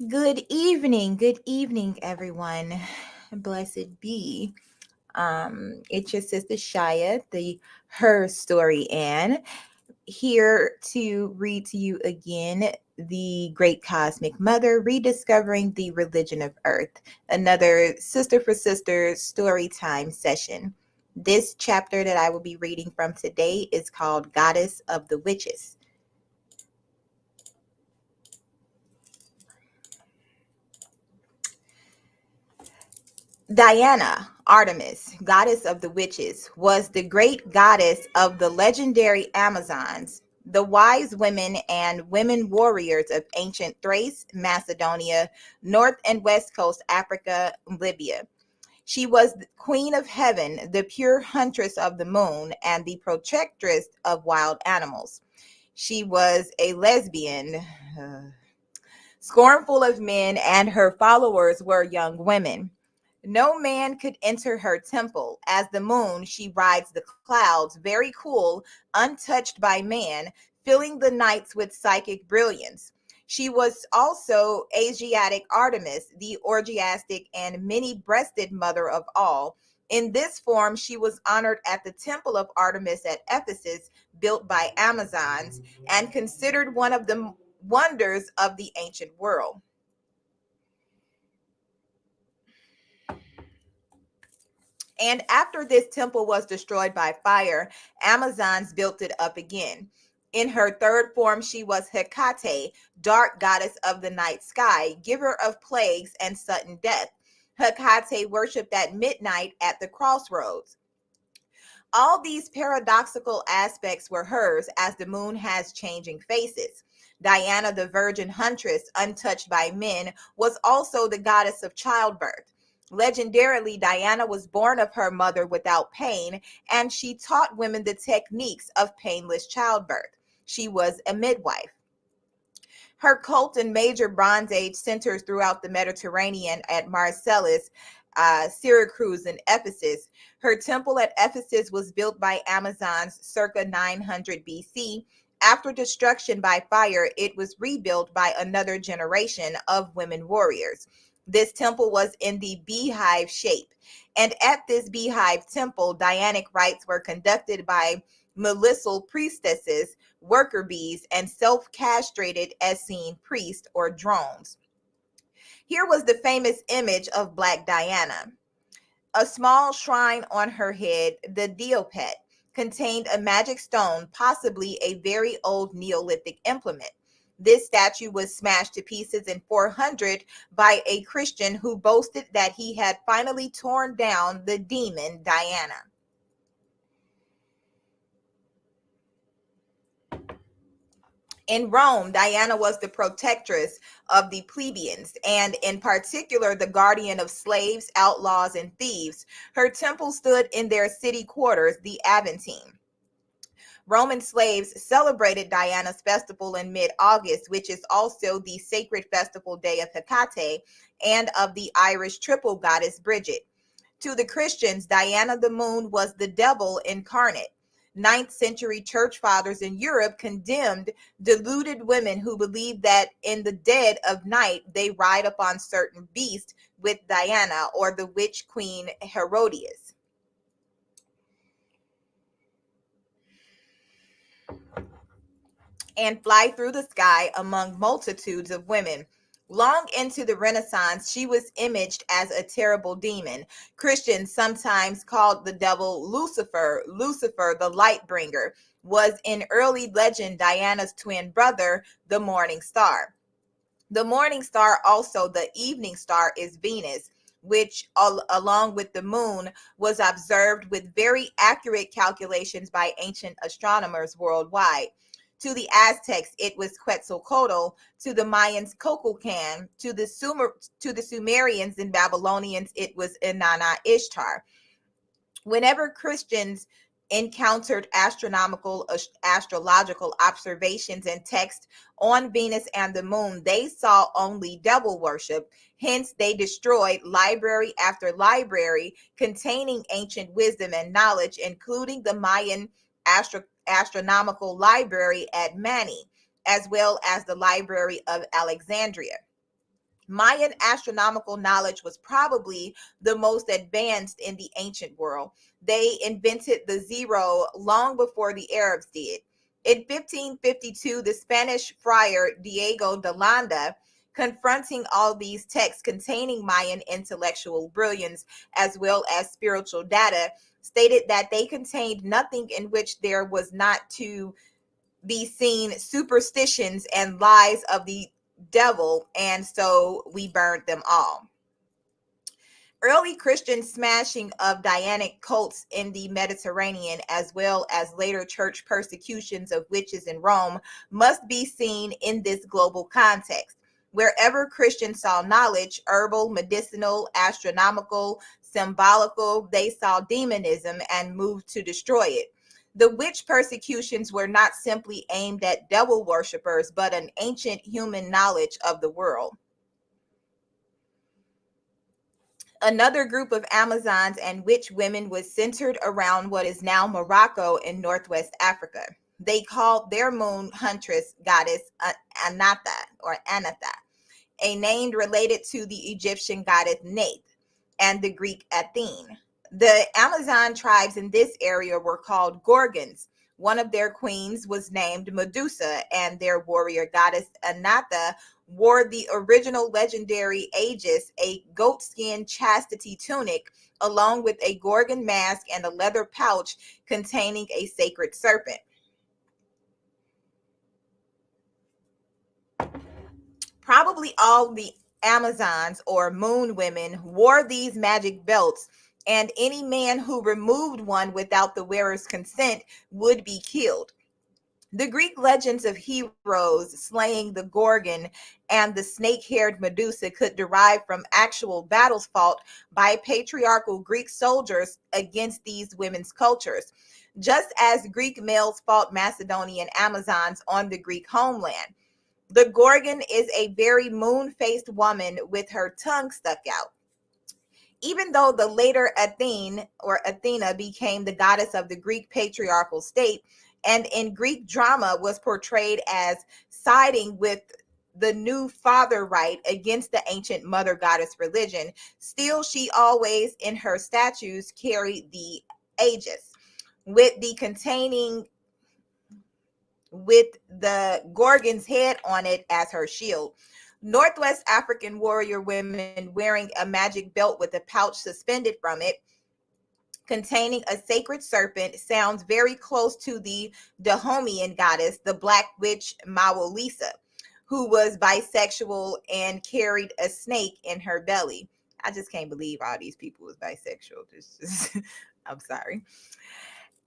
Good evening, everyone. Blessed be. It's your sister Shia, the Her Story Ann, here to read to you again the Great Cosmic Mother, Rediscovering the Religion of Earth, another Sister for Sister story time session. This chapter that I will be reading from today is called Goddess of the Witches. Diana, Artemis, goddess of the witches, was the great goddess of the legendary Amazons, the wise women and women warriors of ancient Thrace, Macedonia, North and West Coast Africa, Libya. She was the queen of heaven, the pure huntress of the moon, and the protectress of wild animals. She was a lesbian, scornful of men, and her followers were young women. No man could enter her temple. As the moon, she rides the clouds, very cool, untouched by man, filling the nights with psychic brilliance. She was also Asiatic Artemis, the orgiastic and many-breasted mother of all. In this form, she was honored at the Temple of Artemis at Ephesus, built by Amazons, and considered one of the wonders of the ancient world. And after this temple was destroyed by fire, Amazons built it up again. In her third form, she was Hecate, dark goddess of the night sky, giver of plagues and sudden death. Hecate worshipped at midnight at the crossroads. All these paradoxical aspects were hers, as the moon has changing faces. Diana, the virgin huntress, untouched by men, was also the goddess of childbirth. Legendarily, Diana was born of her mother without pain, and she taught women the techniques of painless childbirth. She was a midwife. Her cult in major Bronze Age centers throughout the Mediterranean at Marcellus, Syracuse, and Ephesus. Her temple at Ephesus was built by Amazons circa 900 BC. After destruction by fire, it was rebuilt by another generation of women warriors. This temple was in the beehive shape. And at this beehive temple, Dianic rites were conducted by melissal priestesses, worker bees, and self-castrated Essene priests or drones. Here was the famous image of Black Diana. A small shrine on her head, the Diopet, contained a magic stone, possibly a very old Neolithic implement. This statue was smashed to pieces in 400 by a Christian who boasted that he had finally torn down the demon Diana. In Rome, Diana was the protectress of the plebeians, and in particular, the guardian of slaves, outlaws, and thieves. Her temple stood in their city quarters, the Aventine. Roman slaves celebrated Diana's festival in mid-August, which is also the sacred festival day of Hecate and of the Irish triple goddess Bridget. To the Christians, Diana the moon was the devil incarnate. 9th century church fathers in Europe condemned deluded women who believed that in the dead of night they ride upon certain beasts with Diana or the witch queen Herodias, and fly through the sky among multitudes of women. Long into the Renaissance, she was imaged as a terrible demon. Christians sometimes called the devil Lucifer. Lucifer, the light bringer, was in early legend Diana's twin brother, the morning star. The morning star, also the evening star, is Venus, which, along with the moon, was observed with very accurate calculations by ancient astronomers worldwide. To the Aztecs, it was Quetzalcoatl. To the Mayans, Coculcan. To the Sumerians and Babylonians, it was Inanna Ishtar. Whenever Christians encountered astrological observations and texts on Venus and the moon, they saw only devil worship. Hence, they destroyed library after library containing ancient wisdom and knowledge, including the Mayan astronomical library at Mani, as well as the Library of Alexandria. Mayan astronomical knowledge was probably the most advanced in the ancient world. They invented the zero long before the Arabs did. In 1552, the Spanish friar Diego de Landa, confronting all these texts containing Mayan intellectual brilliance as well as spiritual data, stated that they contained nothing in which there was not to be seen superstitions and lies of the devil, and so we burned them all. Early Christian smashing of Dianic cults in the Mediterranean, as well as later church persecutions of witches in Rome, must be seen in this global context. Wherever Christians saw knowledge, herbal, medicinal, astronomical, symbolical, they saw demonism and moved to destroy it. The witch persecutions were not simply aimed at devil worshippers, but an ancient human knowledge of the world. Another group of Amazons and witch women was centered around what is now Morocco in Northwest Africa. They called their moon huntress goddess Anata or Anatha, a name related to the Egyptian goddess Neith and the Greek Athene. The Amazon tribes in this area were called Gorgons. One of their queens was named Medusa, and their warrior goddess Anatha wore the original legendary Aegis, a goatskin chastity tunic, along with a Gorgon mask and a leather pouch containing a sacred serpent. Probably all the Amazons or moon women wore these magic belts, and any man who removed one without the wearer's consent would be killed. The Greek legends of heroes slaying the Gorgon and the snake-haired Medusa could derive from actual battles fought by patriarchal Greek soldiers against these women's cultures, just as Greek males fought Macedonian Amazons on the Greek homeland. The Gorgon is a very moon-faced woman with her tongue stuck out. Even though the later Athena became the goddess of the Greek patriarchal state, and in Greek drama was portrayed as siding with the new father right against the ancient mother goddess religion, still she always in her statues carried the Aegis with the Gorgon's head on it as her shield. Northwest African warrior women wearing a magic belt with a pouch suspended from it containing a sacred serpent sounds very close to the Dahomean goddess, the black witch Mawalisa, who was bisexual and carried a snake in her belly. I just can't believe all these people was bisexual. I'm sorry.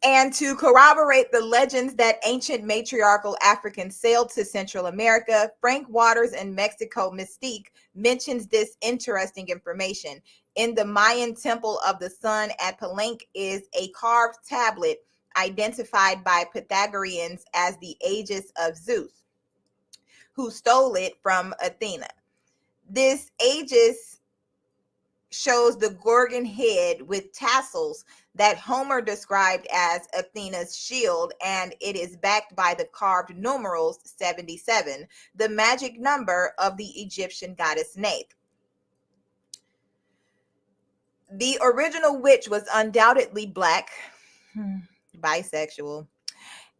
And to corroborate the legends that ancient matriarchal Africans sailed to Central America, Frank Waters in Mexico Mystique mentions this interesting information. In the Mayan Temple of the Sun at Palenque is a carved tablet identified by Pythagoreans as the Aegis of Zeus, who stole it from Athena. This Aegis shows the Gorgon head with tassels that Homer described as Athena's shield, and it is backed by the carved numerals 77, the magic number of the Egyptian goddess Neith. The original witch was undoubtedly black, bisexual,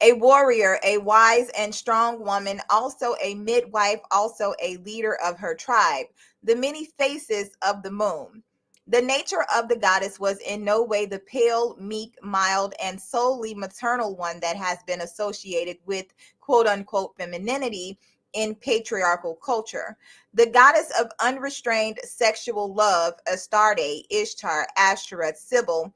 a warrior, a wise and strong woman, also a midwife, also a leader of her tribe, the many faces of the moon. The nature of the goddess was in no way the pale, meek, mild, and solely maternal one that has been associated with quote-unquote femininity in patriarchal culture. The goddess of unrestrained sexual love, Astarte, Ishtar, Ashtoreth, Sybil,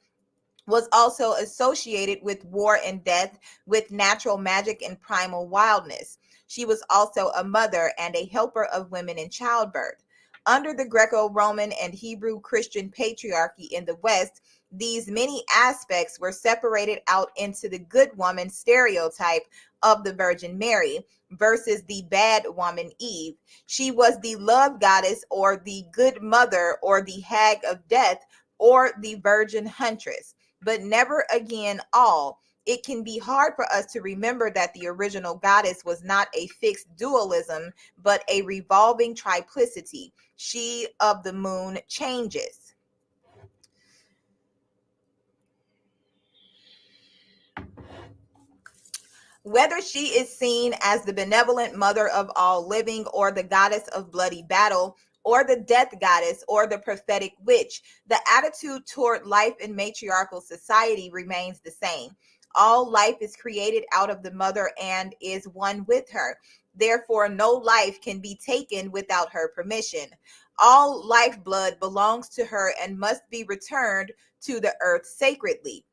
was also associated with war and death, with natural magic and primal wildness. She was also a mother and a helper of women in childbirth. Under the Greco-Roman and Hebrew Christian patriarchy in the West, these many aspects were separated out into the good woman stereotype of the Virgin Mary versus the bad woman Eve. She was the love goddess or the good mother or the hag of death or the virgin huntress, but never again all. It can be hard for us to remember that the original goddess was not a fixed dualism, but a revolving triplicity, she of the moon changes. Whether she is seen as the benevolent mother of all living, or the goddess of bloody battle, or the death goddess, or the prophetic witch, the attitude toward life in matriarchal society remains the same. All life is created out of the mother and is one with her. Therefore, no life can be taken without her permission. All lifeblood belongs to her and must be returned to the earth sacredly.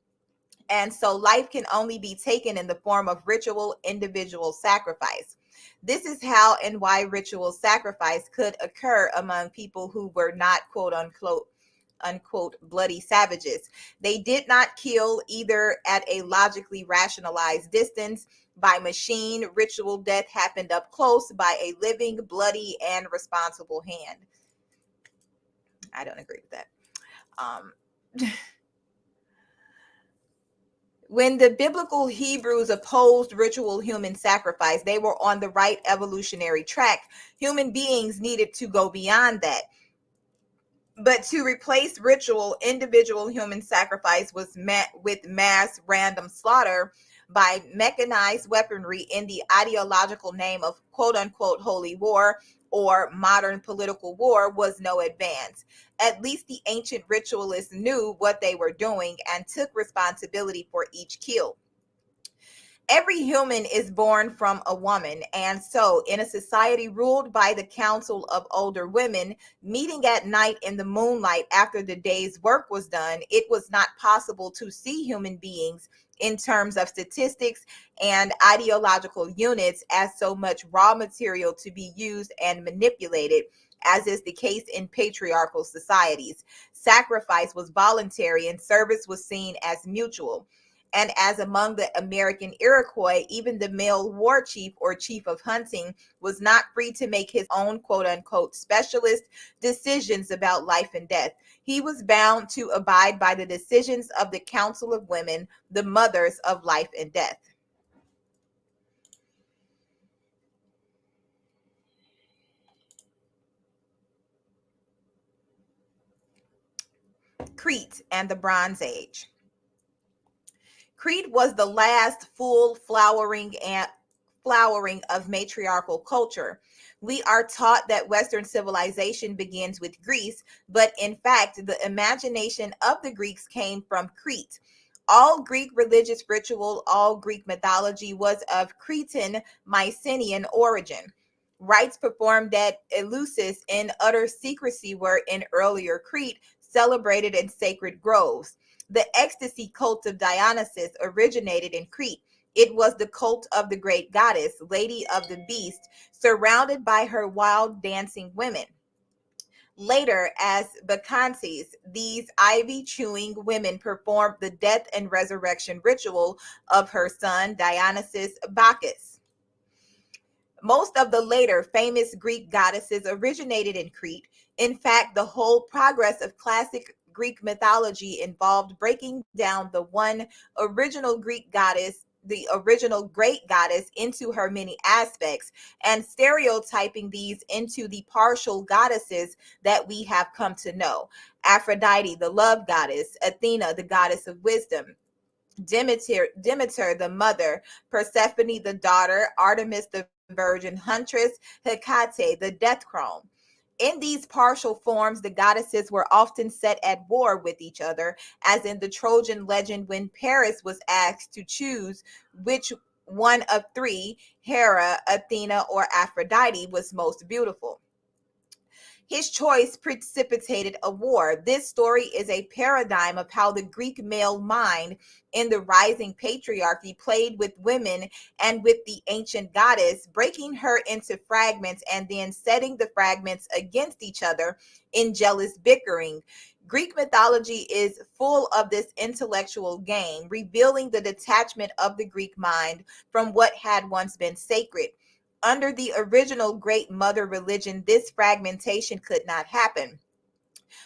And so life can only be taken in the form of ritual individual sacrifice. This is how and why ritual sacrifice could occur among people who were not quote unquote bloody savages. They did not kill either at a logically rationalized distance by machine. Ritual death happened up close by a living, bloody, and responsible hand. I don't agree with that. When the biblical Hebrews opposed ritual human sacrifice, they were on the right evolutionary track. Human beings needed to go beyond that. But to replace ritual, individual human sacrifice was met with mass random slaughter by mechanized weaponry in the ideological name of quote unquote holy war or modern political war was no advance. At least the ancient ritualists knew what they were doing and took responsibility for each kill. Every human is born from a woman, and so in a society ruled by the council of older women meeting at night in the moonlight after the day's work was done, it was not possible to see human beings in terms of statistics and ideological units as so much raw material to be used and manipulated, as is the case in patriarchal societies. Sacrifice was voluntary and service was seen as mutual. And as among the American Iroquois, even the male war chief or chief of hunting was not free to make his own quote unquote specialist decisions about life and death. He was bound to abide by the decisions of the Council of Women, the mothers of life and death. Crete and the Bronze Age. Crete was the last full flowering of matriarchal culture. We are taught that Western civilization begins with Greece, but in fact, the imagination of the Greeks came from Crete. All Greek religious ritual, all Greek mythology was of Cretan Mycenaean origin. Rites performed at Eleusis in utter secrecy were in earlier Crete celebrated in sacred groves. The ecstasy cult of Dionysus originated in Crete. It was the cult of the great goddess, Lady of the Beast, surrounded by her wild dancing women. Later, as Bacchantes, these ivy-chewing women performed the death and resurrection ritual of her son, Dionysus Bacchus. Most of the later famous Greek goddesses originated in Crete. In fact, the whole progress of classic Greek mythology involved breaking down the one original Greek goddess, the original great goddess, into her many aspects and stereotyping these into the partial goddesses that we have come to know. Aphrodite, the love goddess; Athena, the goddess of wisdom; Demeter, the mother; Persephone, the daughter; Artemis, the virgin huntress; Hecate, the death crone. In these partial forms, the goddesses were often set at war with each other, as in the Trojan legend when Paris was asked to choose which one of three, Hera, Athena, or Aphrodite, was most beautiful. His choice precipitated a war. This story is a paradigm of how the Greek male mind in the rising patriarchy played with women and with the ancient goddess, breaking her into fragments and then setting the fragments against each other in jealous bickering. Greek mythology is full of this intellectual game, revealing the detachment of the Greek mind from what had once been sacred. Under the original great mother religion, this fragmentation could not happen,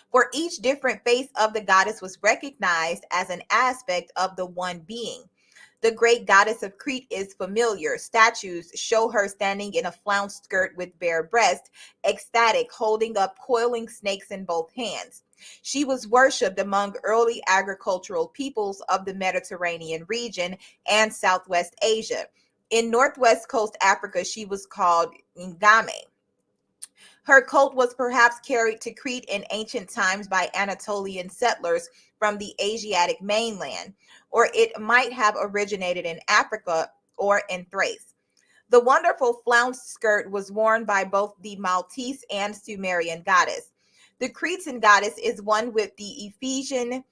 for each different face of the goddess was recognized as an aspect of the one being. The great goddess of Crete is familiar. Statues show her standing in a flounced skirt with bare breast, ecstatic, holding up coiling snakes in both hands. She was worshipped among early agricultural peoples of the Mediterranean region and Southwest Asia. In Northwest Coast Africa, she was called Ngame. Her cult was perhaps carried to Crete in ancient times by Anatolian settlers from the Asiatic mainland, or it might have originated in Africa or in Thrace. The wonderful flounced skirt was worn by both the Maltese and Sumerian goddess. The Cretan goddess is one with the Ephesian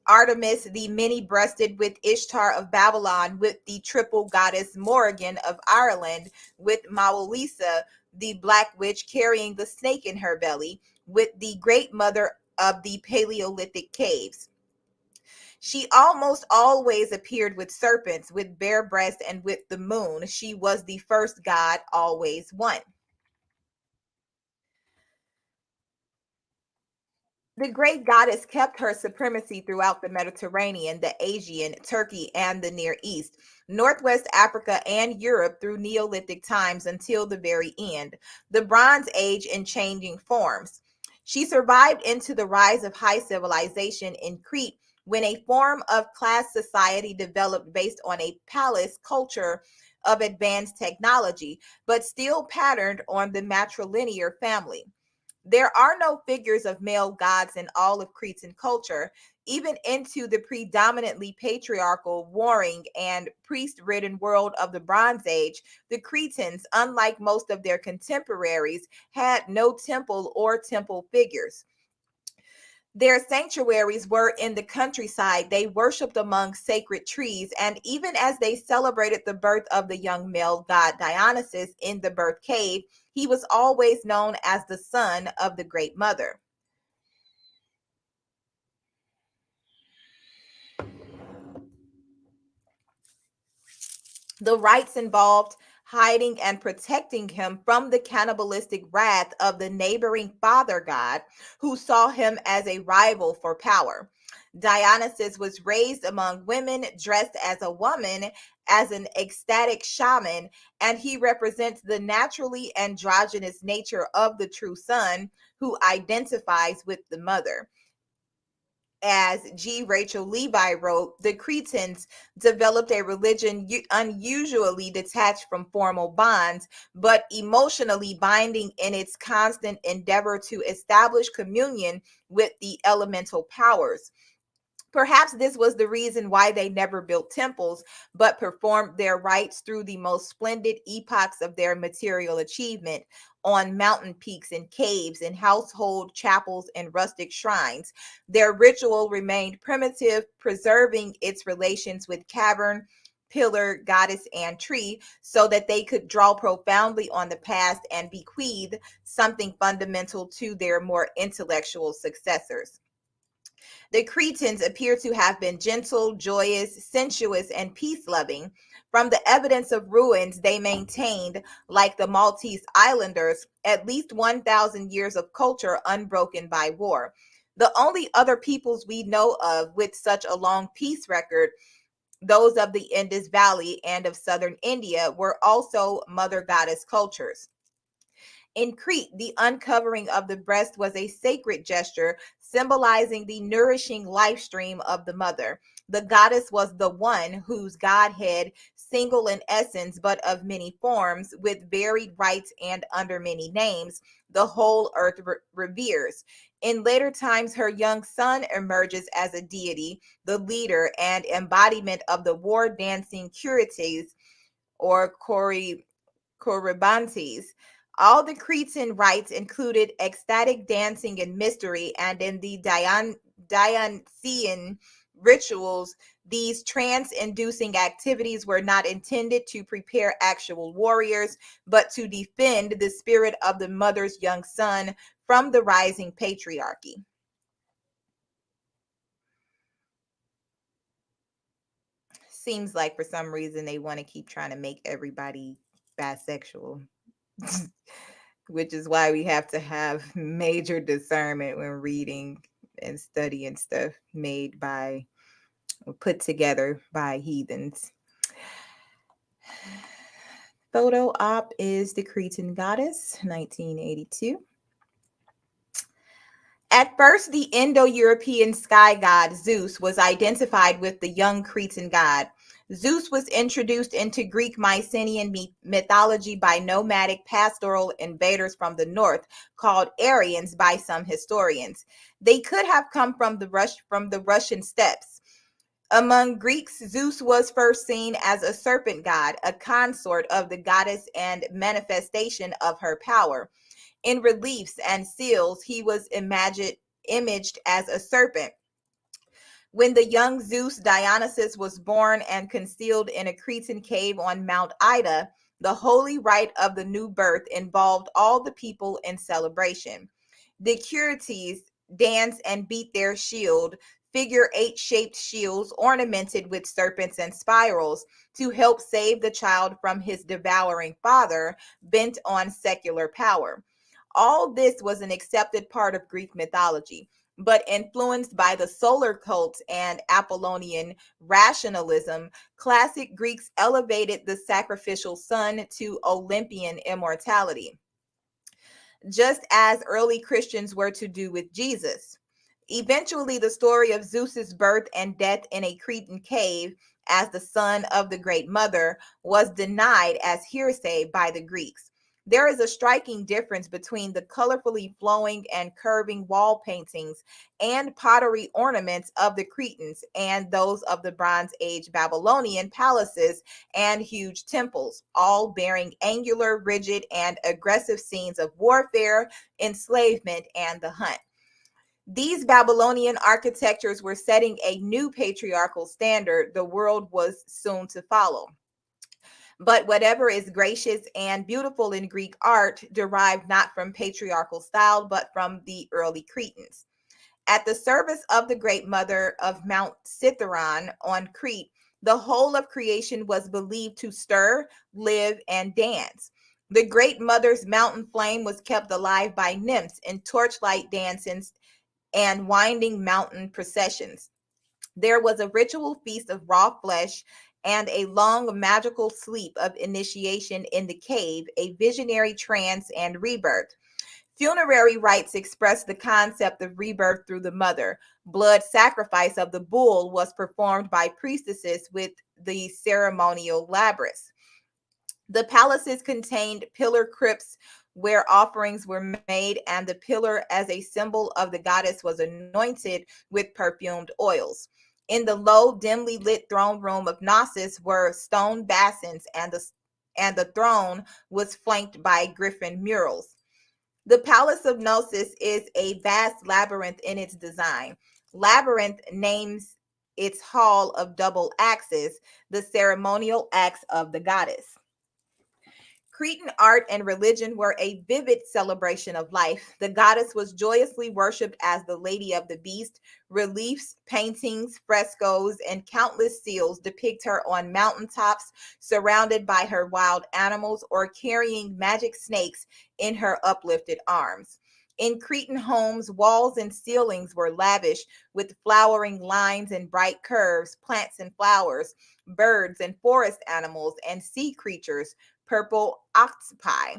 Artemis, the many-breasted, with Ishtar of Babylon, with the triple goddess Morrigan of Ireland, with Mawalisa, the black witch carrying the snake in her belly, with the great mother of the Paleolithic caves. She almost always appeared with serpents, with bare breasts, and with the moon. She was the first god, always one. The great goddess kept her supremacy throughout the Mediterranean, the Aegean, Turkey, and the Near East, Northwest Africa, and Europe through Neolithic times until the very end, the Bronze Age in changing forms. She survived into the rise of high civilization in Crete when a form of class society developed based on a palace culture of advanced technology, but still patterned on the matrilinear family. There are no figures of male gods in all of Cretan culture, even into the predominantly patriarchal, warring, and priest ridden world of the Bronze Age. The Cretans, unlike most of their contemporaries, had no temple or temple figures. Their sanctuaries were in the countryside. They worshipped among sacred trees. And even as they celebrated the birth of the young male god Dionysus in the birth cave, he was always known as the son of the Great Mother. The rites involved hiding and protecting him from the cannibalistic wrath of the neighboring father god, who saw him as a rival for power. Dionysus was raised among women, dressed as a woman, as an ecstatic shaman, and he represents the naturally androgynous nature of the true son who identifies with the mother. As G. Rachel Levi wrote, the Cretans developed a religion unusually detached from formal bonds, but emotionally binding in its constant endeavor to establish communion with the elemental powers. Perhaps this was the reason why they never built temples, but performed their rites through the most splendid epochs of their material achievement on mountain peaks and caves, in household chapels and rustic shrines. Their ritual remained primitive, preserving its relations with cavern, pillar, goddess, and tree, so that they could draw profoundly on the past and bequeath something fundamental to their more intellectual successors. The Cretans appear to have been gentle, joyous, sensuous, and peace loving. From the evidence of ruins, they maintained, like the Maltese Islanders, at least 1,000 years of culture unbroken by war. The only other peoples we know of with such a long peace record, those of the Indus Valley and of southern India, were also mother goddess cultures. In Crete, the uncovering of the breast was a sacred gesture symbolizing the nourishing life stream of the mother. The goddess was the one whose godhead, single in essence but of many forms, with varied rites and under many names, the whole earth reveres. In later times, her young son emerges as a deity, the leader and embodiment of the war dancing Curites or Corybantes. All the Cretan rites included ecstatic dancing and mystery, and in the Dionysian rituals, these trance inducing activities were not intended to prepare actual warriors, but to defend the spirit of the mother's young son from the rising patriarchy. Seems like for some reason they want to keep trying to make everybody bisexual. Which is why we have to have major discernment when reading and studying stuff made by put together by heathens. Photo op is the Cretan goddess, 1982. At first, the Indo-European sky god Zeus was identified with the young Cretan god. Zeus was introduced into Greek Mycenaean mythology by nomadic pastoral invaders from the north, called Aryans by some historians. They could have come from the Russian steppes. Among Greeks, Zeus was first seen as a serpent god, a consort of the goddess and manifestation of her power. In reliefs and seals, he was imaged as a serpent. When the young Zeus Dionysus was born and concealed in a Cretan cave on Mount Ida, the holy rite of the new birth involved all the people in celebration. The Curetes dance and beat their shield, figure 8-shaped shields ornamented with serpents and spirals, to help save the child from his devouring father, bent on secular power. All this was an accepted part of Greek mythology, but influenced by the solar cult and Apollonian rationalism, classic Greeks elevated the sacrificial son to Olympian immortality, just as early Christians were to do with Jesus. Eventually, the story of Zeus's birth and death in a Cretan cave as the son of the Great Mother was denied as hearsay by the Greeks. There is a striking difference between the colorfully flowing and curving wall paintings and pottery ornaments of the Cretans and those of the Bronze Age Babylonian palaces and huge temples, all bearing angular, rigid, and aggressive scenes of warfare, enslavement, and the hunt. These Babylonian architectures were setting a new patriarchal standard the world was soon to follow. But whatever is gracious and beautiful in Greek art derived not from patriarchal style, but from the early Cretans. At the service of the Great Mother of Mount Cithaeron on Crete, the whole of creation was believed to stir, live, and dance. The Great Mother's mountain flame was kept alive by nymphs in torchlight dances and winding mountain processions. There was a ritual feast of raw flesh and a long magical sleep of initiation in the cave, a visionary trance and rebirth. Funerary rites expressed the concept of rebirth through the mother. Blood sacrifice of the bull was performed by priestesses with the ceremonial labrys. The palaces contained pillar crypts where offerings were made, and the pillar as a symbol of the goddess was anointed with perfumed oils. In the low, dimly lit throne room of Knossos were stone basins, and the throne was flanked by griffin murals. The Palace of Knossos is a vast labyrinth in its design. Labyrinth names its hall of double axes, the ceremonial axe of the goddess. Cretan art and religion were a vivid celebration of life. The goddess was joyously worshipped as the Lady of the Beast. Reliefs, paintings, frescoes, and countless seals depict her on mountaintops, surrounded by her wild animals, or carrying magic snakes in her uplifted arms. In Cretan homes, walls and ceilings were lavish with flowering lines and bright curves, plants and flowers, birds and forest animals, and sea creatures, purple octopi.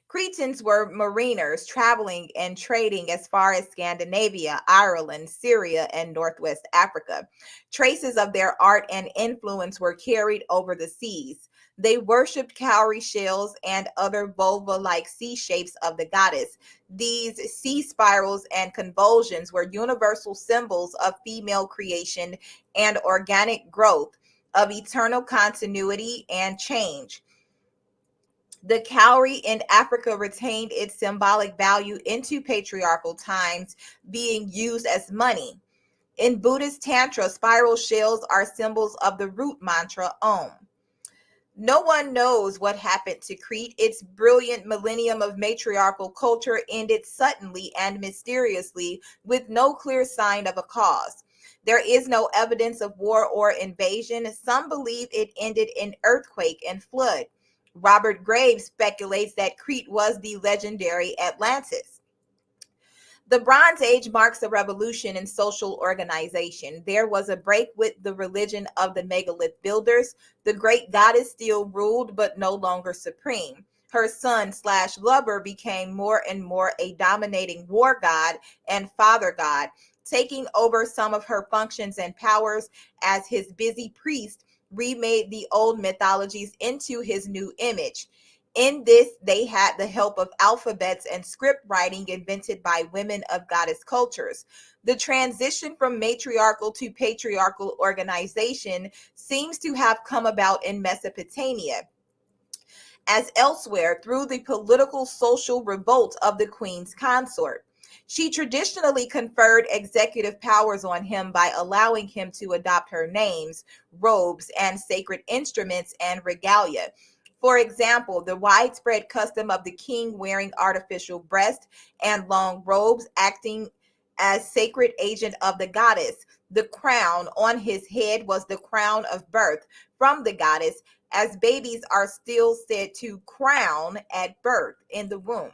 Cretans were mariners traveling and trading as far as Scandinavia, Ireland, Syria, and Northwest Africa. Traces of their art and influence were carried over the seas. They worshipped cowrie shells and other vulva-like sea shapes of the goddess. These sea spirals and convulsions were universal symbols of female creation and organic growth, of eternal continuity and change. The cowrie in Africa retained its symbolic value into patriarchal times, being used as money. In Buddhist Tantra, spiral shells are symbols of the root mantra Om. No one knows what happened to Crete. Its brilliant millennium of matriarchal culture ended suddenly and mysteriously with no clear sign of a cause. There is no evidence of war or invasion. Some believe it ended in earthquake and flood. Robert Graves speculates that Crete was the legendary Atlantis. The Bronze Age marks a revolution in social organization. There was a break with the religion of the megalith builders. The great goddess still ruled, but no longer supreme. Her son/lover became more and more a dominating war god and father god, taking over some of her functions and powers as his busy priest remade the old mythologies into his new image. In this, they had the help of alphabets and script writing invented by women of goddess cultures. The transition from matriarchal to patriarchal organization seems to have come about in Mesopotamia, as elsewhere, through the political social revolt of the queen's consort. She traditionally conferred executive powers on him by allowing him to adopt her names, robes, and sacred instruments and regalia. For example, the widespread custom of the king wearing artificial breasts and long robes, acting as sacred agent of the goddess. The crown on his head was the crown of birth from the goddess, as babies are still said to crown at birth in the womb.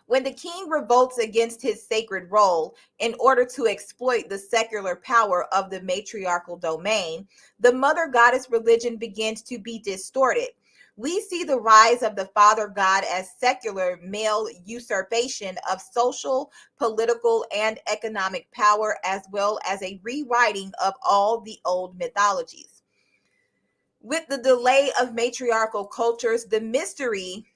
When the king revolts against his sacred role in order to exploit the secular power of the matriarchal domain, the mother goddess religion begins to be distorted. We see the rise of the father god as secular male usurpation of social, political, and economic power, as well as a rewriting of all the old mythologies. With the delay of matriarchal cultures, the mystery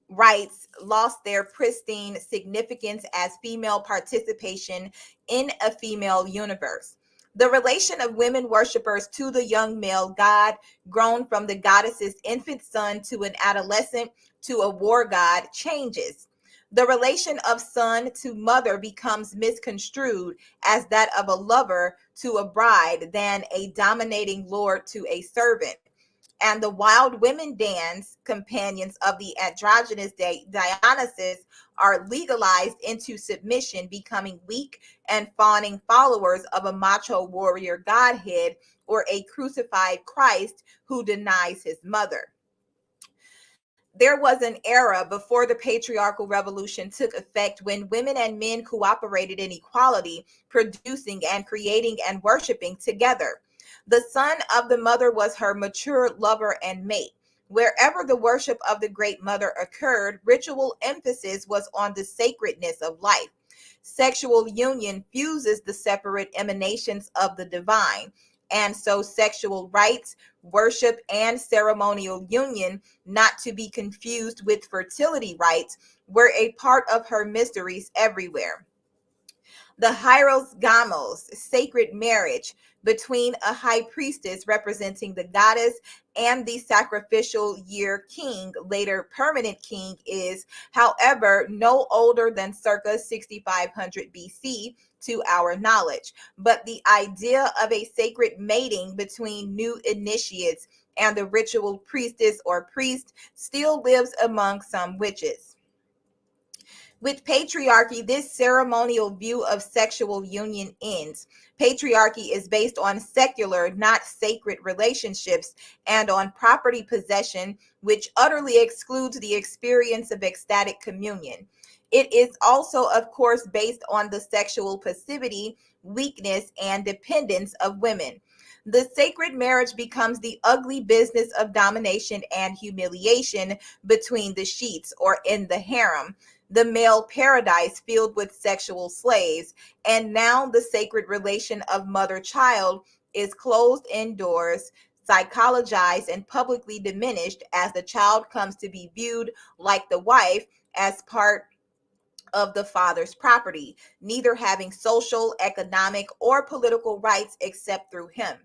rights lost their pristine significance as female participation in a female universe. The relation of women worshippers to the young male god, grown from the goddess's infant son to an adolescent to a war god, changes. The relation of son to mother becomes misconstrued as that of a lover to a bride than a dominating lord to a servant. And the wild women dance companions of the androgynous Dionysus are legalized into submission, becoming weak and fawning followers of a macho warrior godhead or a crucified Christ who denies his mother. There was an era before the patriarchal revolution took effect when women and men cooperated in equality, producing and creating and worshiping together. The son of the mother was her mature lover and mate. Wherever the worship of the great mother occurred, ritual emphasis was on the sacredness of life. Sexual union fuses the separate emanations of the divine, and so sexual rites, worship, and ceremonial union, not to be confused with fertility rites, were a part of her mysteries everywhere. The hierogamos, sacred marriage between a high priestess representing the goddess and the sacrificial year king, later permanent king, is, however, no older than circa 6500 BC to our knowledge. But the idea of a sacred mating between new initiates and the ritual priestess or priest still lives among some witches. With patriarchy, this ceremonial view of sexual union ends. Patriarchy is based on secular, not sacred relationships, and on property possession, which utterly excludes the experience of ecstatic communion. It is also, of course, based on the sexual passivity, weakness, and dependence of women. The sacred marriage becomes the ugly business of domination and humiliation between the sheets or in the harem, the male paradise filled with sexual slaves. And now the sacred relation of mother-child is closed indoors, psychologized, and publicly diminished as the child comes to be viewed, like the wife, as part of the father's property, neither having social, economic, or political rights except through him.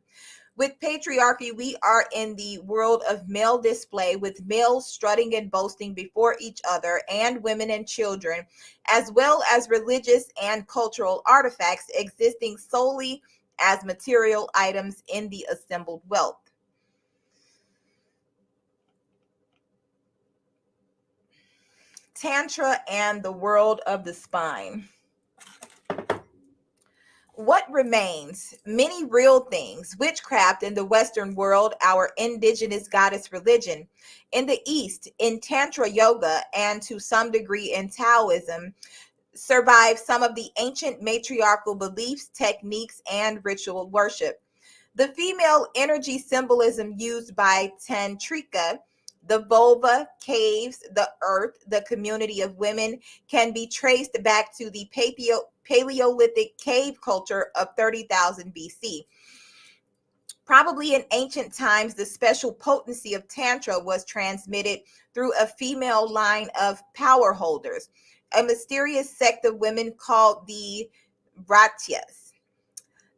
With patriarchy, we are in the world of male display, with males strutting and boasting before each other and women and children, as well as religious and cultural artifacts existing solely as material items in the assembled wealth. Tantra and the world of the spine. What remains? Many real things. Witchcraft in the Western world, our indigenous goddess religion. In the East, in Tantra yoga, and to some degree in Taoism, survive some of the ancient matriarchal beliefs, techniques, and ritual worship. The female energy symbolism used by Tantrika, the vulva, caves, the earth, the community of women, can be traced back to the Paleolithic cave culture of 30,000 BC. Probably in ancient times, the special potency of Tantra was transmitted through a female line of power holders, a mysterious sect of women called the Vratyas.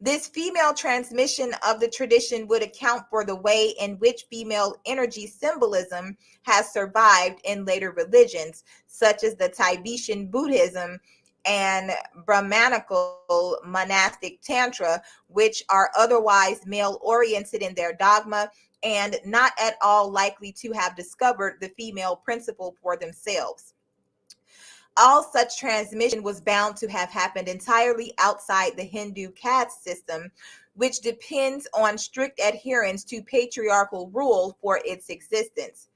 This female transmission of the tradition would account for the way in which female energy symbolism has survived in later religions, such as the Tibetan Buddhism and Brahmanical monastic Tantra, which are otherwise male-oriented in their dogma and not at all likely to have discovered the female principle for themselves. All such transmission was bound to have happened entirely outside the Hindu caste system, which depends on strict adherence to patriarchal rule for its existence.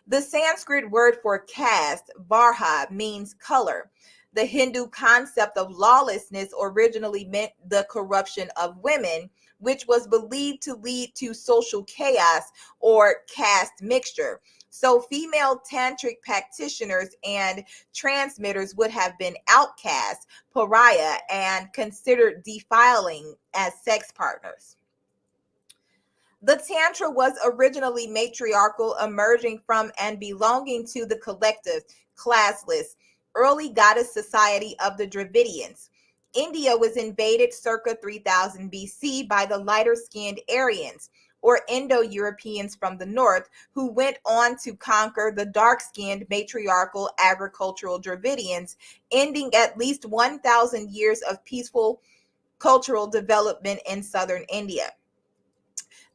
The Sanskrit word for caste, varha, means color. The Hindu concept of lawlessness originally meant the corruption of women, which was believed to lead to social chaos or caste mixture. So female tantric practitioners and transmitters would have been outcast, pariah, and considered defiling as sex partners. The Tantra was originally matriarchal, emerging from and belonging to the collective, classless, early goddess society of the Dravidians. India was invaded circa 3000 BC by the lighter-skinned Aryans, or Indo-Europeans from the north, who went on to conquer the dark-skinned matriarchal agricultural Dravidians, ending at least 1,000 years of peaceful cultural development in southern India.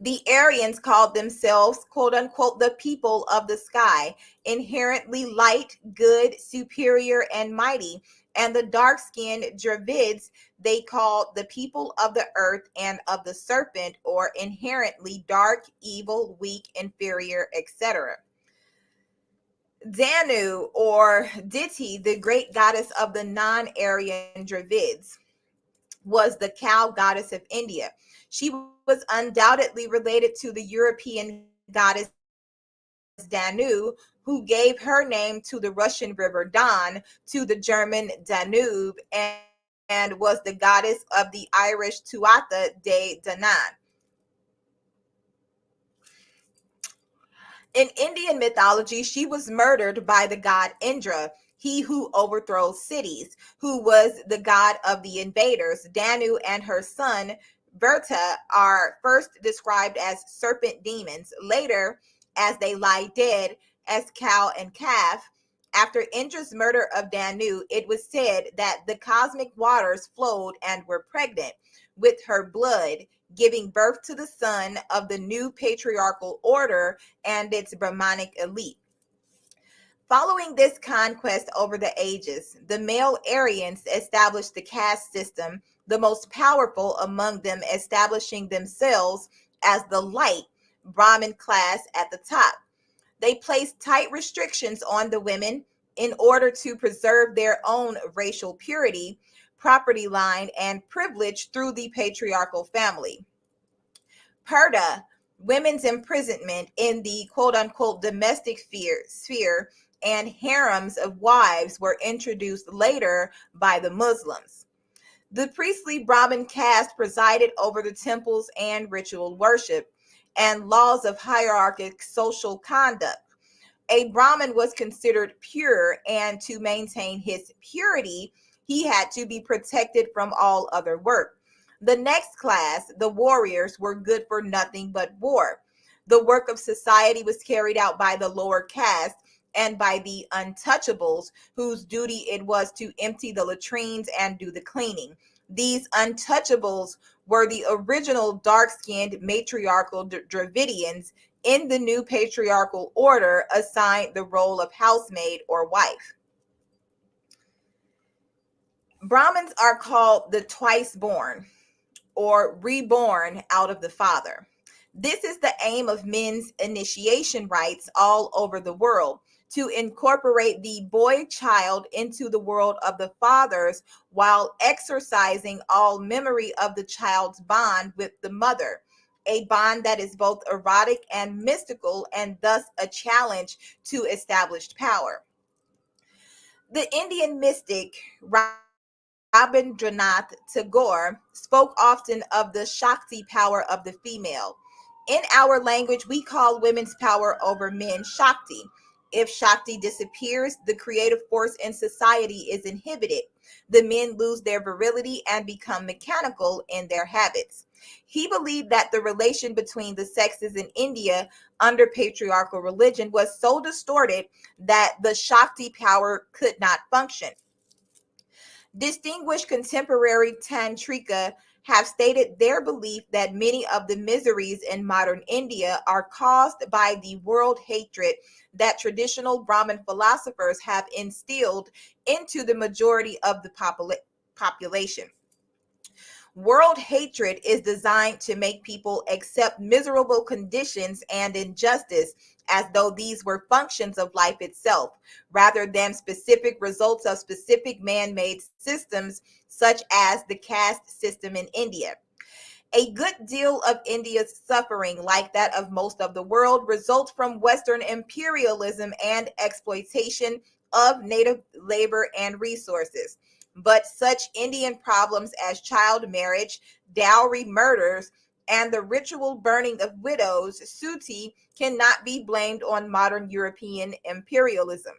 The Aryans called themselves, quote unquote, the people of the sky, inherently light, good, superior, and mighty. And the dark-skinned Dravids they called the people of the earth and of the serpent, or inherently dark, evil, weak, inferior, etc. Danu, or Diti, the great goddess of the non-Aryan Dravids, was the cow goddess of India. She was undoubtedly related to the European goddess Danu, who gave her name to the Russian river Don, to the German Danube, and was the goddess of the Irish Tuatha de Danann. In Indian mythology, she was murdered by the god Indra, he who overthrows cities, who was the god of the invaders. Danu and her son Verta are first described as serpent demons, later as they lie dead as cow and calf. After Indra's murder of Danu, it was said that the cosmic waters flowed and were pregnant with her blood, giving birth to the son of the new patriarchal order and its Brahmanic elite. Following this conquest over the ages, the male Aryans established the caste system, the most powerful among them establishing themselves as the light Brahmin class at the top. They placed tight restrictions on the women in order to preserve their own racial purity, property line, and privilege through the patriarchal family. Purdah, women's imprisonment in the quote-unquote domestic sphere, and harems of wives were introduced later by the Muslims. The priestly Brahmin caste presided over the temples and ritual worship and laws of hierarchic social conduct. A Brahmin was considered pure, and to maintain his purity, he had to be protected from all other work. The next class, the warriors, were good for nothing but war. The work of society was carried out by the lower caste and by the untouchables, whose duty it was to empty the latrines and do the cleaning. These untouchables were the original dark-skinned matriarchal Dravidians in the new patriarchal order assigned the role of housemaid or wife. Brahmins are called the twice born, or reborn out of the father. This is the aim of men's initiation rites all over the world, to incorporate the boy child into the world of the fathers while exercising all memory of the child's bond with the mother, a bond that is both erotic and mystical and thus a challenge to established power. The Indian mystic Rabindranath Tagore spoke often of the Shakti power of the female. In our language, we call women's power over men Shakti. If Shakti disappears, the creative force in society is inhibited. The men lose their virility and become mechanical in their habits. He believed that the relation between the sexes in India under patriarchal religion was so distorted that the Shakti power could not function. Distinguished contemporary Tantrika have stated their belief that many of the miseries in modern India are caused by the world hatred that traditional Brahmin philosophers have instilled into the majority of the population. World hatred is designed to make people accept miserable conditions and injustice as though these were functions of life itself, rather than specific results of specific man-made systems, such as the caste system in India. A good deal of India's suffering, like that of most of the world, results from Western imperialism and exploitation of native labor and resources. But such Indian problems as child marriage, dowry murders, and the ritual burning of widows, suti, cannot be blamed on modern European imperialism.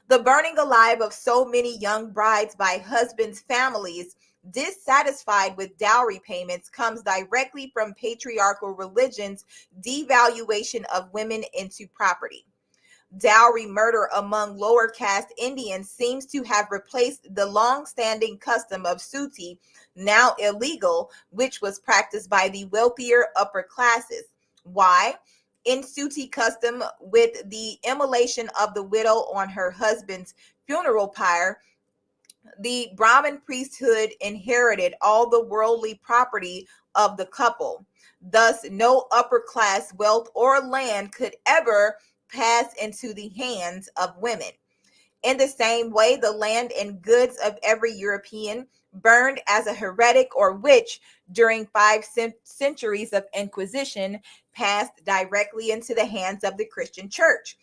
The burning alive of so many young brides by husbands' families dissatisfied with dowry payments comes directly from patriarchal religion's devaluation of women into property. Dowry murder among lower caste Indians seems to have replaced the long-standing custom of suti, now illegal, which was practiced by the wealthier upper classes. Why? In suti custom, with the immolation of the widow on her husband's funeral pyre, the Brahmin priesthood inherited all the worldly property of the couple. Thus, no upper class wealth or land could ever pass into the hands of women. In the same way, the land and goods of every European burned as a heretic or witch during 5 centuries of Inquisition passed directly into the hands of the Christian church.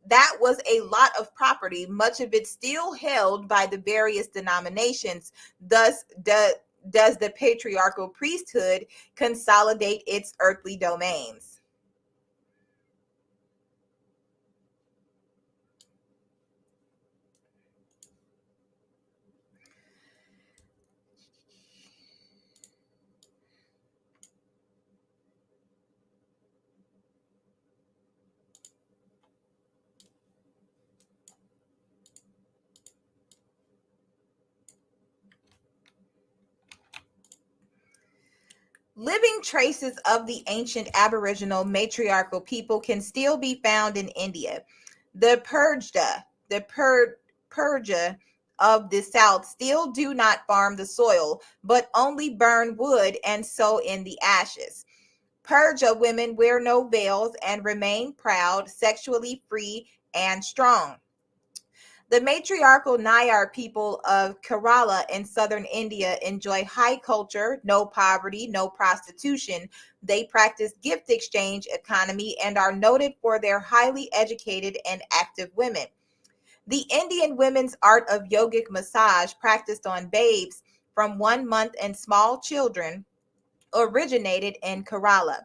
That was a lot of property, much of it still held by the various denominations. Thus, does the patriarchal priesthood consolidate its earthly domains. Living traces of the ancient Aboriginal matriarchal people can still be found in India. The Purja of the South still do not farm the soil, but only burn wood and sow in the ashes. Purja women wear no veils and remain proud, sexually free, and strong. The matriarchal Nayar people of Kerala in southern India enjoy high culture, no poverty, no prostitution. They practice gift exchange economy and are noted for their highly educated and active women. The Indian women's art of yogic massage practiced on babes from 1 month and small children originated in Kerala.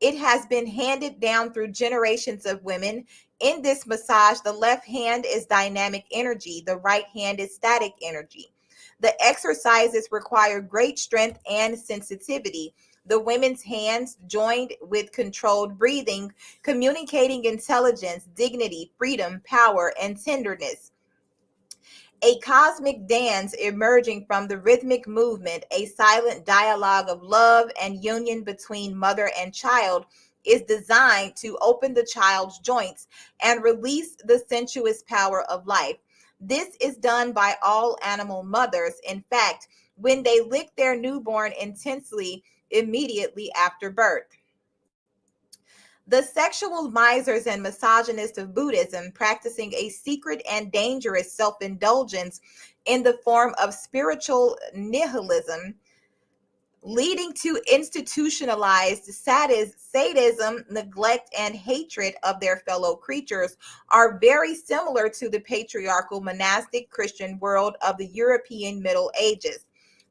It has been handed down through generations of women. In this massage, the left hand is dynamic energy, the right hand is static energy. The exercises require great strength and sensitivity. The women's hands joined with controlled breathing, communicating intelligence, dignity, freedom, power, and tenderness. A cosmic dance emerging from the rhythmic movement, a silent dialogue of love and union between mother and child, is designed to open the child's joints and release the sensuous power of life. This is done by all animal mothers. In fact, when they lick their newborn intensely immediately after birth. The sexual misers and misogynists of Buddhism, practicing a secret and dangerous self-indulgence in the form of spiritual nihilism, leading to institutionalized sadism, neglect, and hatred of their fellow creatures, are very similar to the patriarchal monastic Christian world of the European Middle Ages.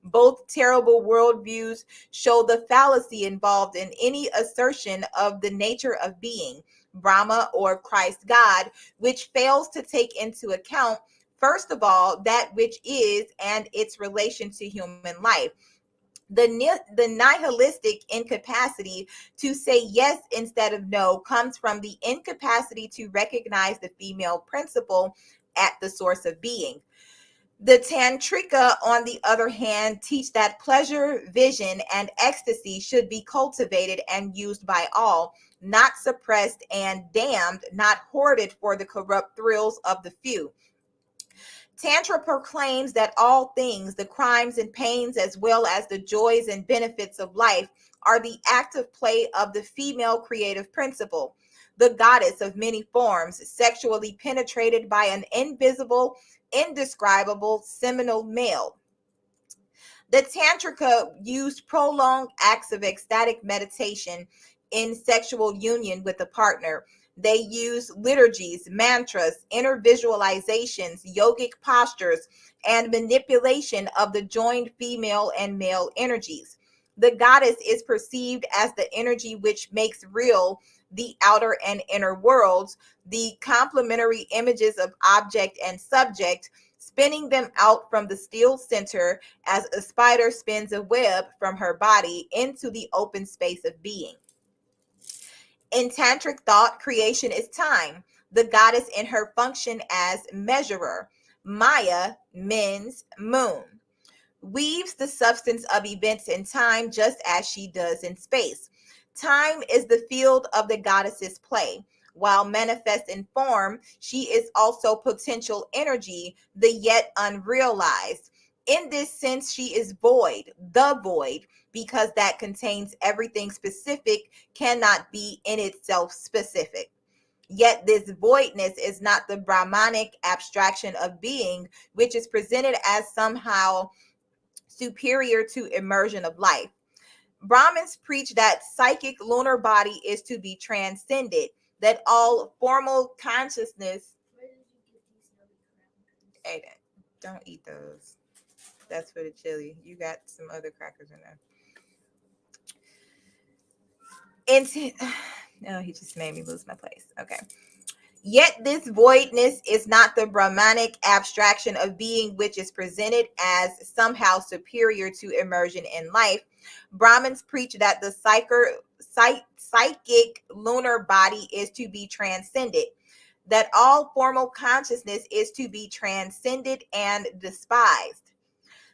Both terrible worldviews show the fallacy involved in any assertion of the nature of being, Brahma or Christ God, which fails to take into account, first of all, that which is and its relation to human life. The nihilistic incapacity to say yes instead of no comes from the incapacity to recognize the female principle at the source of being. The Tantrika, on the other hand, teach that pleasure, vision, and ecstasy should be cultivated and used by all, not suppressed and damned, not hoarded for the corrupt thrills of the few. Tantra proclaims that all things, the crimes and pains, as well as the joys and benefits of life, are the active play of the female creative principle, the goddess of many forms, sexually penetrated by an invisible, indescribable, seminal male. The Tantrika used prolonged acts of ecstatic meditation in sexual union with a partner. They use liturgies, mantras, inner visualizations, yogic postures, and manipulation of the joined female and male energies. The goddess is perceived as the energy which makes real the outer and inner worlds, the complementary images of object and subject, spinning them out from the steel center as a spider spins a web from her body into the open space of being. In tantric thought, creation is time, the goddess in her function as measurer. Maya, men's moon, weaves the substance of events in time just as she does in space. Time is the field of the goddess's play. While manifest in form, she is also potential energy, the yet unrealized. In this sense, she is void, the void, because that contains everything specific cannot be in itself specific. Yet this voidness is not the Brahmanic abstraction of being, which is presented as somehow superior to immersion of life. Brahmins preach that psychic lunar body is to be transcended, that all formal consciousness. Hey, don't eat those. That's for the chili. You got some other crackers in there. No, he just made me lose my place. Okay. Yet this voidness is not the Brahmanic abstraction of being, which is presented as somehow superior to immersion in life. Brahmins preach that the psychic lunar body is to be transcended, that all formal consciousness is to be transcended and despised.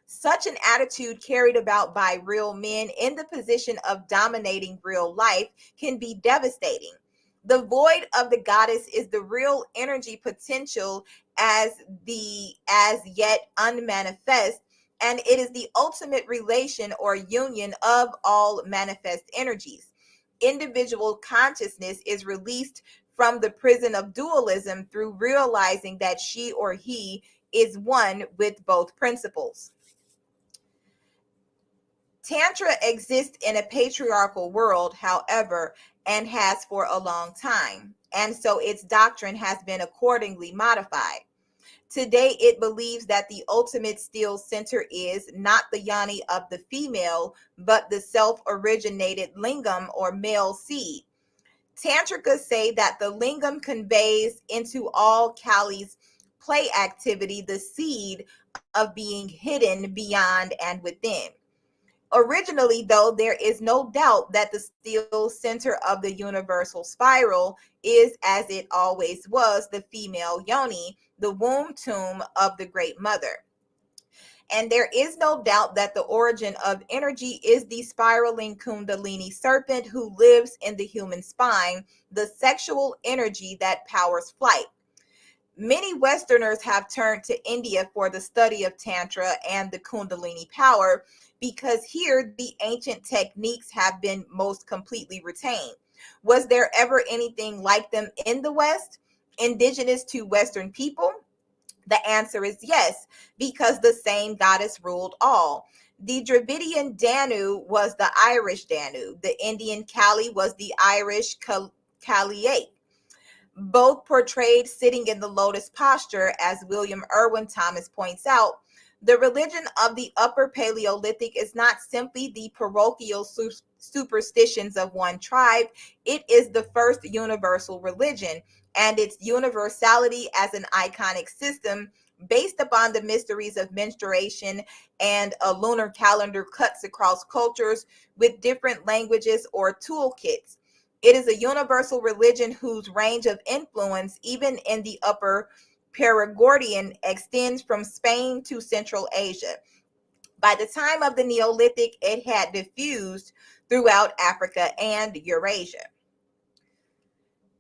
Such an attitude carried about by real men in the position of dominating real life can be devastating. The void of the goddess is the real energy potential as yet unmanifest, and it is the ultimate relation or union of all manifest energies. Individual consciousness is released from the prison of dualism through realizing that she or he is one with both principles. Tantra exists in a patriarchal world, however, and has for a long time, and so its doctrine has been accordingly modified. Today, it believes that the ultimate steel center is not the yoni of the female, but the self-originated lingam or male seed. Tantrikas say that the lingam conveys into all Kali's play activity the seed of being hidden beyond and within. Originally, though, there is no doubt that the steel center of the universal spiral is, as it always was, the female yoni, the womb tomb of the Great Mother. And there is no doubt that the origin of energy is the spiraling Kundalini serpent who lives in the human spine, the sexual energy that powers flight. Many Westerners have turned to India for the study of Tantra and the Kundalini power because here the ancient techniques have been most completely retained. Was there ever anything like them in the West, indigenous to Western people? The answer is yes, because the same goddess ruled all. The Dravidian Danu was the Irish Danu. The Indian Kali was the Irish Kaliate. Both portrayed sitting in the lotus posture, as William Irwin Thomas points out. The religion of the Upper Paleolithic is not simply the parochial superstitions of one tribe. It is the first universal religion, and its universality as an iconic system based upon the mysteries of menstruation and a lunar calendar cuts across cultures with different languages or toolkits. It is a universal religion whose range of influence, even in the Upper Perigordian, extends from Spain to Central Asia. By the time of the Neolithic, it had diffused throughout Africa and Eurasia.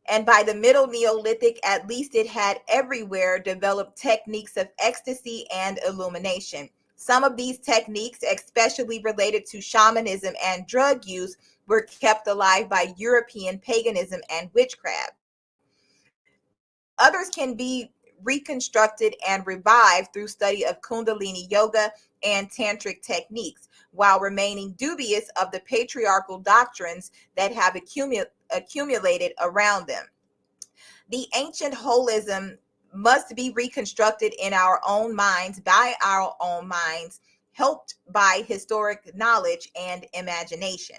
And by the Middle Neolithic, at least it had everywhere developed techniques of ecstasy and illumination. Some of these techniques, especially related to shamanism and drug use, were kept alive by European paganism and witchcraft. Others can be reconstructed and revived through study of Kundalini yoga and tantric techniques, while remaining dubious of the patriarchal doctrines that have accumulated around them. The ancient holism must be reconstructed in our own minds, by our own minds, helped by historic knowledge and imagination.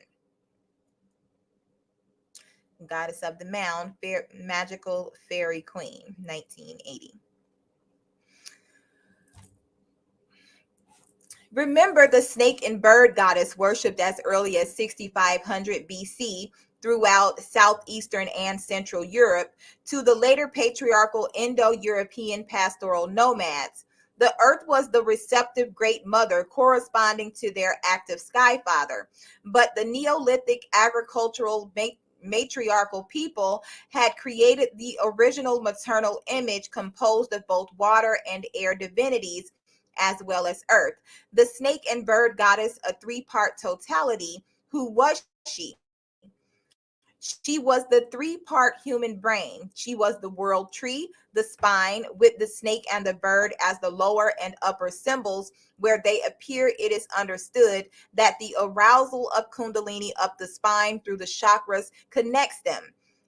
Goddess of the Mound, Magical Fairy Queen, 1980. Remember, the snake and bird goddess worshipped as early as 6500 BC throughout southeastern and central Europe to the later patriarchal Indo-European pastoral nomads. The earth was the receptive great mother corresponding to their active sky father, but the Neolithic agricultural matriarchal people had created the original maternal image composed of both water and air divinities as well as earth. The snake and bird goddess, a three-part totality. Who was she? She was the three-part human brain. She was the world tree, the spine, with the snake and the bird as the lower and upper symbols. Where they appear, it is understood that the arousal of Kundalini up the spine through the chakras connects them.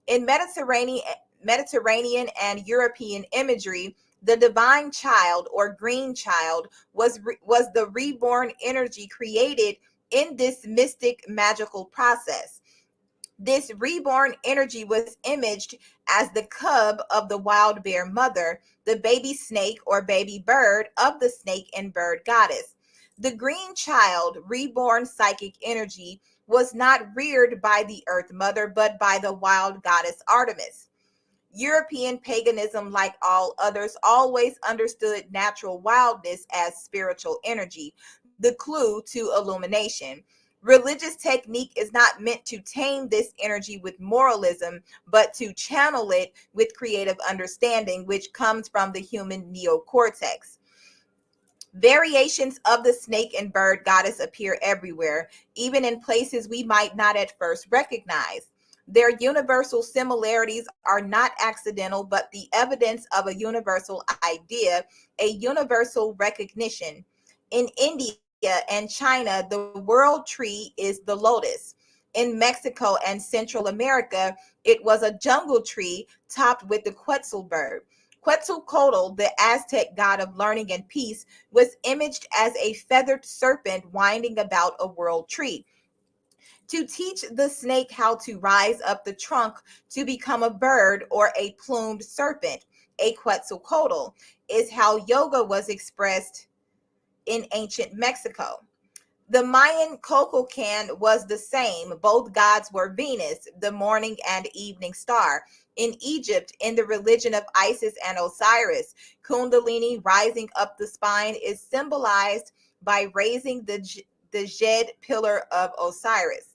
In Mediterranean and European imagery, the divine child or green child was the reborn energy created in this mystic magical process. This reborn energy was imaged as the cub of the wild bear mother, the baby snake or baby bird of the snake and bird goddess. The green child, reborn psychic energy, was not reared by the earth mother, but by the wild goddess Artemis. European paganism, like all others, always understood natural wildness as spiritual energy, the clue to illumination. Religious technique is not meant to tame this energy with moralism, but to channel it with creative understanding, which comes from the human neocortex. Variations of the snake and bird goddess appear everywhere, even in places we might not at first recognize. Their universal similarities are not accidental, but the evidence of a universal idea, a universal recognition. In India and China, the world tree is the lotus. In Mexico and Central America, it was a jungle tree topped with the Quetzal bird. Quetzalcoatl, the Aztec god of learning and peace, was imaged as a feathered serpent winding about a world tree. To teach the snake how to rise up the trunk to become a bird or a plumed serpent, a Quetzalcoatl, is how yoga was expressed in ancient Mexico. The Mayan Kukulkan was the same. Both gods were Venus, the morning and evening star. In Egypt, in the religion of Isis and Osiris, Kundalini rising up the spine is symbolized by raising the Djed pillar of Osiris.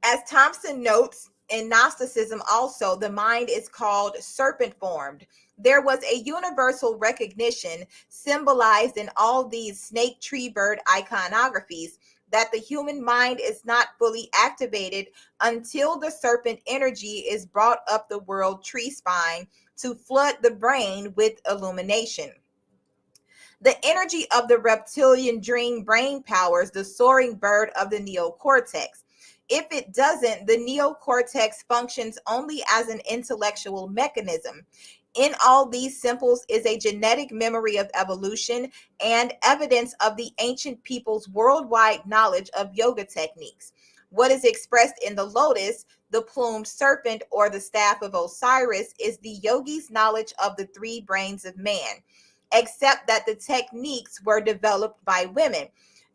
As Thompson notes, in Gnosticism also, the mind is called serpent formed. There was a universal recognition symbolized in all these snake, tree, bird iconographies that the human mind is not fully activated until the serpent energy is brought up the world tree spine to flood the brain with illumination. The energy of the reptilian dream brain powers the soaring bird of the neocortex. If it doesn't, the neocortex functions only as an intellectual mechanism. In all these symbols is a genetic memory of evolution and evidence of the ancient people's worldwide knowledge of yoga techniques. What is expressed in the lotus, the plumed serpent, or the staff of Osiris is the yogi's knowledge of the three brains of man, except that the techniques were developed by women,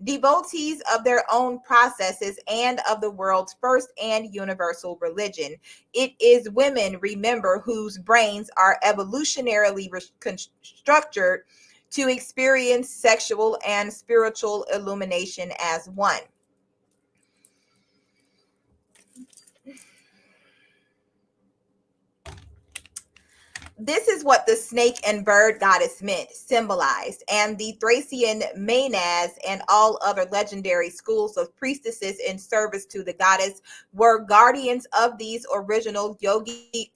devotees of their own processes and of the world's first and universal religion. It is women, remember, whose brains are evolutionarily structured to experience sexual and spiritual illumination as one. This is what the snake and bird goddess meant, symbolized, and the Thracian Maenads and all other legendary schools of priestesses in service to the goddess were guardians of these original yogic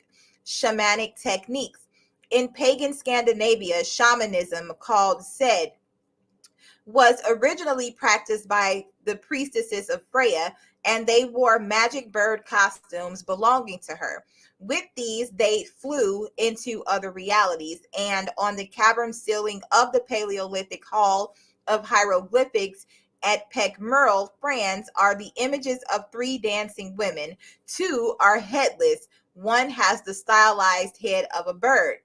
shamanic techniques. In pagan Scandinavia, shamanism, called Sed, was originally practiced by the priestesses of Freya, and they wore magic bird costumes belonging to her. With these, they flew into other realities, and on the cavern ceiling of the Paleolithic Hall of Hieroglyphics at Pecmerle, France, are the images of three dancing women. Two are headless. One has the stylized head of a bird.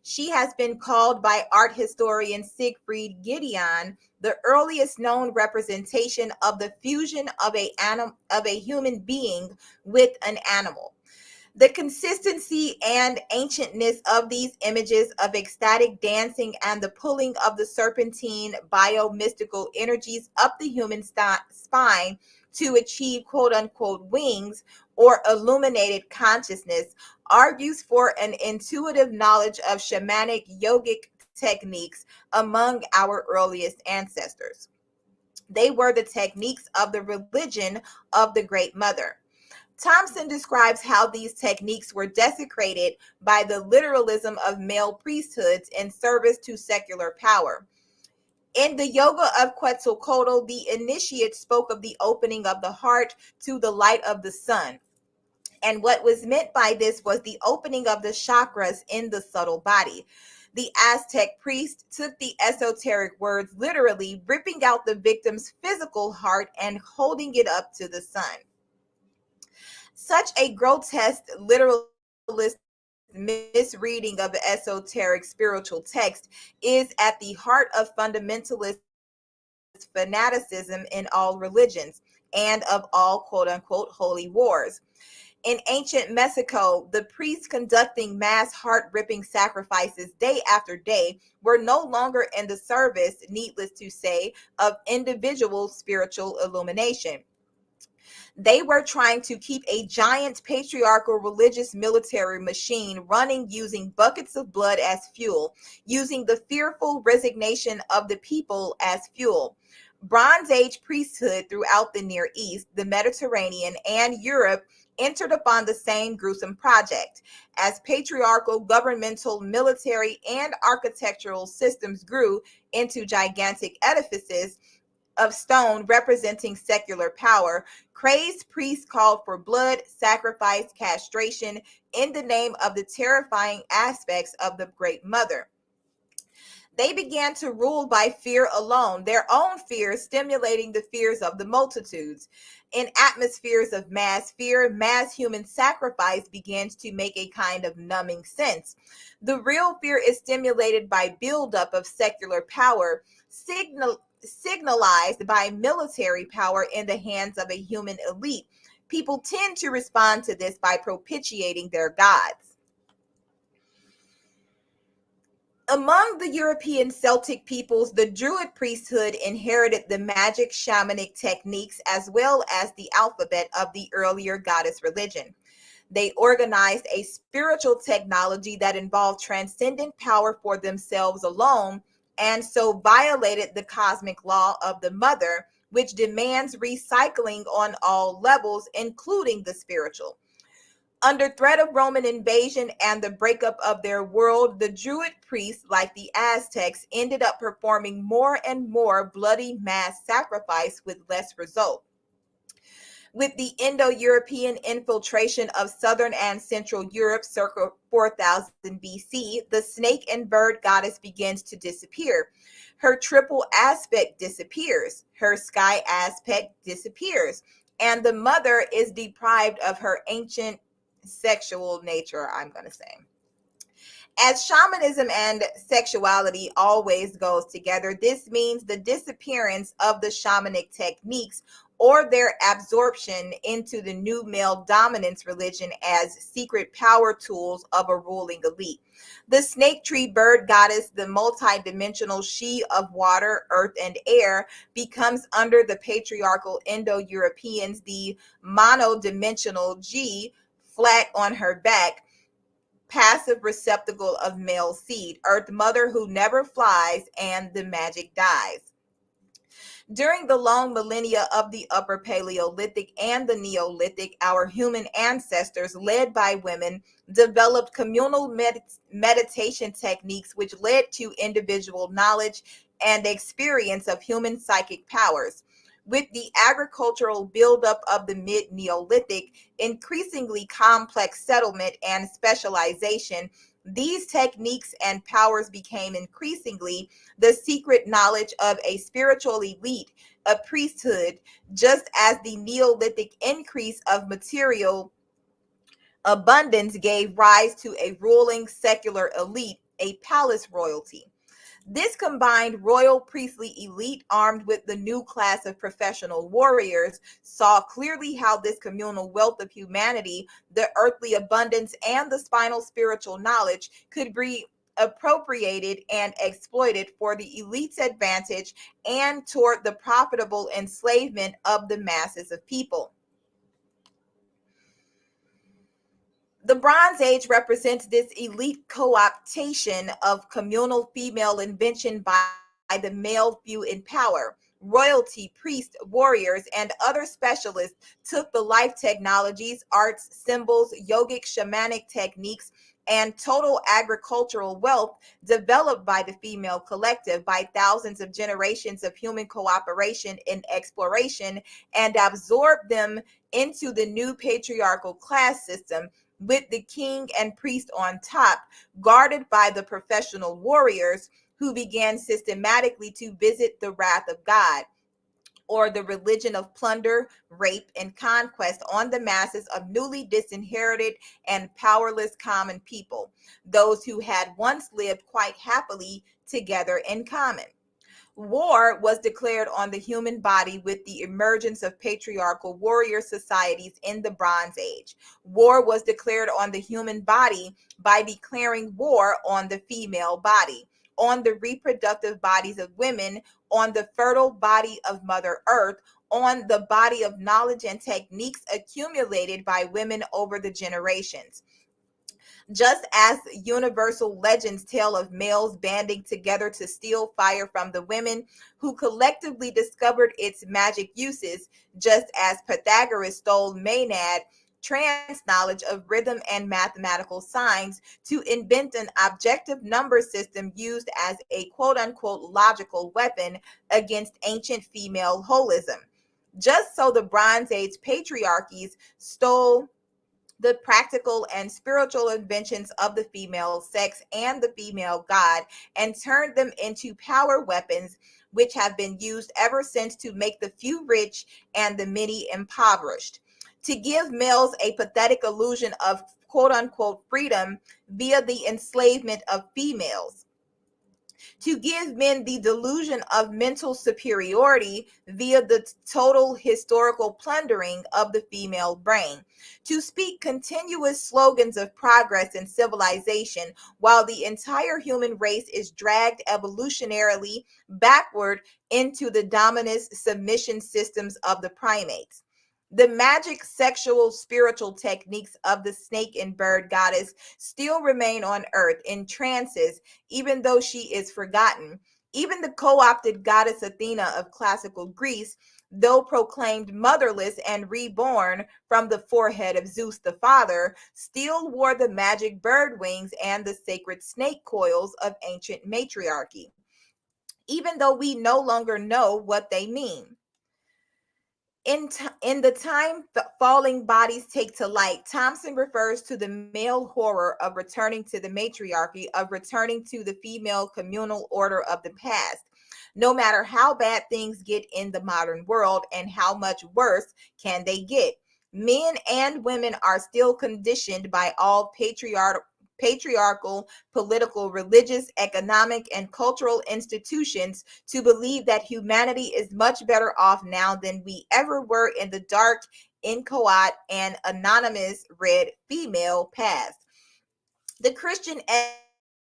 She has been called by art historian Siegfried Gideon the earliest known representation of the fusion of a human being with an animal. The consistency and ancientness of these images of ecstatic dancing and the pulling of the serpentine bio-mystical energies up the human spine to achieve quote-unquote wings or illuminated consciousness argues for an intuitive knowledge of shamanic yogic techniques among our earliest ancestors. They were the techniques of the religion of the Great Mother. Thompson describes how these techniques were desecrated by the literalism of male priesthoods in service to secular power. In the Yoga of Quetzalcoatl, the initiate spoke of the opening of the heart to the light of the sun. And what was meant by this was the opening of the chakras in the subtle body. The Aztec priest took the esoteric words literally, ripping out the victim's physical heart and holding it up to the sun. Such a grotesque literalist misreading of the esoteric spiritual text is at the heart of fundamentalist fanaticism in all religions and of all quote-unquote holy wars. In ancient Mexico, the priests conducting mass heart-ripping sacrifices day after day were no longer in the service, needless to say, of individual spiritual illumination. They were trying to keep a giant patriarchal religious military machine running using buckets of blood as fuel, using the fearful resignation of the people as fuel. Bronze Age priesthood throughout the Near East, the Mediterranean, and Europe entered upon the same gruesome project. As patriarchal, governmental, military, and architectural systems grew into gigantic edifices of stone representing secular power, crazed priests called for blood, sacrifice, castration in the name of the terrifying aspects of the Great Mother. They began to rule by fear alone, their own fears stimulating the fears of the multitudes. In atmospheres of mass fear, mass human sacrifice begins to make a kind of numbing sense. The real fear is stimulated by buildup of secular power, signalized by military power in the hands of a human elite. People tend to respond to this by propitiating their gods. Among the European Celtic peoples, the Druid priesthood inherited the magic shamanic techniques as well as the alphabet of the earlier goddess religion. They organized a spiritual technology that involved transcendent power for themselves alone, and so violated the cosmic law of the mother, which demands recycling on all levels, including the spiritual. Under threat of Roman invasion and the breakup of their world, the Druid priests, like the Aztecs, ended up performing more and more bloody mass sacrifice with less result. With the Indo-European infiltration of southern and central Europe circa 4000 BC, the snake and bird goddess begins to disappear. Her triple aspect disappears. Her sky aspect disappears. And the mother is deprived of her ancient sexual nature, I'm going to say. As shamanism and sexuality always goes together, this means the disappearance of the shamanic techniques or their absorption into the new male dominance religion as secret power tools of a ruling elite. The snake tree bird goddess, the multidimensional she of water, earth, and air, becomes under the patriarchal Indo-Europeans the monodimensional G, flat on her back, passive receptacle of male seed, Earth Mother who never flies, and the magic dies. During the long millennia of the Upper Paleolithic and the Neolithic, our human ancestors, led by women, developed communal meditation techniques which led to individual knowledge and experience of human psychic powers. With the agricultural buildup of the mid-Neolithic, increasingly complex settlement and specialization, these techniques and powers became increasingly the secret knowledge of a spiritual elite, a priesthood, just as the Neolithic increase of material abundance gave rise to a ruling secular elite, a palace royalty. This combined royal priestly elite, armed with the new class of professional warriors, saw clearly how this communal wealth of humanity, the earthly abundance, and the spinal spiritual knowledge could be appropriated and exploited for the elite's advantage and toward the profitable enslavement of the masses of people. The Bronze Age represents this elite co-optation of communal female invention by the male few in power. Royalty, priests, warriors, and other specialists took the life technologies, arts, symbols, yogic, shamanic techniques, and total agricultural wealth developed by the female collective by thousands of generations of human cooperation in exploration and absorbed them into the new patriarchal class system, with the king and priest on top, guarded by the professional warriors who began systematically to visit the wrath of God, or the religion of plunder, rape, and conquest on the masses of newly disinherited and powerless common people, those who had once lived quite happily together in common. War was declared on the human body with the emergence of patriarchal warrior societies in the Bronze Age. War was declared on the human body by declaring war on the female body, on the reproductive bodies of women, on the fertile body of Mother Earth, on the body of knowledge and techniques accumulated by women over the generations. Just as universal legends tell of males banding together to steal fire from the women who collectively discovered its magic uses, just as Pythagoras stole Maenad, trance knowledge of rhythm and mathematical signs, to invent an objective number system used as a quote-unquote logical weapon against ancient female holism. Just so the Bronze Age patriarchies stole the practical and spiritual inventions of the female sex and the female god and turned them into power weapons, which have been used ever since to make the few rich and the many impoverished, to give males a pathetic illusion of quote unquote freedom via the enslavement of females, to give men the delusion of mental superiority via the total historical plundering of the female brain, to speak continuous slogans of progress and civilization while the entire human race is dragged evolutionarily backward into the dominant submission systems of the primates. The magic, sexual, spiritual techniques of the snake and bird goddess still remain on earth in trances, even though she is forgotten. Even the co-opted goddess Athena of classical Greece, though proclaimed motherless and reborn from the forehead of Zeus the father, still wore the magic bird wings and the sacred snake coils of ancient matriarchy, even though we no longer know what they mean. In the time falling bodies take to light, Thompson refers to the male horror of returning to the matriarchy, of returning to the female communal order of the past. No matter how bad things get in the modern world and how much worse can they get, men and women are still conditioned by all patriarchal, political, religious, economic, and cultural institutions to believe that humanity is much better off now than we ever were in the dark, inchoate, and anonymous red female past. The Christian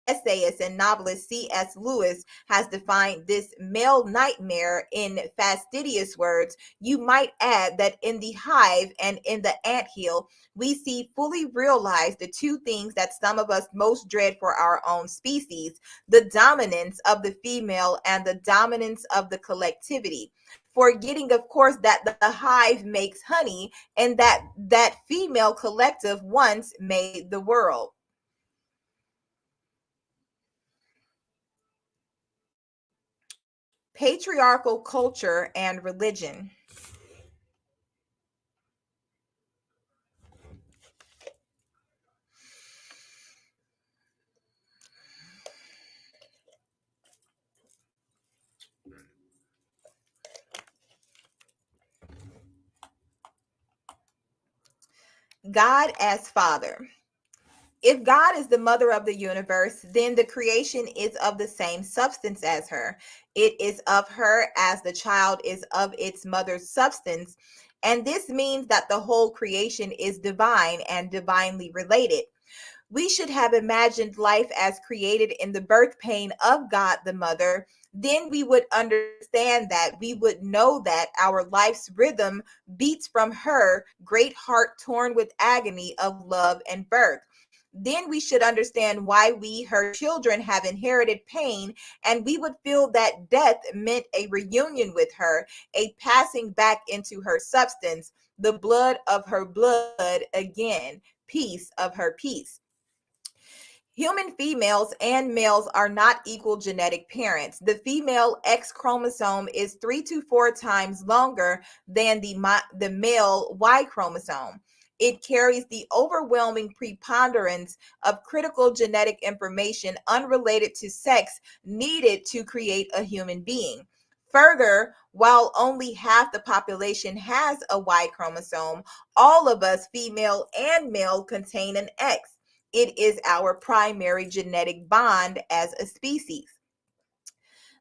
essayist and novelist C.S. Lewis has defined this male nightmare in fastidious words. You might add that in the hive and in the anthill, we see fully realized the two things that some of us most dread for our own species: the dominance of the female and the dominance of the collectivity. Forgetting, of course, that the hive makes honey and that female collective once made the world. Patriarchal culture and religion. God as Father. If God is the mother of the universe, then the creation is of the same substance as her. It is of her as the child is of its mother's substance. And this means that the whole creation is divine and divinely related. We should have imagined life as created in the birth pain of God the Mother. Then we would understand that, we would know that our life's rhythm beats from her great heart torn with agony of love and birth. Then we should understand why we, her children, have inherited pain, and we would feel that death meant a reunion with her, a passing back into her substance, the blood of her blood again, peace of her peace. Human females and males are not equal genetic parents. The female X chromosome is 3 to 4 times longer than the male Y chromosome. It carries the overwhelming preponderance of critical genetic information unrelated to sex needed to create a human being. Further, while only half the population has a Y chromosome, all of us, female and male, contain an X. It is our primary genetic bond as a species.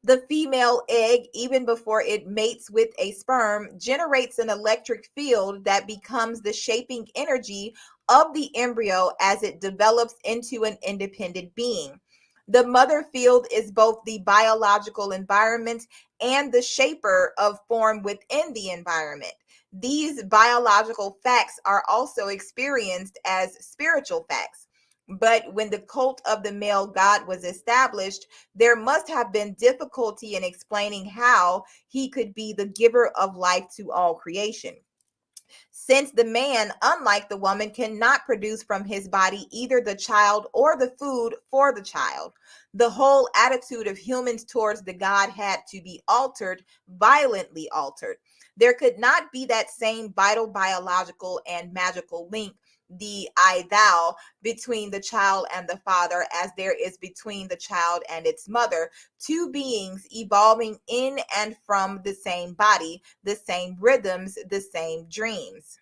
The female egg, even before it mates with a sperm, generates an electric field that becomes the shaping energy of the embryo as it develops into an independent being. The mother field is both the biological environment and the shaper of form within the environment. These biological facts are also experienced as spiritual facts. But when the cult of the male god was established, there must have been difficulty in explaining how he could be the giver of life to all creation, since the man, unlike the woman, cannot produce from his body either the child or the food for the child. The whole attitude of humans towards the god had to be altered, violently altered. There could not be that same vital biological and magical link, the I thou, between the child and the father as there is between the child and its mother, two beings evolving in and from the same body, the same rhythms, the same dreams.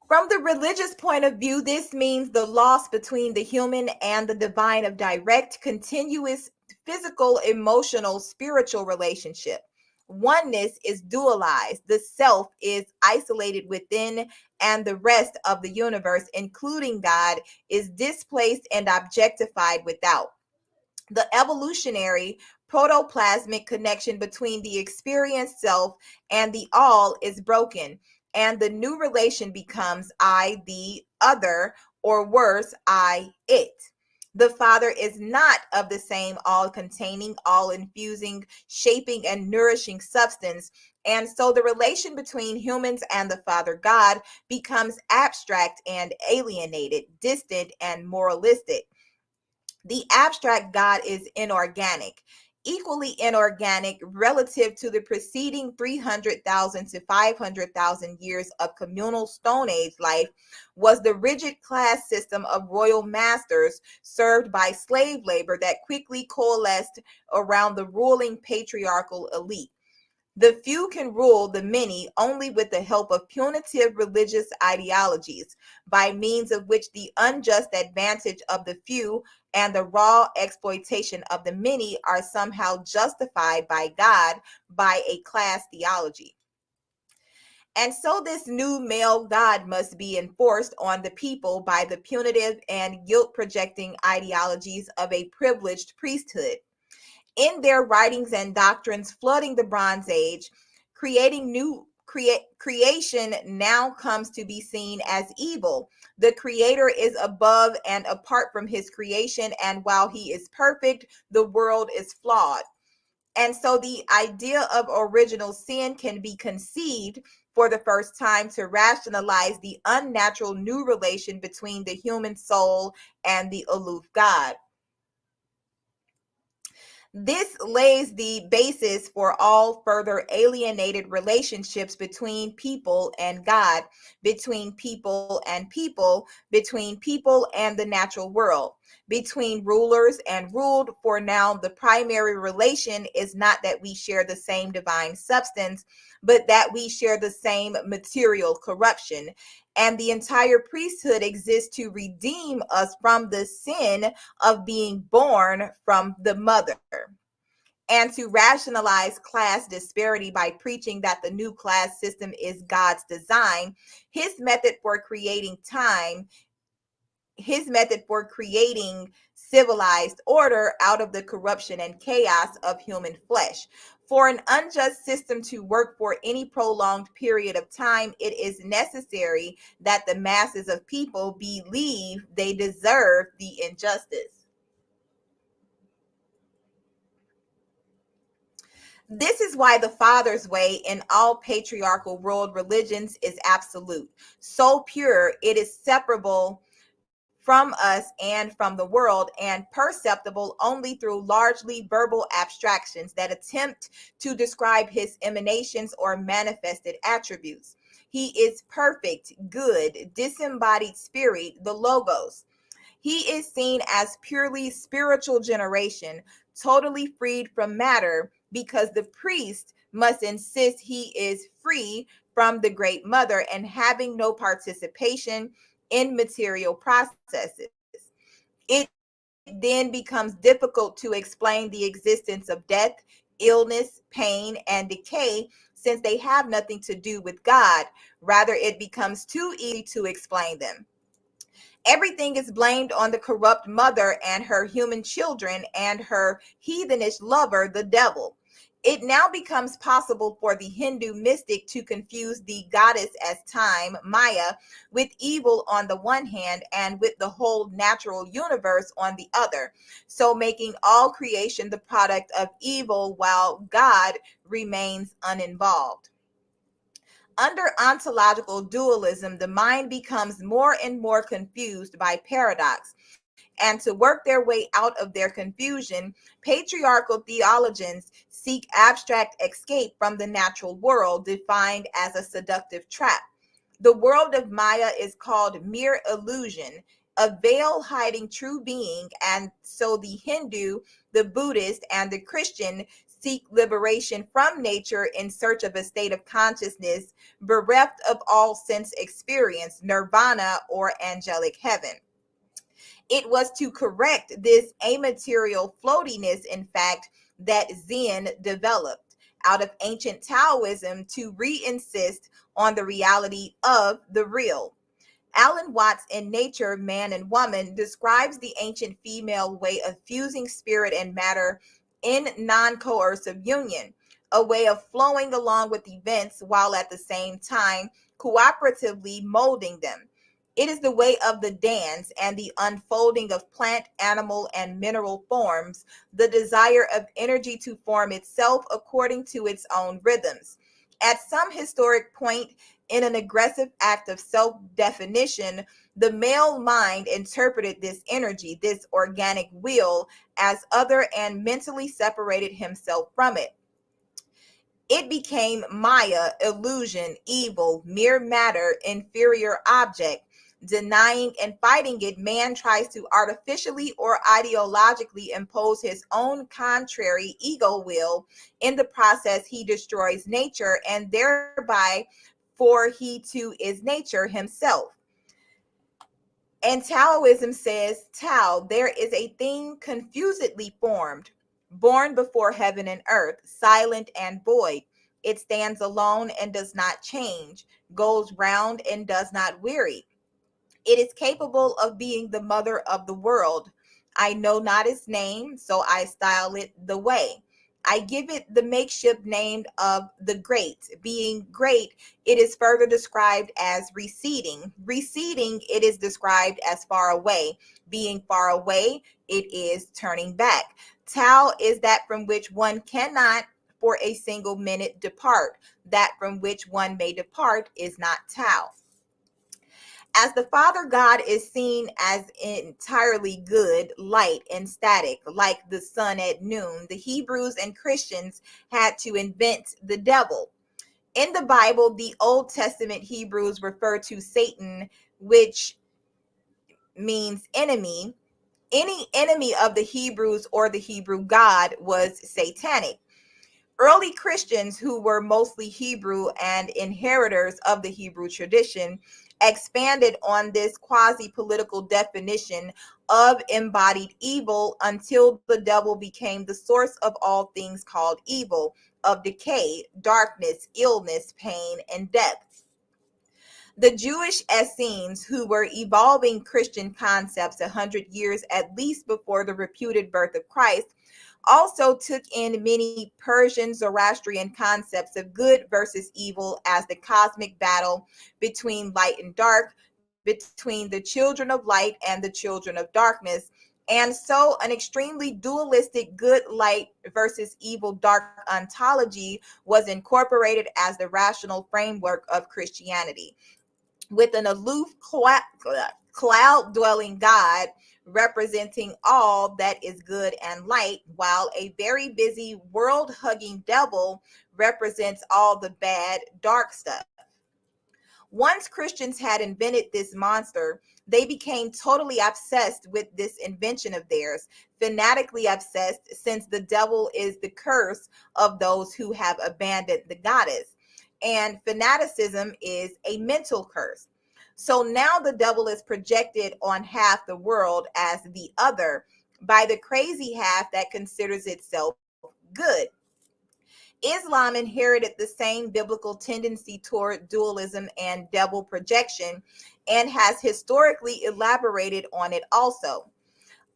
From the religious point of view, this means the loss between the human and the divine of direct, continuous, physical, emotional, spiritual relationship. Oneness is dualized. The self is isolated within, and the rest of the universe, including God, is displaced and objectified without. The evolutionary protoplasmic connection between the experienced self and the all is broken, and the new relation becomes I, the other, or worse, I, it. The Father is not of the same all-containing, all-infusing, shaping, and nourishing substance, and so the relation between humans and the Father God becomes abstract and alienated, distant and moralistic. The abstract God is inorganic, equally inorganic relative to the preceding 300,000 to 500,000 years of communal Stone Age life, was the rigid class system of royal masters served by slave labor that quickly coalesced around the ruling patriarchal elite. The few can rule the many only with the help of punitive religious ideologies, by means of which the unjust advantage of the few and the raw exploitation of the many are somehow justified by God by a class theology. And so this new male God must be enforced on the people by the punitive and guilt projecting ideologies of a privileged priesthood. In their writings and doctrines flooding the Bronze Age, creation now comes to be seen as evil. The creator is above and apart from his creation, and while he is perfect, the world is flawed. And so the idea of original sin can be conceived for the first time to rationalize the unnatural new relation between the human soul and the aloof God. This lays the basis for all further alienated relationships between people and God, between people and people, between people and the natural world, between rulers and ruled. For now, the primary relation is not that we share the same divine substance, but that we share the same material corruption. And the entire priesthood exists to redeem us from the sin of being born from the mother, and to rationalize class disparity by preaching that the new class system is God's design. His method for creating time, his method for creating civilized order out of the corruption and chaos of human flesh. For an unjust system to work for any prolonged period of time, it is necessary that the masses of people believe they deserve the injustice. This is why the Father's way in all patriarchal world religions is absolute, so pure it is separable from us and from the world, and perceptible only through largely verbal abstractions that attempt to describe his emanations or manifested attributes. He is perfect, good, disembodied spirit, the Logos. He is seen as purely spiritual generation, totally freed from matter, because the priest must insist he is free from the Great Mother and having no participation in material processes. It then becomes difficult to explain the existence of death, illness, pain, and decay, since they have nothing to do with God. Rather, it becomes too easy to explain them. Everything is blamed on the corrupt mother and her human children and her heathenish lover, the devil. It now becomes possible for the Hindu mystic to confuse the goddess as time, Maya, with evil on the one hand and with the whole natural universe on the other, so making all creation the product of evil while God remains uninvolved. Under ontological dualism, the mind becomes more and more confused by paradox. And to work their way out of their confusion, patriarchal theologians seek abstract escape from the natural world, defined as a seductive trap. The world of Maya is called mere illusion, a veil hiding true being, and so the Hindu, the Buddhist, and the Christian seek liberation from nature in search of a state of consciousness bereft of all sense experience, nirvana, or angelic heaven. It was to correct this amaterial floatiness, in fact, that Zen developed out of ancient Taoism to re-insist on the reality of the real. Alan Watts in Nature, Man and Woman describes the ancient female way of fusing spirit and matter in non-coercive union, a way of flowing along with events while at the same time cooperatively molding them. It is the way of the dance and the unfolding of plant, animal, and mineral forms, the desire of energy to form itself according to its own rhythms. At some historic point in an aggressive act of self definition, the male mind interpreted this energy, this organic will, as other and mentally separated himself from it. It became Maya, illusion, evil, mere matter, inferior object. Denying and fighting it, man tries to artificially or ideologically impose his own contrary ego will. In the process, he destroys nature, and thereby, for he too is nature himself. And Taoism says, Tao, there is a thing confusedly formed, born before heaven and earth, silent and void. It stands alone and does not change, goes round and does not weary. It is capable of being the mother of the world. I know not its name, so I style it the way. I give it the makeshift name of the great. Being great, it is further described as receding. Receding, it is described as far away. Being far away, it is turning back. Tao is that from which one cannot for a single minute depart. That from which one may depart is not Tao. As the Father God is seen as entirely good, light, and static, like the sun at noon, the Hebrews and Christians had to invent the devil. In the Bible, the Old Testament Hebrews refer to Satan, which means enemy. Any enemy of the Hebrews or the Hebrew God was satanic. Early Christians, who were mostly Hebrew and inheritors of the Hebrew tradition, expanded on this quasi-political definition of embodied evil until the devil became the source of all things called evil, of decay, darkness, illness, pain, and death. The Jewish Essenes, who were evolving Christian concepts 100 years at least before the reputed birth of Christ, also took in many Persian Zoroastrian concepts of good versus evil as the cosmic battle between light and dark, between the children of light and the children of darkness. And so an extremely dualistic good light versus evil dark ontology was incorporated as the rational framework of Christianity, with an aloof cloud dwelling God representing all that is good and light, while a very busy world hugging devil represents all the bad, dark stuff. Once Christians had invented this monster, they became totally obsessed with this invention of theirs, fanatically obsessed, since the devil is the curse of those who have abandoned the goddess. And fanaticism is a mental curse. So now the devil is projected on half the world as the other by the crazy half that considers itself good. Islam inherited the same biblical tendency toward dualism and devil projection and has historically elaborated on it also.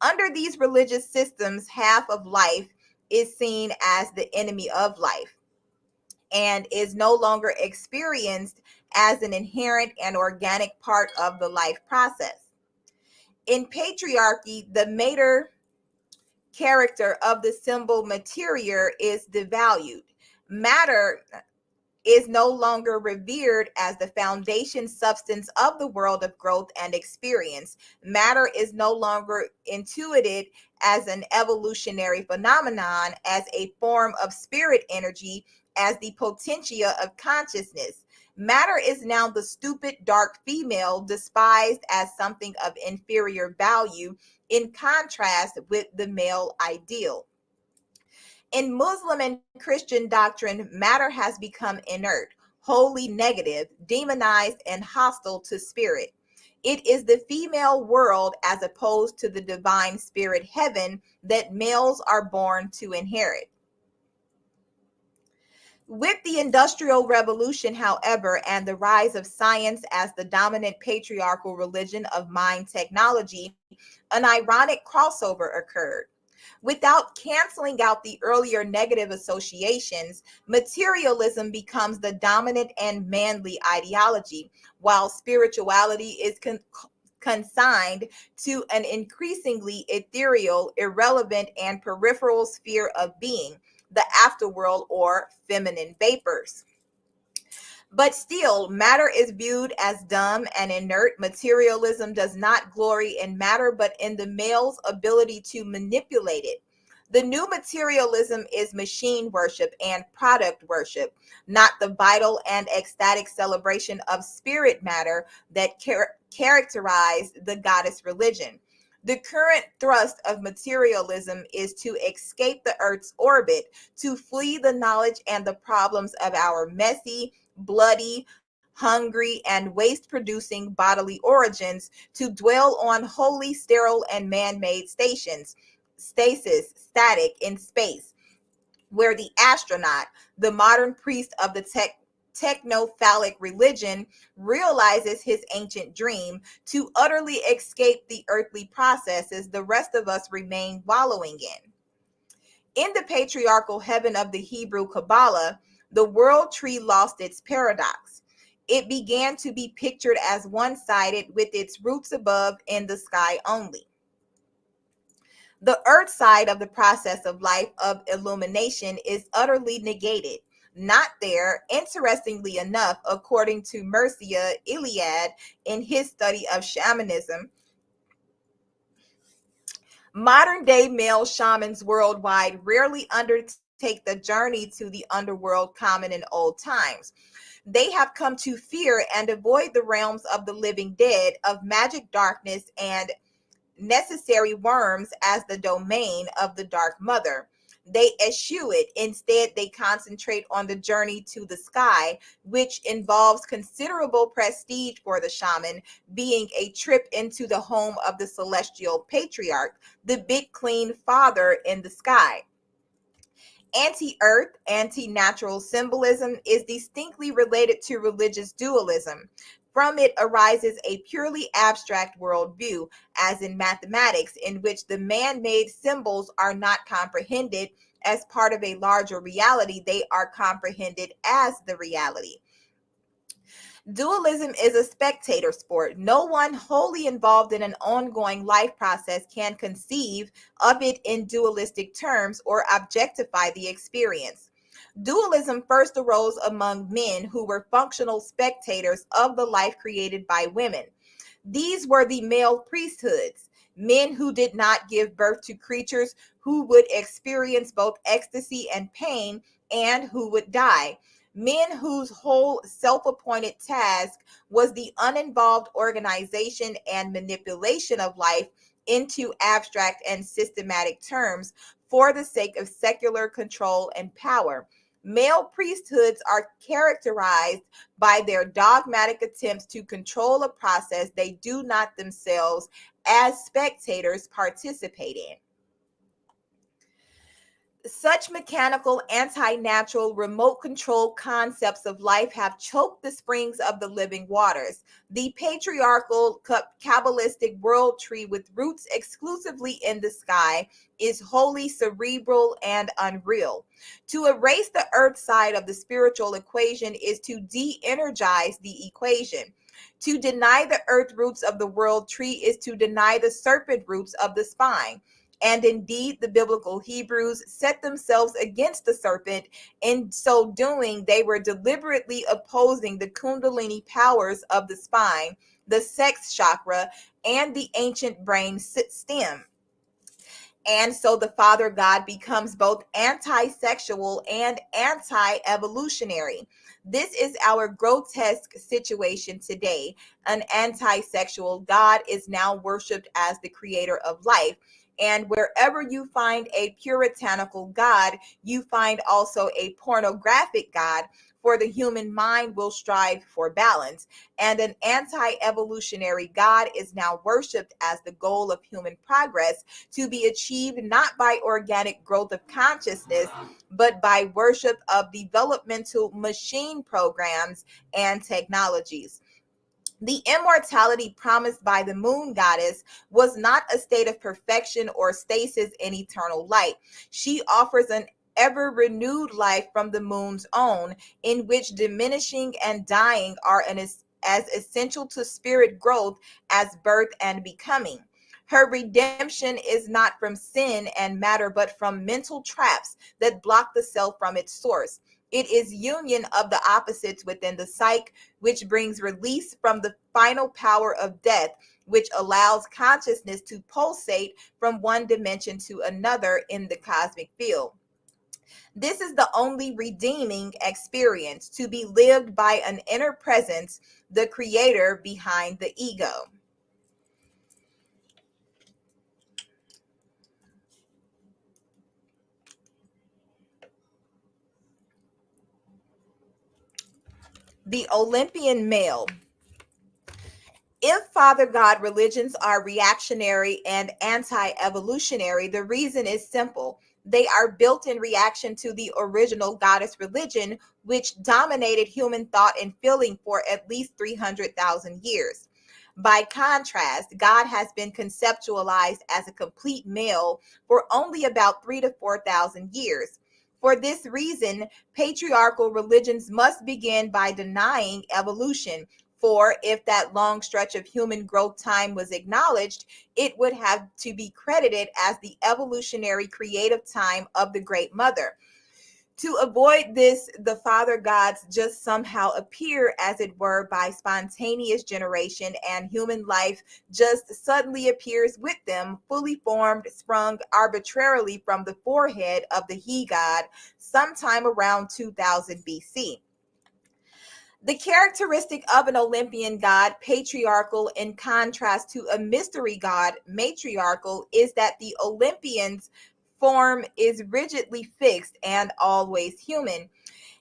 Under these religious systems, half of life is seen as the enemy of life and is no longer experienced as an inherent and organic part of the life process. In patriarchy, the mater character of the symbol material is devalued. Matter is no longer revered as the foundation substance of the world of growth and experience. Matter is no longer intuited as an evolutionary phenomenon, as a form of spirit energy, as the potentia of consciousness. Matter is now the stupid, dark female, despised as something of inferior value, in contrast with the male ideal. In Muslim and Christian doctrine, matter has become inert, wholly negative, demonized, and hostile to spirit. It is the female world, as opposed to the divine spirit heaven, that males are born to inherit. With the Industrial Revolution, however, and the rise of science as the dominant patriarchal religion of mind technology, an ironic crossover occurred. Without canceling out the earlier negative associations, materialism becomes the dominant and manly ideology, while spirituality is consigned to an increasingly ethereal, irrelevant, and peripheral sphere of being, the afterworld or feminine vapors. But still, matter is viewed as dumb and inert. Materialism does not glory in matter, but in the male's ability to manipulate it. The new materialism is machine worship and product worship, not the vital and ecstatic celebration of spirit matter that characterized the goddess religion. The current thrust of materialism is to escape the Earth's orbit, to flee the knowledge and the problems of our messy, bloody, hungry, and waste producing bodily origins, to dwell on wholly sterile and man made stations, static in space, where the astronaut, the modern priest of the techno-phallic religion, realizes his ancient dream to utterly escape the earthly processes the rest of us remain wallowing in. In the patriarchal heaven of the Hebrew Kabbalah, the world tree lost its paradox. It began to be pictured as one-sided, with its roots above in the sky only. The earth side of the process of life of illumination is utterly negated. Not there, interestingly enough, according to Mircea Eliade in his study of shamanism. Modern day male shamans worldwide rarely undertake the journey to the underworld common in old times. They have come to fear and avoid the realms of the living dead, of magic darkness and necessary worms as the domain of the Dark Mother. They eschew it. Instead, they concentrate on the journey to the sky, which involves considerable prestige for the shaman, being a trip into the home of the celestial patriarch, the big clean father in the sky. Anti-earth, anti-natural symbolism is distinctly related to religious dualism. From it arises a purely abstract worldview, as in mathematics, in which the man-made symbols are not comprehended as part of a larger reality. They are comprehended as the reality. Dualism is a spectator sport. No one wholly involved in an ongoing life process can conceive of it in dualistic terms or objectify the experience. Dualism first arose among men who were functional spectators of the life created by women. These were the male priesthoods, men who did not give birth to creatures who would experience both ecstasy and pain and who would die. Men whose whole self-appointed task was the uninvolved organization and manipulation of life into abstract and systematic terms for the sake of secular control and power. Male priesthoods are characterized by their dogmatic attempts to control a process they do not themselves, as spectators, participate in. Such mechanical, anti-natural, remote control concepts of life have choked the springs of the living waters. The patriarchal, Kabbalistic world tree, with roots exclusively in the sky, is wholly cerebral and unreal. To erase the earth side of the spiritual equation is to de-energize the equation. To deny the earth roots of the world tree is to deny the serpent roots of the spine. And indeed, the biblical Hebrews set themselves against the serpent. In so doing, they were deliberately opposing the Kundalini powers of the spine, the sex chakra, and the ancient brain stem. And so the Father God becomes both anti-sexual and anti-evolutionary. This is our grotesque situation today. An anti-sexual God is now worshipped as the creator of life. And wherever you find a puritanical God, you find also a pornographic God, for the human mind will strive for balance. And an anti-evolutionary God is now worshipped as the goal of human progress, to be achieved not by organic growth of consciousness, but by worship of developmental machine programs and technologies. The immortality promised by the moon goddess was not a state of perfection or stasis in eternal light. She offers an ever renewed life from the moon's own, in which diminishing and dying are as essential to spirit growth as birth and becoming. Her redemption is not from sin and matter, but from mental traps that block the self from its source. It is union of the opposites within the psyche, which brings release from the final power of death, which allows consciousness to pulsate from one dimension to another in the cosmic field. This is the only redeeming experience to be lived by an inner presence, the creator behind the ego. The Olympian male. If Father God religions are reactionary and anti evolutionary, the reason is simple. They are built in reaction to the original goddess religion, which dominated human thought and feeling for at least 300,000 years. By contrast, God has been conceptualized as a complete male for only about 3 to 4,000 years. For this reason, patriarchal religions must begin by denying evolution. For if that long stretch of human growth time was acknowledged, it would have to be credited as the evolutionary creative time of the Great Mother. To avoid this, the father gods just somehow appear, as it were, by spontaneous generation, and human life just suddenly appears with them, fully formed, sprung arbitrarily from the forehead of the he god, sometime around 2000 BC. The characteristic of an Olympian god, patriarchal, in contrast to a mystery god, matriarchal, is that the Olympian's form is rigidly fixed and always human.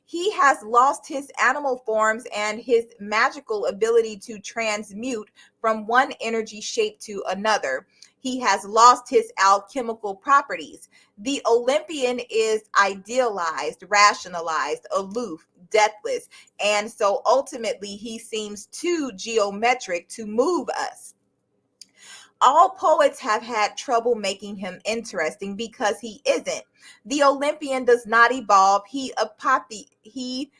He has lost his animal forms and his magical ability to transmute from one energy shape to another. He has lost his alchemical properties. The Olympian is idealized, rationalized, aloof, deathless, and so ultimately he seems too geometric to move us. All poets have had trouble making him interesting because he isn't. The Olympian does not evolve, he apotheosizes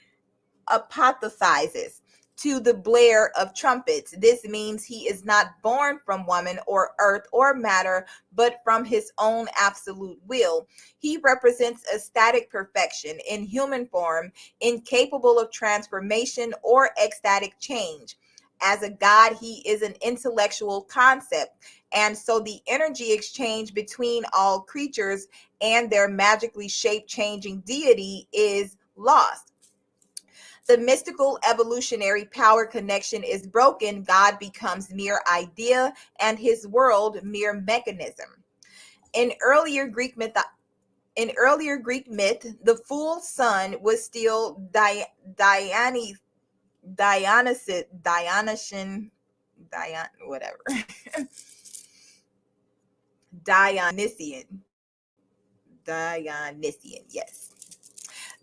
to the blare of trumpets. This means he is not born from woman or earth or matter, but from his own absolute will. He represents a static perfection in human form, incapable of transformation or ecstatic change. As a god, he is an intellectual concept, and so the energy exchange between all creatures and their magically shape changing deity is lost. The mystical evolutionary power connection is broken. God becomes mere idea and his world mere mechanism. In earlier Greek myth, the fool sun was still whatever. Dionysian, yes.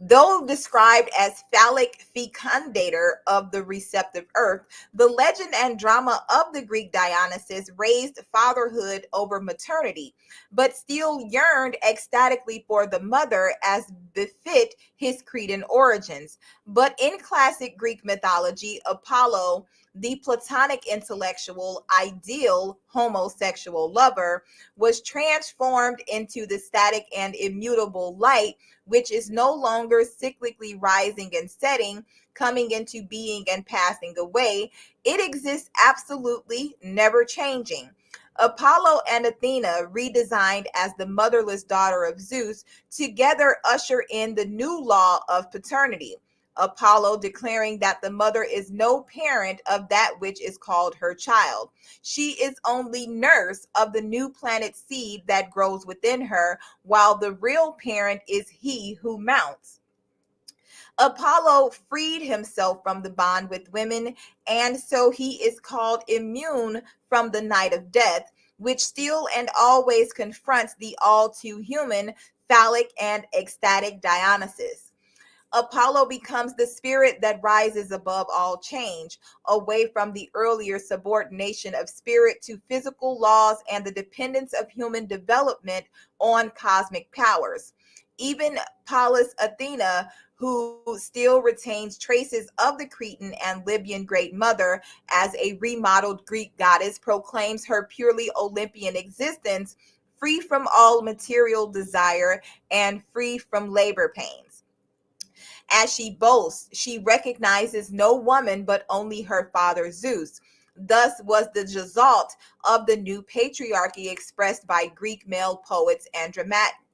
Though described as phallic fecundator of the receptive earth, the legend and drama of the Greek Dionysus raised fatherhood over maternity, but still yearned ecstatically for the mother as befit his Cretan origins. But in classic Greek mythology, Apollo, the Platonic intellectual, ideal homosexual lover, was transformed into the static and immutable light, which is no longer cyclically rising and setting, coming into being and passing away. It exists absolutely, never changing. Apollo and Athena, redesigned as the motherless daughter of Zeus, together usher in the new law of paternity. Apollo declaring that the mother is no parent of that which is called her child. She is only nurse of the new planet seed that grows within her, while the real parent is he who mounts. Apollo freed himself from the bond with women, and so he is called immune from the night of death, which still and always confronts the all too human, phallic, and ecstatic Dionysus. Apollo becomes the spirit that rises above all change, away from the earlier subordination of spirit to physical laws and the dependence of human development on cosmic powers. Even Pallas Athena, who still retains traces of the Cretan and Libyan Great Mother as a remodeled Greek goddess, proclaims her purely Olympian existence, free from all material desire and free from labor pains. As she boasts, she recognizes no woman but only her father Zeus. Thus was the result of the new patriarchy expressed by Greek male poets and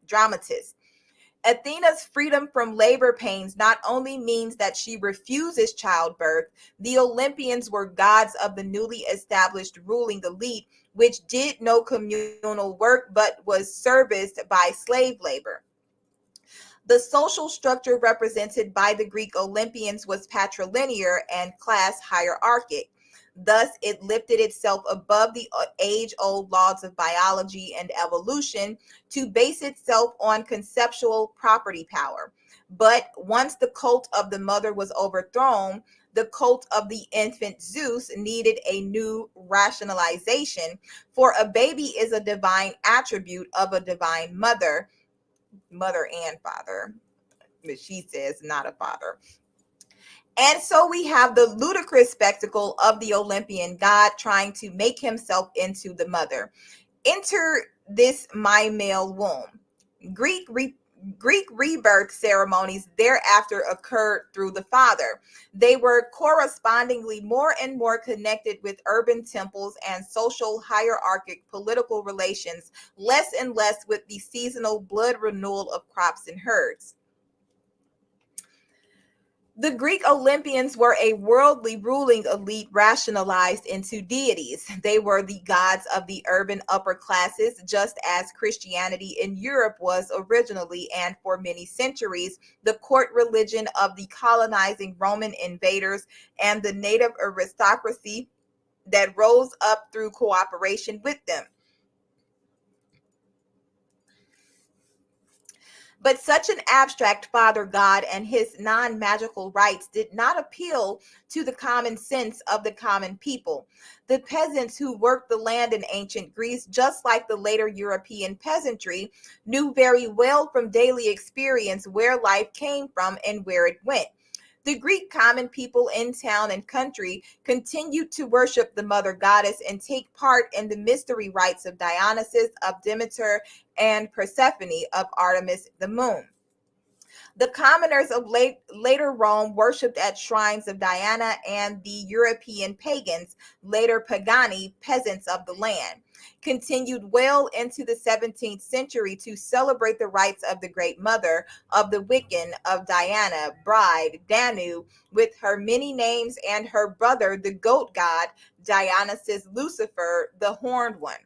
dramatists. Athena's freedom from labor pains not only means that she refuses childbirth, the Olympians were gods of the newly established ruling elite, which did no communal work but was serviced by slave labor. The social structure represented by the Greek Olympians was patrilinear and class hierarchic. Thus, it lifted itself above the age-old laws of biology and evolution to base itself on conceptual property power. But once the cult of the mother was overthrown, the cult of the infant Zeus needed a new rationalization, for a baby is a divine attribute of a divine mother and father, but she says not a father. And so we have the ludicrous spectacle of the Olympian god trying to make himself into the mother. Enter this my male womb. Greek rebirth ceremonies thereafter occurred through the father. They were correspondingly more and more connected with urban temples and social hierarchic political relations, less and less with the seasonal blood renewal of crops and herds. The Greek Olympians were a worldly ruling elite rationalized into deities. They were the gods of the urban upper classes, just as Christianity in Europe was originally and for many centuries the court religion of the colonizing Roman invaders and the native aristocracy that rose up through cooperation with them. But such an abstract father god and his non-magical rites did not appeal to the common sense of the common people. The peasants who worked the land in ancient Greece, just like the later European peasantry, knew very well from daily experience where life came from and where it went. The Greek common people in town and country continued to worship the mother goddess and take part in the mystery rites of Dionysus, of Demeter, and Persephone, of Artemis the moon. The commoners of later Rome worshipped at shrines of Diana, and the European pagans, later Pagani, peasants of the land, continued well into the 17th century to celebrate the rites of the Great Mother, of the Wiccan, of Diana, bride, Danu, with her many names, and her brother, the goat god, Dionysus Lucifer, the horned one.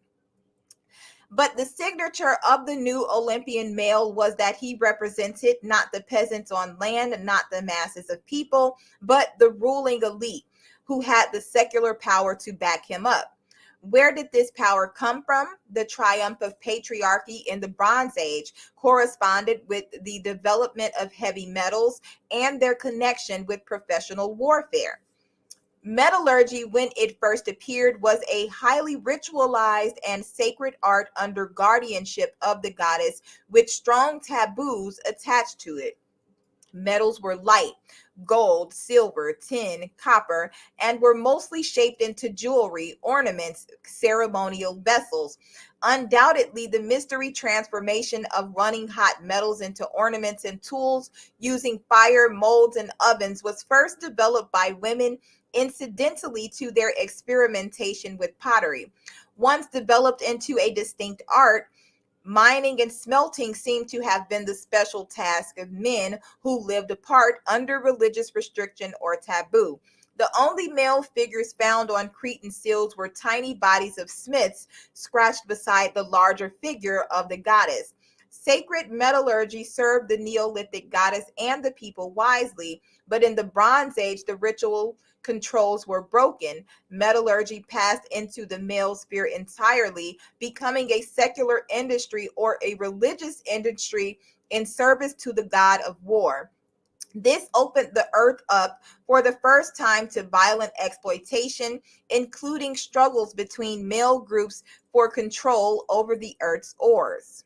But the signature of the new Olympian male was that he represented not the peasants on land, not the masses of people, but the ruling elite who had the secular power to back him up. Where did this power come from? The triumph of patriarchy in the Bronze Age corresponded with the development of heavy metals and their connection with professional warfare. Metallurgy, when it first appeared, was a highly ritualized and sacred art under guardianship of the goddess, with strong taboos attached to it. Metals were light, gold, silver, tin, copper, and were mostly shaped into jewelry, ornaments, ceremonial vessels. Undoubtedly, the mystery transformation of running hot metals into ornaments and tools using fire, molds, and ovens was first developed by women incidentally to their experimentation with pottery. Once developed into a distinct art, mining and smelting seem to have been the special task of men who lived apart under religious restriction or taboo. The only male figures found on Cretan seals were tiny bodies of smiths scratched beside the larger figure of the goddess. Sacred metallurgy served the Neolithic goddess and the people wisely, but in the Bronze Age, the ritual controls were broken. Metallurgy passed into the male sphere entirely, becoming a secular industry or a religious industry in service to the god of war. This opened the earth up for the first time to violent exploitation, including struggles between male groups for control over the earth's ores.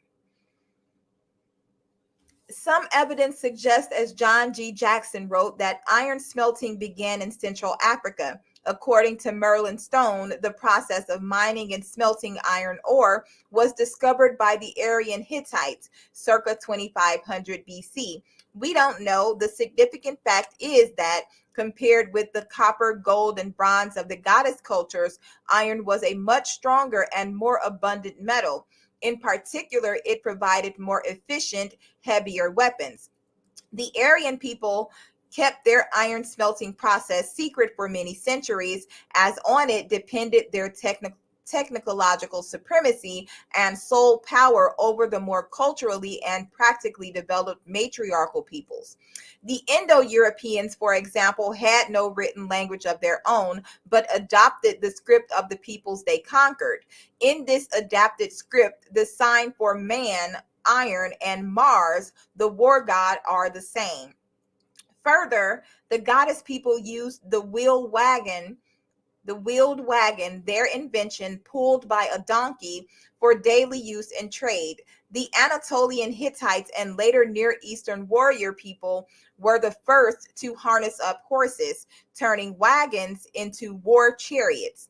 Some evidence suggests, as John G. Jackson wrote, that iron smelting began in Central Africa. According to Merlin Stone, the process of mining and smelting iron ore was discovered by the Aryan Hittites circa 2500 BC. We don't know. The significant fact is that compared with the copper, gold, and bronze of the goddess cultures, iron was a much stronger and more abundant metal. In particular, it provided more efficient, heavier weapons. The Aryan people kept their iron smelting process secret for many centuries, as on it depended their technological supremacy and sole power over the more culturally and practically developed matriarchal peoples. The Indo-Europeans, for example, had no written language of their own, but adopted the script of the peoples they conquered. In this adapted script, the sign for man, iron, and Mars, the war god, are the same. Further, the goddess people used the wheeled wagon, their invention pulled by a donkey, for daily use and trade. The Anatolian Hittites and later Near Eastern warrior people were the first to harness up horses, turning wagons into war chariots.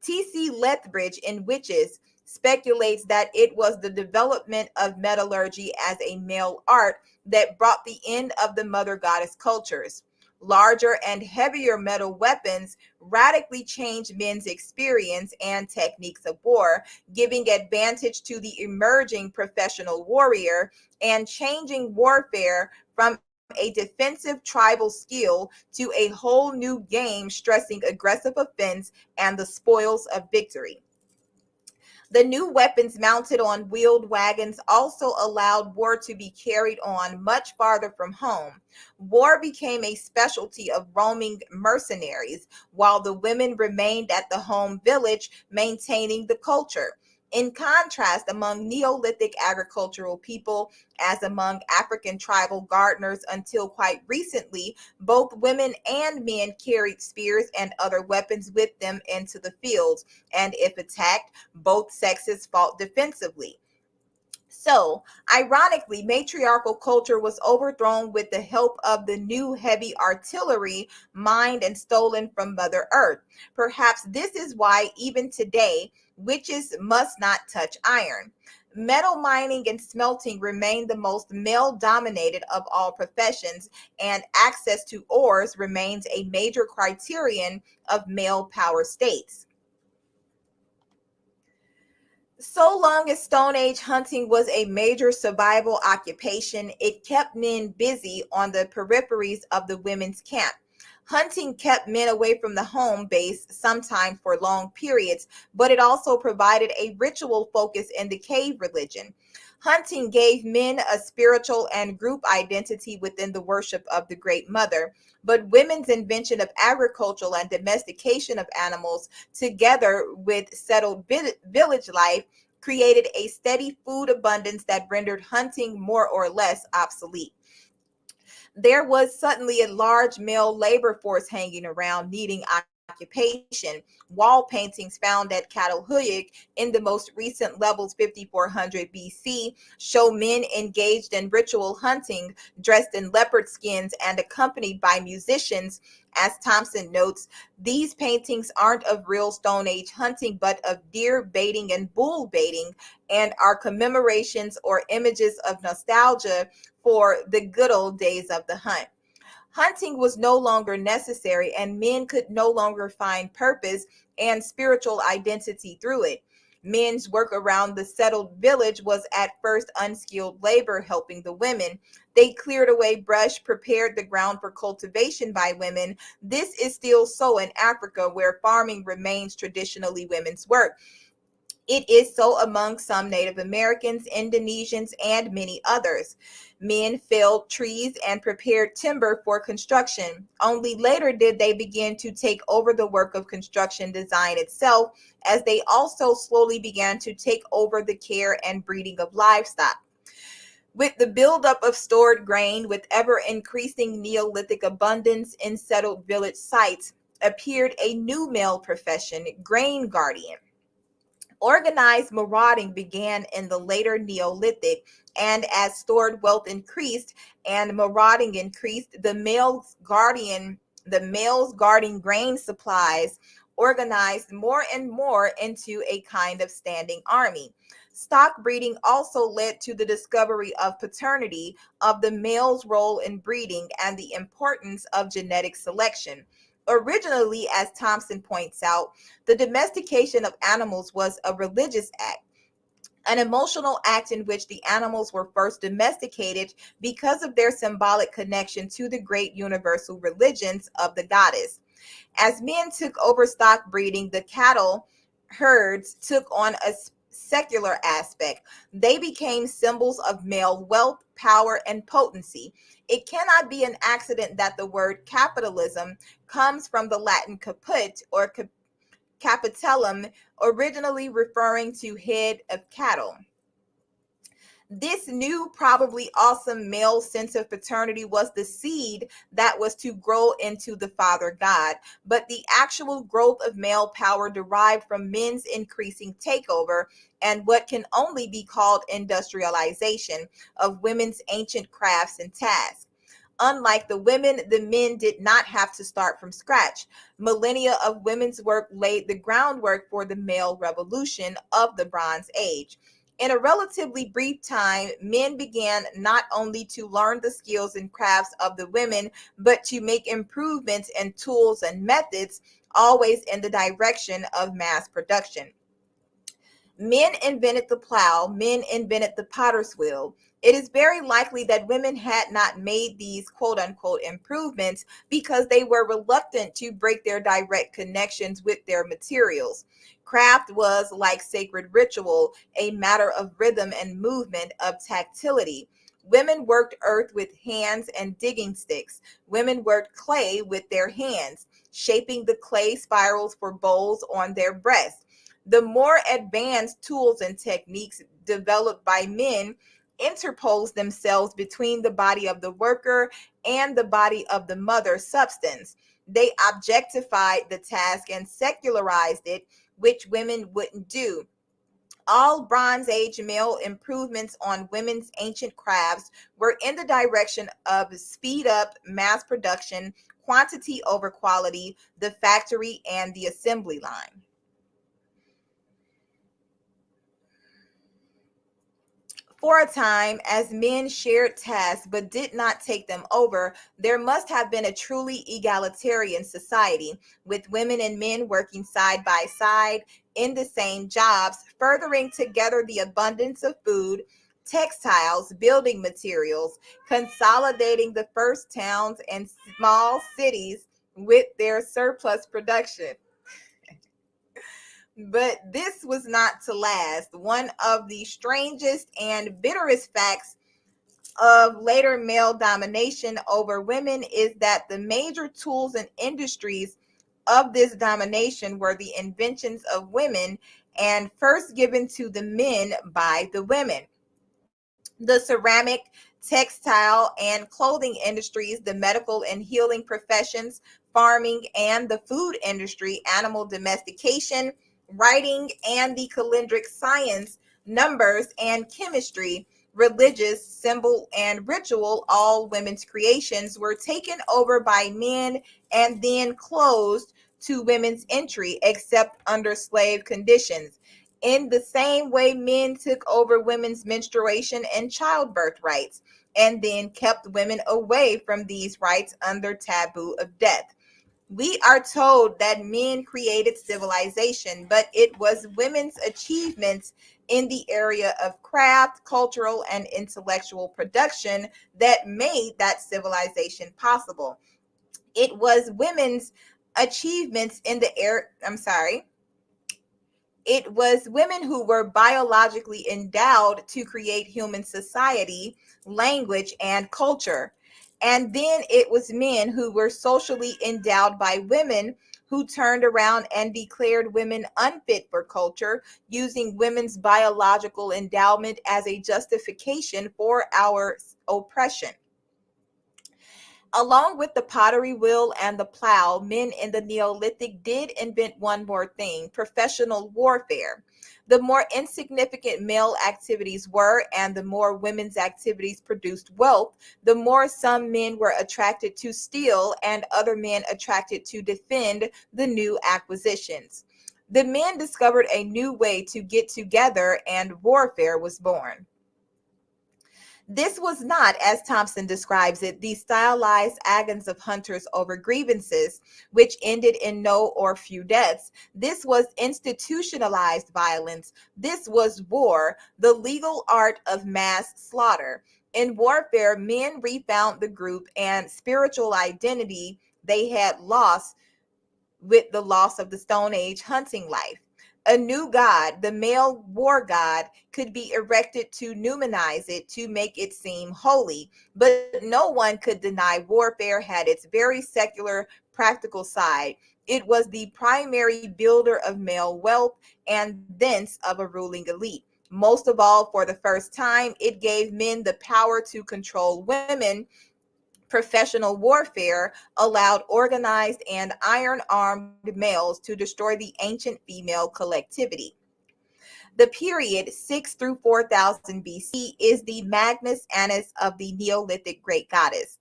T.C. Lethbridge in Witches speculates that it was the development of metallurgy as a male art that brought the end of the mother goddess cultures. Larger and heavier metal weapons radically changed men's experience and techniques of war, giving advantage to the emerging professional warrior and changing warfare from a defensive tribal skill to a whole new game stressing aggressive offense and the spoils of victory. The new weapons mounted on wheeled wagons also allowed war to be carried on much farther from home. War became a specialty of roaming mercenaries, while the women remained at the home village, maintaining the culture. In contrast, among Neolithic agricultural people, as among African tribal gardeners until quite recently, both women and men carried spears and other weapons with them into the fields, and if attacked, both sexes fought defensively. So, ironically, matriarchal culture was overthrown with the help of the new heavy artillery mined and stolen from Mother Earth. Perhaps this is why, even today, witches must not touch iron. Metal mining and smelting remain the most male dominated of all professions, and access to ores remains a major criterion of male power states. So long as Stone Age hunting was a major survival occupation, it kept men busy on the peripheries of the women's camp. Hunting kept men away from the home base, sometimes for long periods, but it also provided a ritual focus in the cave religion. Hunting gave men a spiritual and group identity within the worship of the Great Mother, but women's invention of agricultural and domestication of animals, together with settled village life, created a steady food abundance that rendered hunting more or less obsolete. There was suddenly a large male labor force hanging around needing occupation. Wall paintings found at Catalhoyuk in the most recent levels 5400 BC show men engaged in ritual hunting, dressed in leopard skins and accompanied by musicians. As Thompson notes, these paintings aren't of real Stone Age hunting, but of deer baiting and bull baiting, and are commemorations or images of nostalgia for the good old days of the hunt. Hunting was no longer necessary, and men could no longer find purpose and spiritual identity through it. Men's work around the settled village was at first unskilled labor, helping the women. They cleared away brush, prepared the ground for cultivation by women. This is still so in Africa, where farming remains traditionally women's work. It is so among some Native Americans, Indonesians, and many others. Men felled trees and prepared timber for construction. Only later did they begin to take over the work of construction design itself, as they also slowly began to take over the care and breeding of livestock. With the buildup of stored grain, with ever-increasing Neolithic abundance in settled village sites, appeared a new male profession, grain guardian. Organized marauding began in the later Neolithic, and as stored wealth increased and marauding increased, the males guarding grain supplies organized more and more into a kind of standing army. Stock breeding also led to the discovery of paternity, of the male's role in breeding, and the importance of genetic selection. Originally, as Thompson points out, the domestication of animals was a religious act, an emotional act in which the animals were first domesticated because of their symbolic connection to the great universal religions of the goddess. As men took over stock breeding, the cattle herds took on a secular aspect. They became symbols of male wealth, power, and potency. It cannot be an accident that the word capitalism comes from the Latin caput or capitellum, originally referring to head of cattle. This new, probably awesome male sense of paternity was the seed that was to grow into the Father God. But the actual growth of male power derived from men's increasing takeover and what can only be called industrialization of women's ancient crafts and tasks. Unlike the women, the men did not have to start from scratch. Millennia of women's work laid the groundwork for the male revolution of the Bronze Age. In a relatively brief time, men began not only to learn the skills and crafts of the women, but to make improvements in tools and methods, always in the direction of mass production. Men invented the plow, men invented the potter's wheel. It is very likely that women had not made these quote unquote improvements because they were reluctant to break their direct connections with their materials. Craft was, like sacred ritual, a matter of rhythm and movement, of tactility. Women worked earth with hands and digging sticks. Women worked clay with their hands, shaping the clay spirals for bowls on their breasts. The more advanced tools and techniques developed by men interposed themselves between the body of the worker and the body of the mother substance. They objectified the task and secularized it, which women wouldn't do. All Bronze Age male improvements on women's ancient crafts were in the direction of speed up mass production, quantity over quality, the factory, and the assembly line. For a time, as men shared tasks but did not take them over, there must have been a truly egalitarian society, with women and men working side by side in the same jobs, furthering together the abundance of food, textiles, building materials, consolidating the first towns and small cities with their surplus production. But this was not to last. One of the strangest and bitterest facts of later male domination over women is that the major tools and industries of this domination were the inventions of women and first given to the men by the women. The ceramic, textile, and clothing industries, the medical and healing professions, farming and the food industry, animal domestication, writing and the calendric science, numbers and chemistry, religious, symbol, and ritual, all women's creations, were taken over by men and then closed to women's entry, except under slave conditions. In the same way, men took over women's menstruation and childbirth rights, and then kept women away from these rights under taboo of death. We are told that men created civilization, but it was women's achievements in the area of craft, cultural, and intellectual production that made that civilization possible. It was women's achievements in the it was women who were biologically endowed to create human society, language, and culture. And then it was men who were socially endowed by women who turned around and declared women unfit for culture, using women's biological endowment as a justification for our oppression. Along with the pottery wheel and the plow, men in the Neolithic did invent one more thing: professional warfare. The more insignificant male activities were, and the more women's activities produced wealth, the more some men were attracted to steal and other men attracted to defend the new acquisitions. The men discovered a new way to get together, and warfare was born. This was not, as Thompson describes it, the stylized agons of hunters over grievances, which ended in no or few deaths. This was institutionalized violence. This was war, the legal art of mass slaughter. In warfare, men refound the group and spiritual identity they had lost with the loss of the Stone Age hunting life. A new god, the male war god, could be erected to numanize it, to make it seem holy. But no one could deny warfare had its very secular, practical side. It was the primary builder of male wealth and thence of a ruling elite. Most of all, for the first time, it gave men the power to control women. Professional warfare allowed organized and iron-armed males to destroy the ancient female collectivity. The period 6 through 4000 BC is the Magnus Annus of the Neolithic great goddess.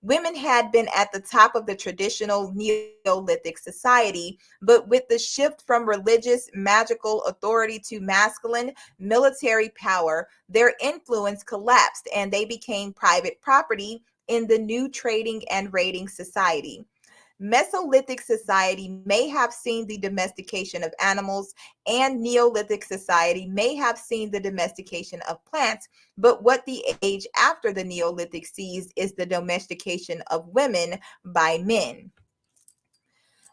Women had been at the top of the traditional Neolithic society, but with the shift from religious, magical authority to masculine military power, their influence collapsed and they became private property in the new trading and raiding society. Mesolithic society may have seen the domestication of animals, and Neolithic society may have seen the domestication of plants, but what the age after the Neolithic sees is the domestication of women by men.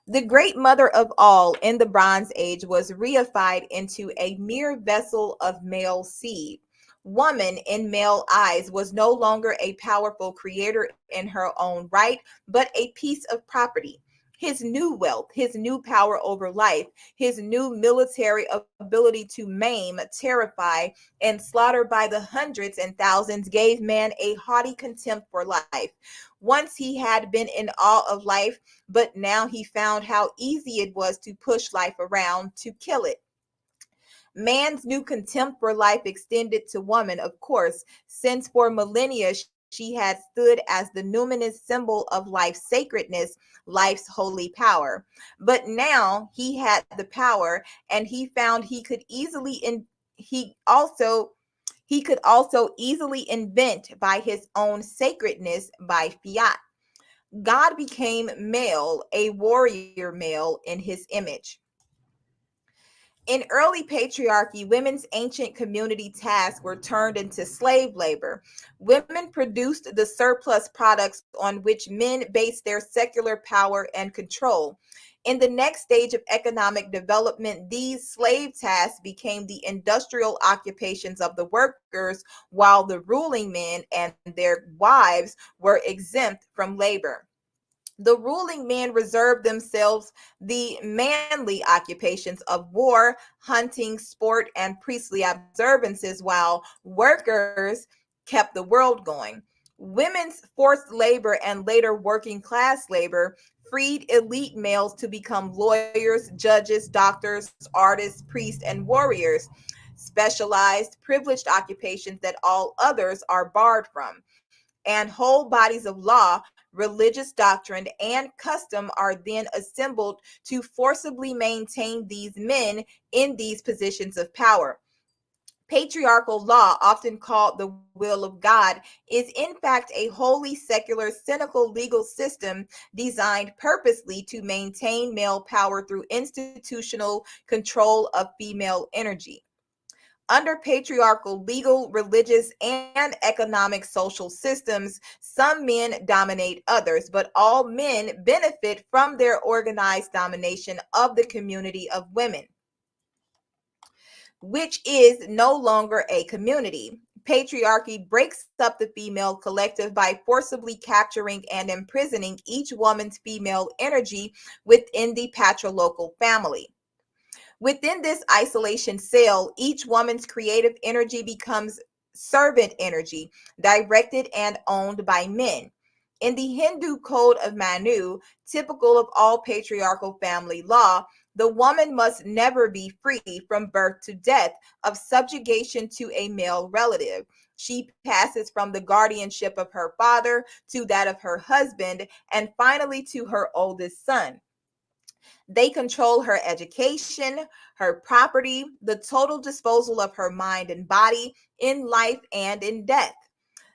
The great mother of all in the Bronze Age was reified into a mere vessel of male seed. Woman, in male eyes, was no longer a powerful creator in her own right, but a piece of property. His new wealth, his new power over life, his new military ability to maim, terrify, and slaughter by the hundreds and thousands gave man a haughty contempt for life. Once he had been in awe of life, but now he found how easy it was to push life around, to kill it. Man's new contempt for life extended to woman, of course, since for millennia she had stood as the numinous symbol of life's sacredness, life's holy power. But now he had the power, and he found he could also easily invent by his own sacredness, by fiat. God became male, a warrior male in his image. In early patriarchy, women's ancient community tasks were turned into slave labor. Women produced the surplus products on which men based their secular power and control. In the next stage of economic development, these slave tasks became the industrial occupations of the workers, while the ruling men and their wives were exempt from labor. The ruling men reserved themselves the manly occupations of war, hunting, sport, and priestly observances, while workers kept the world going. Women's forced labor and later working class labor freed elite males to become lawyers, judges, doctors, artists, priests, and warriors, specialized, privileged occupations that all others are barred from. And whole bodies of law, religious doctrine, and custom are then assembled to forcibly maintain these men in these positions of power. Patriarchal law, often called the will of God, is in fact a wholly secular, cynical legal system designed purposely to maintain male power through institutional control of female energy. Under patriarchal legal, religious, and economic social systems, some men dominate others, but all men benefit from their organized domination of the community of women, which is no longer a community. Patriarchy breaks up the female collective by forcibly capturing and imprisoning each woman's female energy within the patriarchal family. Within this isolation cell, each woman's creative energy becomes servant energy, directed and owned by men. In the Hindu code of Manu, typical of all patriarchal family law, the woman must never be free from birth to death of subjugation to a male relative. She passes from the guardianship of her father to that of her husband, and finally to her oldest son. They control her education, her property, the total disposal of her mind and body in life and in death.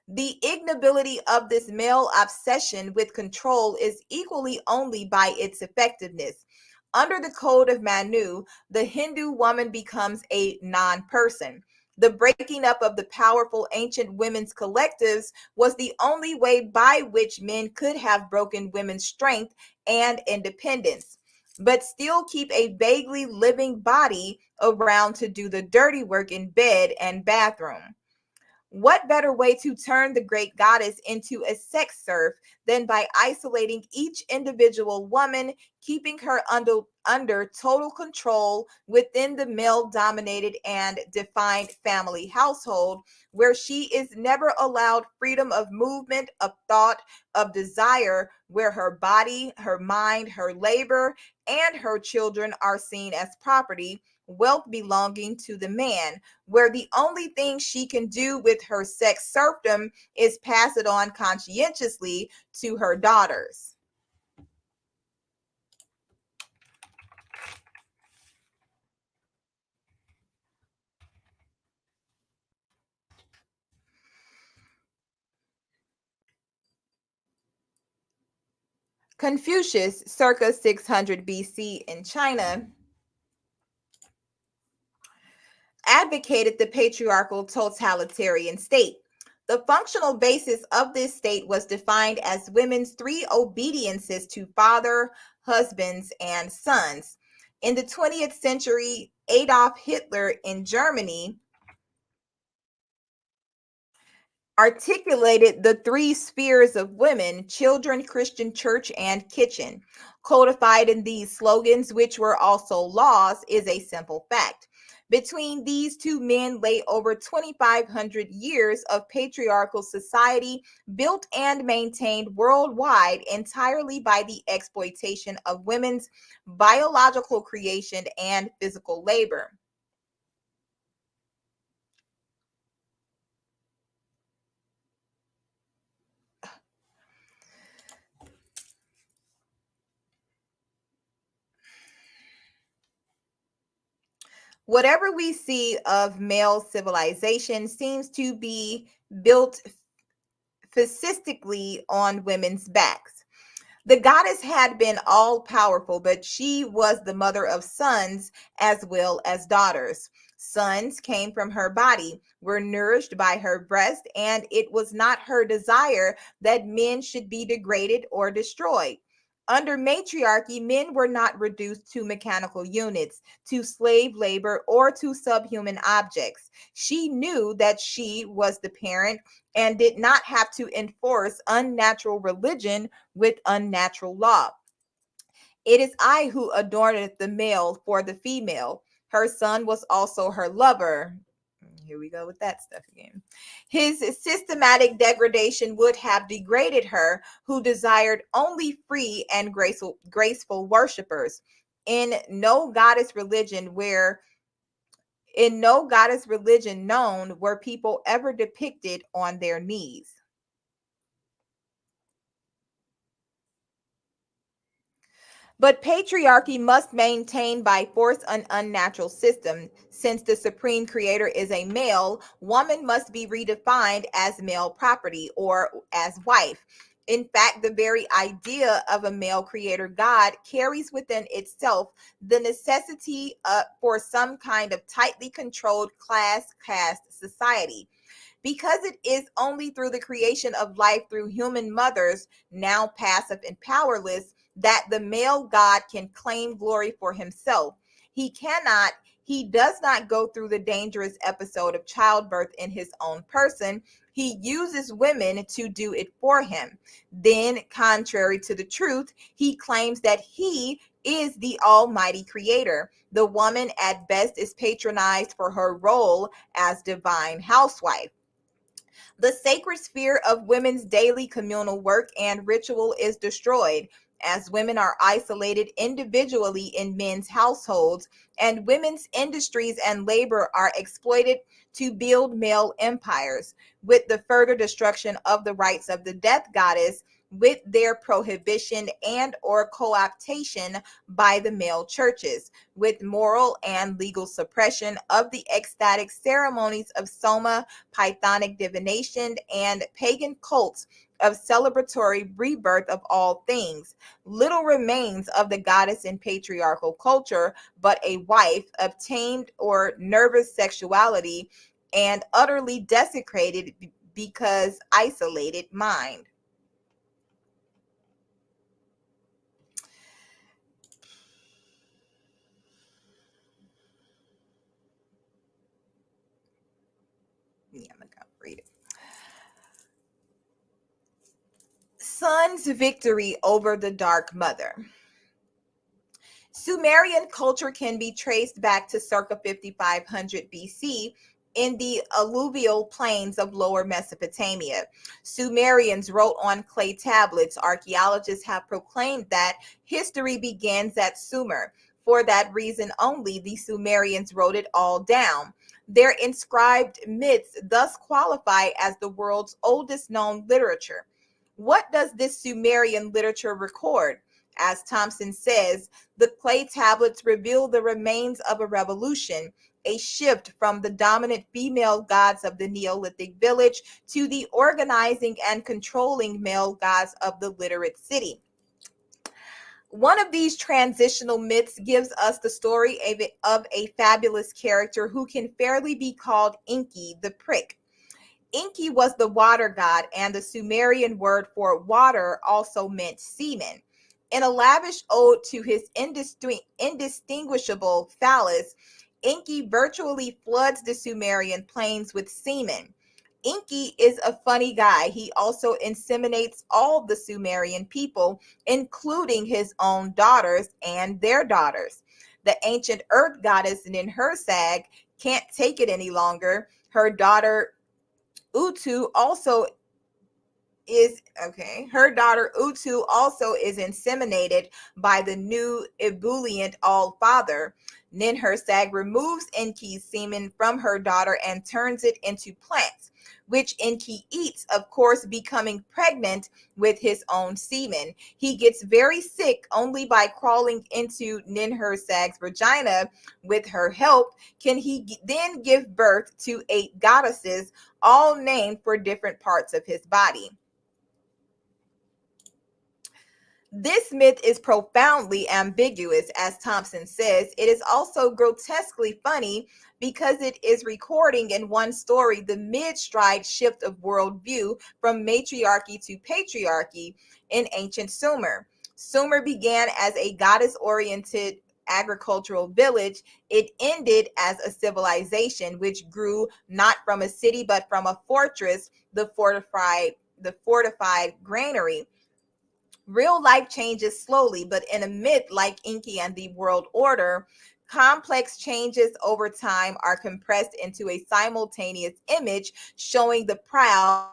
The ignobility of this male obsession with control is equally only by its effectiveness. Under the code of Manu, the Hindu woman becomes a non person. The breaking up of the powerful ancient women's collectives was the only way by which men could have broken women's strength and independence, but still keep a vaguely living body around to do the dirty work in bed and bathroom. What better way to turn the great goddess into a sex serf than by isolating each individual woman, keeping her under total control within the male dominated and defined family household, where she is never allowed freedom of movement, of thought, of desire, where her body, her mind, her labor, and her children are seen as property, wealth belonging to the man, where the only thing she can do with her sex serfdom is pass it on conscientiously to her daughters. Confucius, circa 600 BC in China, advocated the patriarchal totalitarian state. The functional basis of this state was defined as women's three obediences to father, husbands, and sons. In the 20th century, Adolf Hitler in Germany articulated the three spheres of women: children, Christian church, and kitchen. Codified in these slogans, which were also laws, is a simple fact. Between these two men lay over 2,500 years of patriarchal society built and maintained worldwide entirely by the exploitation of women's biological creation and physical labor. Whatever we see of male civilization seems to be built fascistically on women's backs. The goddess had been all powerful, but she was the mother of sons as well as daughters. Sons came from her body, were nourished by her breast, and it was not her desire that men should be degraded or destroyed. Under matriarchy, men were not reduced to mechanical units, to slave labor, or to subhuman objects. She knew that she was the parent and did not have to enforce unnatural religion with unnatural law. It is I who adorneth the male for the female. Her son was also her lover. Here we go with that stuff again. His systematic degradation would have degraded her, who desired only free and graceful worshipers. In no goddess religion where in no goddess religion known were people ever depicted on their knees. But patriarchy must maintain by force an unnatural system. Since the supreme creator is a male, woman must be redefined as male property or as wife. In fact, the very idea of a male creator God carries within itself the necessity for some kind of tightly controlled caste society. Because it is only through the creation of life through human mothers, now passive and powerless, that the male God can claim glory for himself. He cannot, he does not go through the dangerous episode of childbirth in his own person. He uses women to do it for him. Then, contrary to the truth, he claims that he is the almighty creator. The woman at best is patronized for her role as divine housewife. The sacred sphere of women's daily communal work and ritual is destroyed, as women are isolated individually in men's households, and women's industries and labor are exploited to build male empires, with the further destruction of the rights of the death goddess, with their prohibition and or co-optation by the male churches, with moral and legal suppression of the ecstatic ceremonies of soma, pythonic divination, and pagan cults of celebratory rebirth of all things. Little remains of the goddess in patriarchal culture, but a wife of tamed or nervous sexuality and utterly desecrated because isolated mind. Yeah, I'm gonna read it. Sun's victory over the Dark Mother. Sumerian culture can be traced back to circa 5500 BC in the alluvial plains of lower Mesopotamia. Sumerians wrote on clay tablets. Archaeologists have proclaimed that history begins at Sumer. For that reason only, the Sumerians wrote it all down. Their inscribed myths thus qualify as the world's oldest known literature. What does this Sumerian literature record? As Thompson says, the clay tablets reveal the remains of a revolution, a shift from the dominant female gods of the Neolithic village to the organizing and controlling male gods of the literate city. One of these transitional myths gives us the story of a fabulous character who can fairly be called Enki the Prick. Enki was the water god, and the Sumerian word for water also meant semen. In a lavish ode to his indistinguishable phallus, Enki virtually floods the Sumerian plains with semen. Enki is a funny guy. He also inseminates all the Sumerian people, including his own daughters and their daughters. The ancient earth goddess Ninhursag can't take it any longer. Her daughter Utu also her daughter Utu also is inseminated by the new ebullient all father. Ninhursag removes Enki's semen from her daughter and turns it into plants, which Enki eats, of course, becoming pregnant with his own semen. He gets very sick. Only by crawling into Ninhursag's vagina with her help can he then give birth to 8 goddesses, all named for different parts of his body. This myth is profoundly ambiguous, as Thompson says. It is also grotesquely funny because it is recording in one story the mid-stride shift of worldview from matriarchy to patriarchy in ancient Sumer. Sumer began as a goddess-oriented agricultural village. It ended as a civilization which grew not from a city but from a fortress, the fortified granary. Real life changes slowly, but in a myth like Enki and the world order, complex changes over time are compressed into a simultaneous image showing the proud,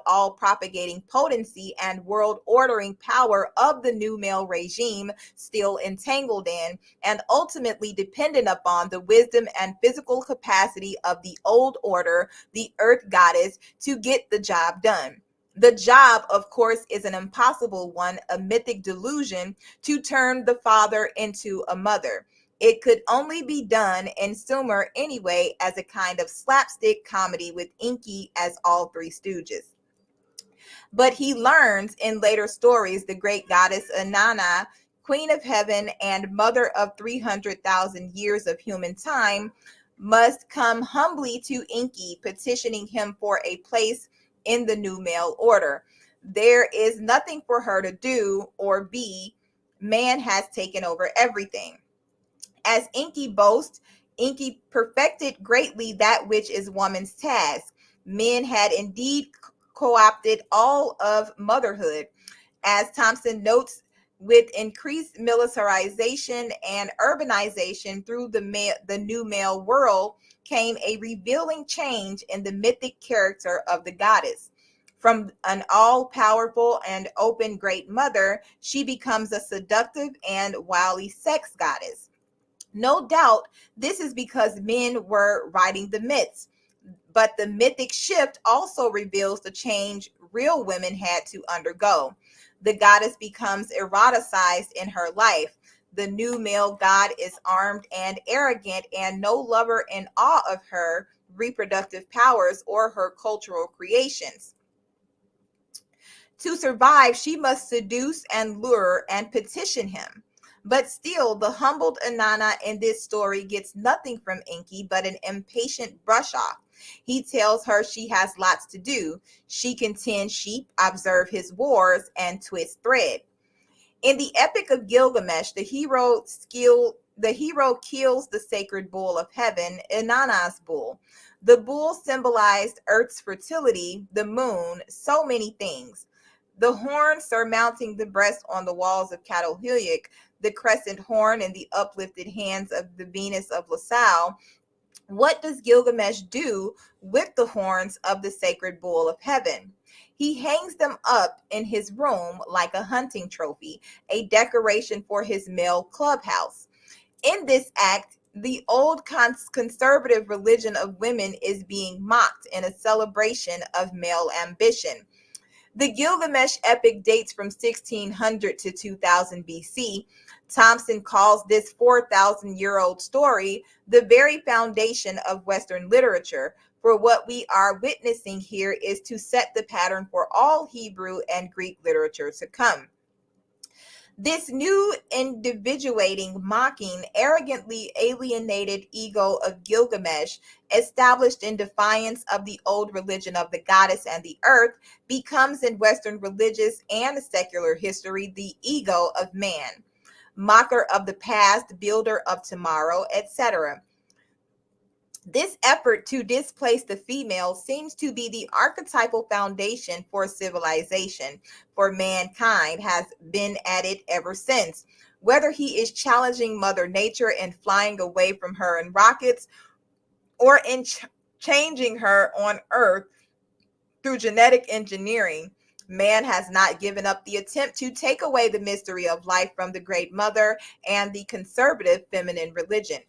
all propagating potency and world ordering power of the new male regime, still entangled in and ultimately dependent upon the wisdom and physical capacity of the old order, the earth goddess, to get the job done. The job, of course, is an impossible one, a mythic delusion to turn the father into a mother. It could only be done in Sumer anyway as a kind of slapstick comedy with Enki as all 3 stooges. But he learns in later stories the great goddess Inanna, queen of heaven and mother of 300,000 years of human time, must come humbly to Enki, petitioning him for a place in the new male order. There is nothing for her to do or be. Man has taken over everything. As Enki boasts, Enki perfected greatly that which is woman's task. Men had indeed co-opted all of motherhood. As Thompson notes, with increased militarization and urbanization through the new male world came a revealing change in the mythic character of the goddess. From an all-powerful and open great mother, she becomes a seductive and wily sex goddess. No doubt this is because men were writing the myths, but the mythic shift also reveals the change real women had to undergo. The goddess becomes eroticized in her life. The new male god is armed and arrogant, and no lover in awe of her reproductive powers or her cultural creations. To survive, she must seduce and lure and petition him. But still, the humbled Inanna in this story gets nothing from Enki but an impatient brush off. He tells her she has lots to do. She can tend sheep, observe his wars, and twist thread. In the Epic of Gilgamesh, the hero kills the sacred bull of heaven, Inanna's bull. The bull symbolized Earth's fertility, the moon, so many things. The horn surmounting the breast on the walls of Catalhoyuk, the crescent horn in the uplifted hands of the Venus of Lasau. What does Gilgamesh do with the horns of the sacred bull of heaven? He hangs them up in his room like a hunting trophy, a decoration for his male clubhouse. In this act, the old conservative religion of women is being mocked in a celebration of male ambition. The Gilgamesh epic dates from 1600 to 2000 BC. Thompson calls this 4,000-year-old story the very foundation of Western literature. For what we are witnessing here is to set the pattern for all Hebrew and Greek literature to come. This new individuating, mocking, arrogantly alienated ego of Gilgamesh, established in defiance of the old religion of the goddess and the earth, becomes in Western religious and secular history the ego of man, mocker of the past, builder of tomorrow, etc. This effort to displace the female seems to be the archetypal foundation for civilization, for mankind has been at it ever since. Whether he is challenging Mother Nature and flying away from her in rockets, or in changing her on Earth through genetic engineering, man has not given up the attempt to take away the mystery of life from the Great Mother and the conservative feminine religion.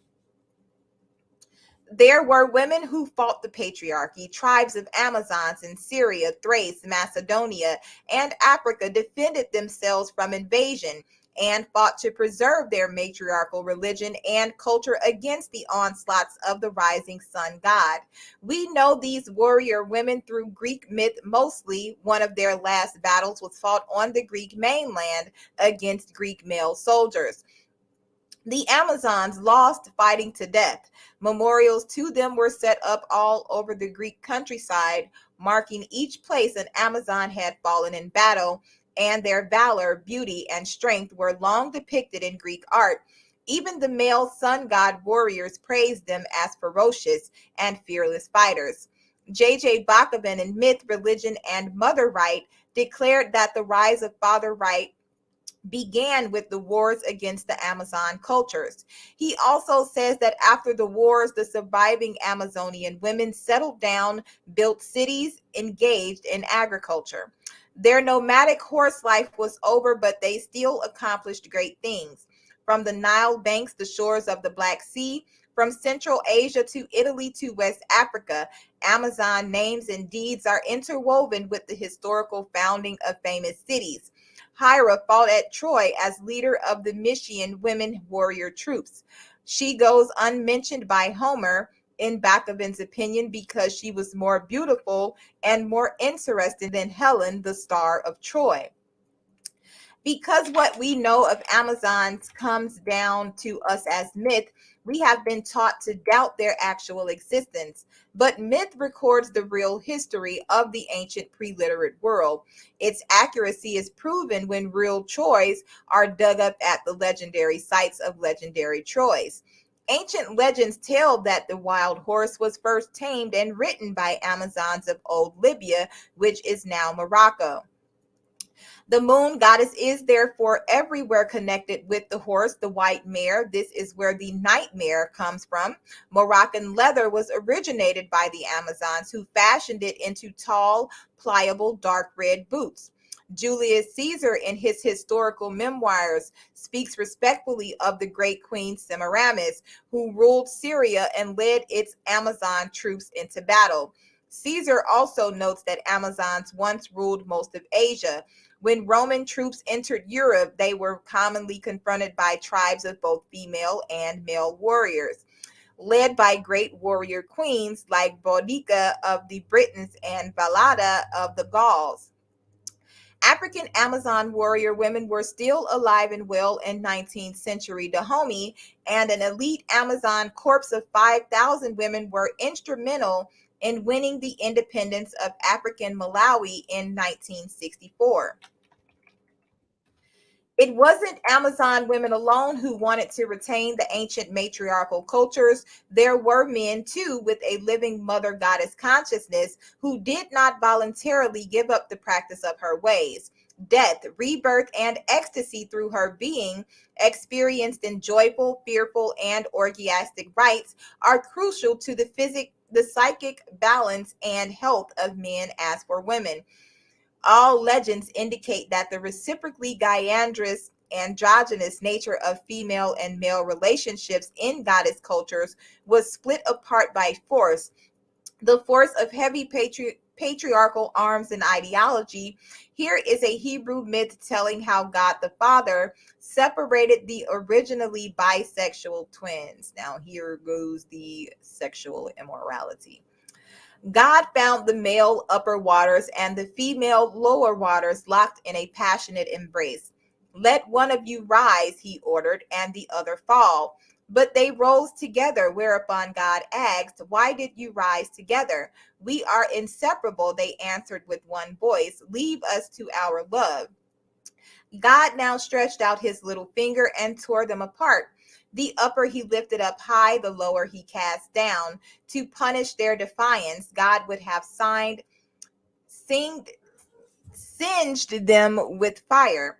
There were women who fought the patriarchy. Tribes of Amazons in Syria, Thrace, Macedonia, and Africa defended themselves from invasion and fought to preserve their matriarchal religion and culture against the onslaughts of the rising sun god. We know these warrior women through Greek myth mostly. One of their last battles was fought on the Greek mainland against Greek male soldiers. The Amazons lost fighting to death. Memorials to them were set up all over the Greek countryside, marking each place an Amazon had fallen in battle, and their valor, beauty, and strength were long depicted in Greek art. Even the male sun god warriors praised them as ferocious and fearless fighters. J.J. Bakoven in Myth, Religion, and Mother Right declared that the rise of Father Right began with the wars against the Amazon cultures. He also says that after the wars, the surviving Amazonian women settled down, built cities, engaged in agriculture. Their nomadic horse life was over, but they still accomplished great things. From the Nile banks, the shores of the Black Sea, from Central Asia to Italy to West Africa, Amazon names and deeds are interwoven with the historical founding of famous cities. Hera fought at Troy as leader of the Mysian women warrior troops. She goes unmentioned by Homer, in Bakoven's opinion, because she was more beautiful and more interesting than Helen, the star of Troy. Because what we know of Amazons comes down to us as myth, we have been taught to doubt their actual existence. But myth records the real history of the ancient pre-literate world. Its accuracy is proven when real Troys are dug up at the legendary sites of legendary Troys. Ancient legends tell that the wild horse was first tamed and ridden by Amazons of old Libya, which is now Morocco. The moon goddess is therefore everywhere connected with the horse, the white mare. This is where the nightmare comes from. Moroccan leather was originated by the Amazons, who fashioned it into tall, pliable, dark red boots. Julius Caesar, in his historical memoirs, speaks respectfully of the great queen Semiramis, who ruled Syria and led its Amazon troops into battle. Caesar also notes that Amazons once ruled most of Asia. When Roman troops entered Europe, they were commonly confronted by tribes of both female and male warriors, led by great warrior queens like Boudica of the Britons and Valada of the Gauls. African Amazon warrior women were still alive and well in 19th century Dahomey, and an elite Amazon corps of 5,000 women were instrumental in winning the independence of African Malawi in 1964. It wasn't Amazon women alone who wanted to retain the ancient matriarchal cultures. There were men too with a living mother goddess consciousness who did not voluntarily give up the practice of her ways. Death, rebirth, and ecstasy through her being, experienced in joyful, fearful, and orgiastic rites, are crucial to the psychic balance and health of men as for women. All legends indicate that the reciprocally androgynous nature of female and male relationships in goddess cultures was split apart by force, the force of heavy patriarchal arms and ideology. Here is a Hebrew myth telling how God the Father separated the originally bisexual twins. Now, here goes the sexual immorality. God found the male upper waters and the female lower waters locked in a passionate embrace. Let one of you rise, he ordered, and the other fall. But they rose together, whereupon God asked, why did you rise together? We are inseparable, they answered with one voice. Leave us to our love. God now stretched out his little finger and tore them apart. The upper he lifted up high, the lower he cast down. To punish their defiance, God would have singed them with fire.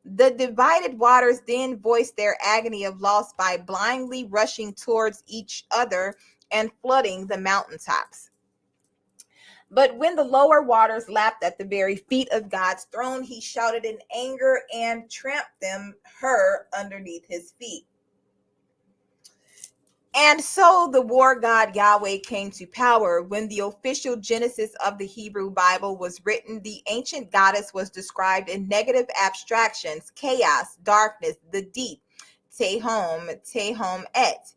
The divided waters then voiced their agony of loss by blindly rushing towards each other and flooding the mountaintops. But when the lower waters lapped at the very feet of God's throne, he shouted in anger and tramped her underneath his feet. And so the war god Yahweh came to power. When the official Genesis of the Hebrew Bible was written, the ancient goddess was described in negative abstractions: chaos, darkness, the deep, Tehom, Tehom et.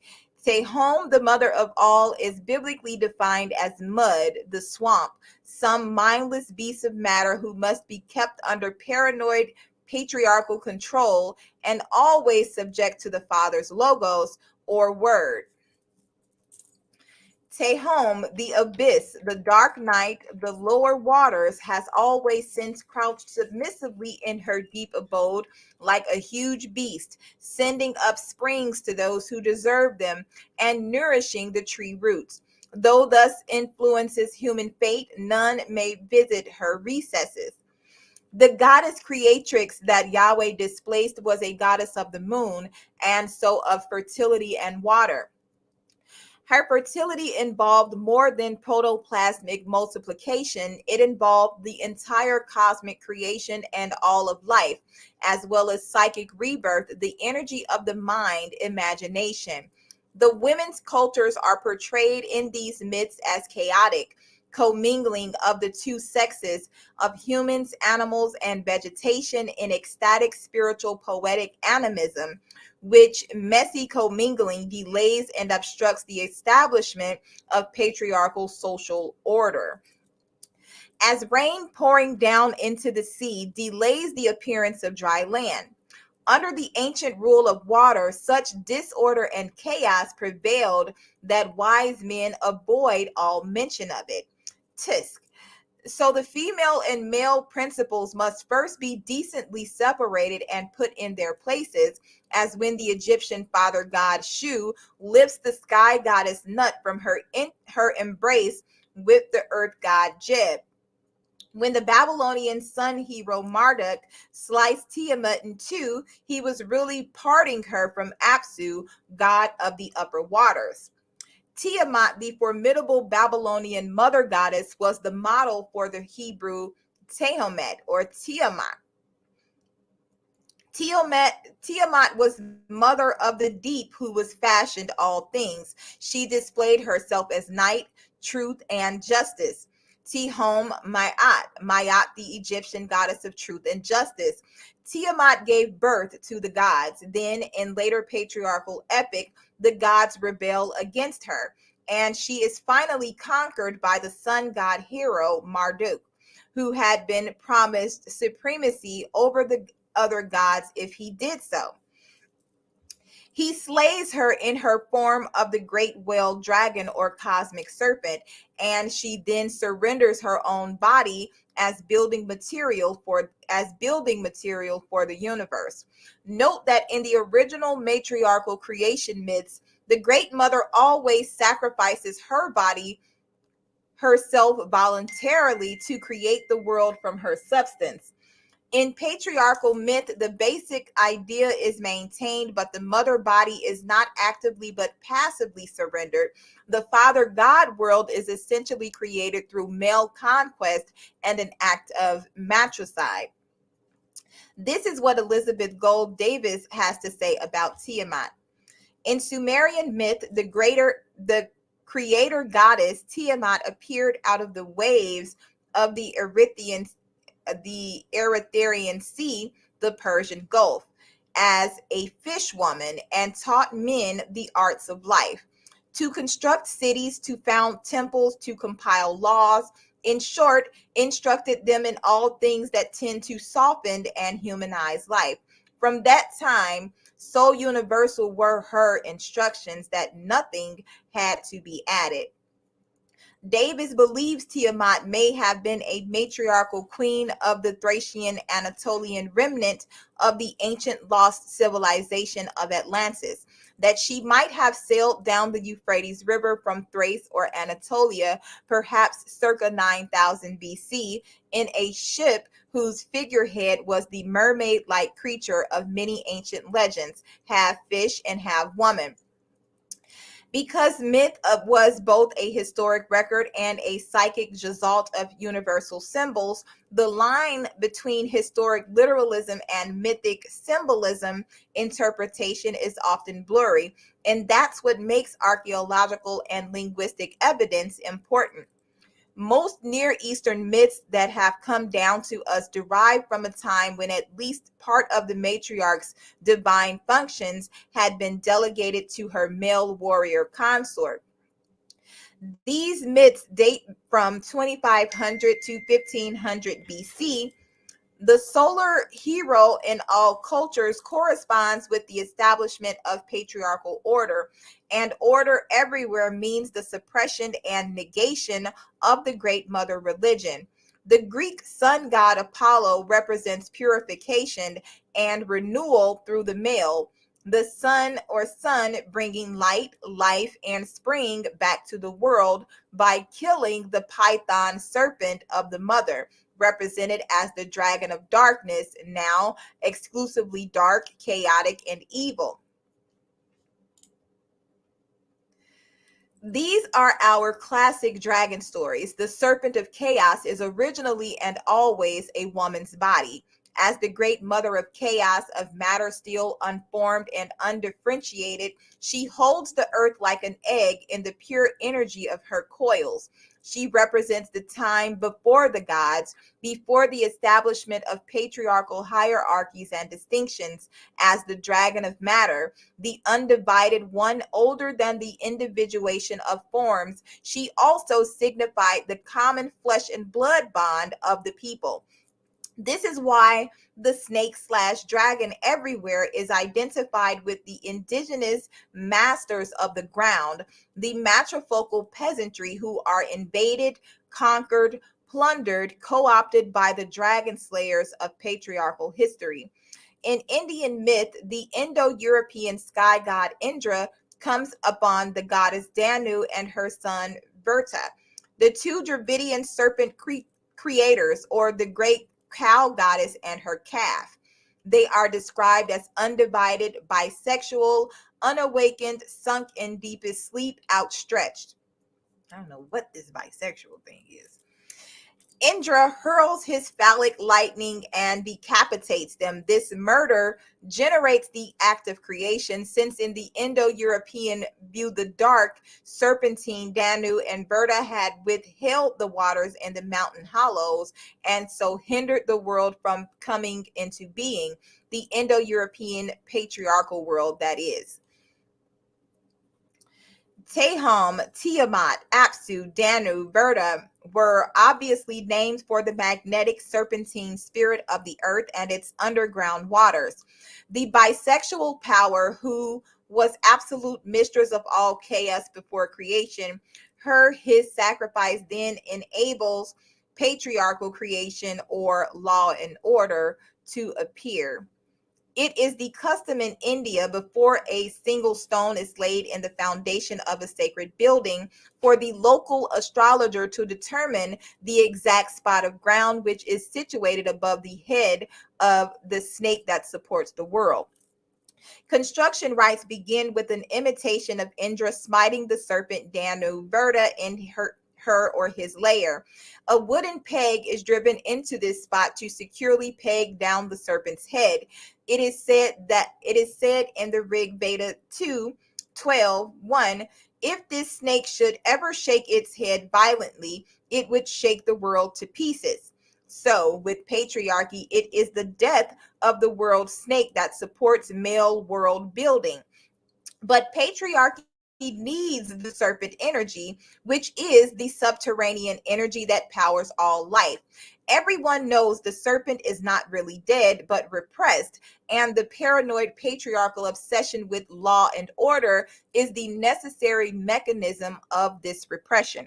Tehom, the mother of all, is biblically defined as mud, the swamp, some mindless beast of matter who must be kept under paranoid patriarchal control and always subject to the Father's logos or word. Tehom, the abyss, the dark night, the lower waters, has always since crouched submissively in her deep abode like a huge beast, sending up springs to those who deserve them and nourishing the tree roots. Though thus influences human fate, none may visit her recesses. The goddess creatrix that Yahweh displaced was a goddess of the moon, and so of fertility and water. Her fertility involved more than protoplasmic multiplication. It involved the entire cosmic creation and all of life, as well as psychic rebirth, the energy of the mind, imagination. The women's cultures are portrayed in these myths as chaotic, commingling of the two sexes, of humans, animals, and vegetation in ecstatic spiritual poetic animism, which messy commingling delays and obstructs the establishment of patriarchal social order. As rain pouring down into the sea delays the appearance of dry land. Under the ancient rule of water, such disorder and chaos prevailed that wise men avoid all mention of it. Tisk. So the female and male principles must first be decently separated and put in their places, as when the Egyptian father god Shu lifts the sky goddess Nut from her embrace with the earth god Jeb. When the Babylonian sun hero Marduk sliced Tiamat in two, he was really parting her from Apsu, god of the upper waters. Tiamat, the formidable Babylonian mother goddess, was the model for the Hebrew Tehomet or Tiamat. Tiamat was mother of the deep, who was fashioned all things. She displayed herself as night, truth, and justice. Tihom Ma'at, the Egyptian goddess of truth and justice. Tiamat gave birth to the gods. Then, in later patriarchal epic, the gods rebel against her, and she is finally conquered by the sun god hero Marduk, who had been promised supremacy over the other gods if he did so. He slays her in her form of the great whale dragon or cosmic serpent, and she then surrenders her own body as building material for the universe. Note that in the original matriarchal creation myths, the Great Mother always sacrifices her body herself voluntarily to create the world from her substance. In patriarchal myth, the basic idea is maintained, but the mother body is not actively but passively surrendered. The father god world is essentially created through male conquest and an act of matricide. This is what Elizabeth Gold Davis has to say about Tiamat. In Sumerian myth, the creator goddess Tiamat appeared out of the waves of the Erythraean Sea, the Persian Gulf, as a fish woman, and taught men the arts of life, to construct cities, to found temples, to compile laws. In short, instructed them in all things that tend to soften and humanize life. From that time, so universal were her instructions that nothing had to be added. Davis believes Tiamat may have been a matriarchal queen of the Thracian Anatolian remnant of the ancient lost civilization of Atlantis, that she might have sailed down the Euphrates River from Thrace or Anatolia, perhaps circa 9000 BC, in a ship whose figurehead was the mermaid-like creature of many ancient legends, half fish and half woman. Because myth was both a historic record and a psychic gestalt of universal symbols, the line between historic literalism and mythic symbolism interpretation is often blurry, and that's what makes archaeological and linguistic evidence important. Most Near Eastern myths that have come down to us derive from a time when at least part of the matriarch's divine functions had been delegated to her male warrior consort. These myths date from 2500 to 1500 BC. The solar hero in all cultures corresponds with the establishment of patriarchal order, and order everywhere means the suppression and negation of the great mother religion. The Greek sun god Apollo represents purification and renewal through the male, the sun bringing light, life, and spring back to the world by killing the python serpent of the mother, represented as the dragon of darkness, now exclusively dark, chaotic, and evil. These are our classic dragon stories. The serpent of chaos is originally and always a woman's body. As the great mother of chaos, of matter still unformed and undifferentiated, she holds the earth like an egg in the pure energy of her coils. She represents the time before the gods, before the establishment of patriarchal hierarchies and distinctions, as the dragon of matter, the undivided one, older than the individuation of forms. She also signified the common flesh and blood bond of the people. This is why the snake/dragon everywhere is identified with the indigenous masters of the ground, the matrifocal peasantry who are invaded, conquered, plundered, co-opted by the dragon slayers of patriarchal history. In Indian myth, the Indo-European sky god Indra comes upon the goddess Danu and her son Verta, the two Dravidian serpent creators, or the great cow goddess and her calf. They are described as undivided, bisexual, unawakened, sunk in deepest sleep, outstretched. I don't know what this bisexual thing is. Indra hurls his phallic lightning and decapitates them. This murder generates the act of creation, since in the Indo-European view, the dark serpentine Danu and Verta had withheld the waters in the mountain hollows and so hindered the world from coming into being, the Indo-European patriarchal world, that is. Tehom, Tiamat, Apsu, Danu, Verta were obviously named for the magnetic serpentine spirit of the earth and its underground waters. The bisexual power, who was absolute mistress of all chaos before creation, his sacrifice then enables patriarchal creation, or law and order, to appear. It is the custom in India, before a single stone is laid in the foundation of a sacred building, for the local astrologer to determine the exact spot of ground which is situated above the head of the snake that supports the world. Construction rites begin with an imitation of Indra smiting the serpent Danu Verta in her or his lair. A wooden peg is driven into this spot to securely peg down the serpent's head. It is said in the Rig Veda 2:12:1, if this snake should ever shake its head violently, it would shake the world to pieces. So, with patriarchy, it is the death of the world snake that supports male world building. But patriarchy needs the serpent energy, which is the subterranean energy that powers all life. Everyone knows the serpent is not really dead, but repressed, and the paranoid patriarchal obsession with law and order is the necessary mechanism of this repression.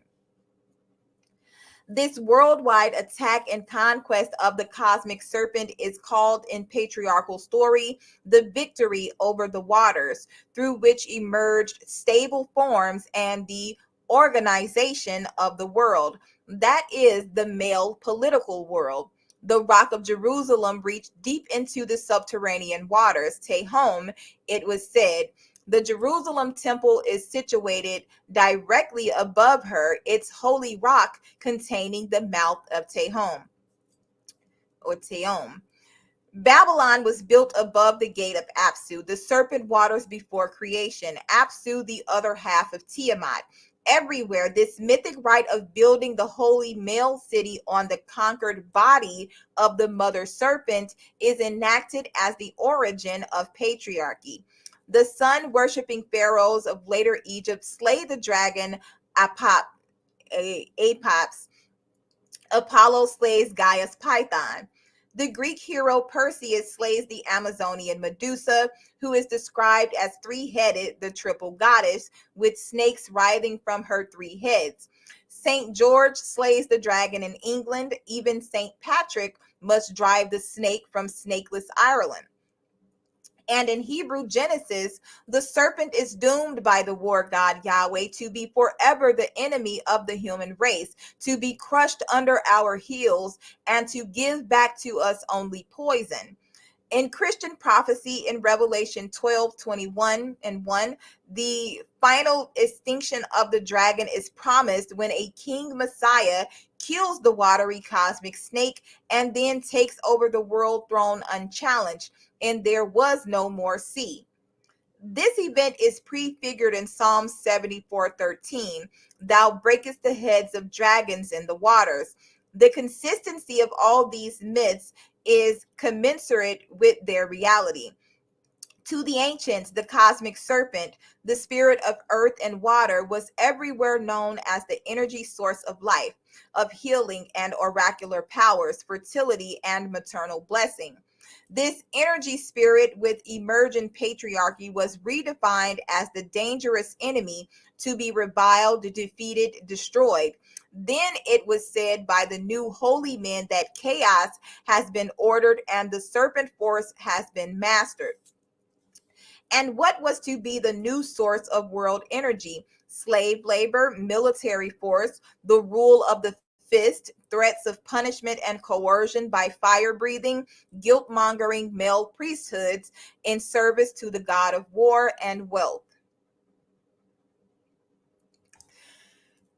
This worldwide attack and conquest of the cosmic serpent is called in patriarchal story the victory over the waters, through which emerged stable forms and the organization of the world. That is the male political world. The Rock of Jerusalem reached deep into the subterranean waters. Tehom, it was said. The Jerusalem temple is situated directly above her, its holy rock containing the mouth of Tehom, or Tehom. Babylon was built above the gate of Apsu, the serpent waters before creation. Apsu, the other half of Tiamat. Everywhere, this mythic rite of building the holy male city on the conquered body of the mother serpent is enacted as the origin of patriarchy. The sun-worshipping pharaohs of later Egypt slay the dragon Apops. Apollo slays Gaia's Python. The Greek hero Perseus slays the Amazonian Medusa, who is described as three-headed, the triple goddess, with snakes writhing from her three heads. St. George slays the dragon in England. Even St. Patrick must drive the snake from snakeless Ireland. And in Hebrew Genesis, the serpent is doomed by the war god Yahweh to be forever the enemy of the human race, to be crushed under our heels, and to give back to us only poison. In Christian prophecy in Revelation 12:21-1, the final extinction of the dragon is promised when a king Messiah kills the watery cosmic snake and then takes over the world throne unchallenged, and there was no more sea. This event is prefigured in Psalm 74:13. Thou breakest the heads of dragons in the waters. The consistency of all these myths is commensurate with their reality. To the ancients, the cosmic serpent, the spirit of earth and water, was everywhere known as the energy source of life, of healing and oracular powers, fertility and maternal blessing. This energy spirit with emergent patriarchy was redefined as the dangerous enemy to be reviled, defeated, destroyed. Then it was said by the new holy men that chaos has been ordered and the serpent force has been mastered. And what was to be the new source of world energy? Slave labor, military force, the rule of the fist, threats of punishment and coercion by fire breathing, guilt mongering male priesthoods in service to the god of war and wealth.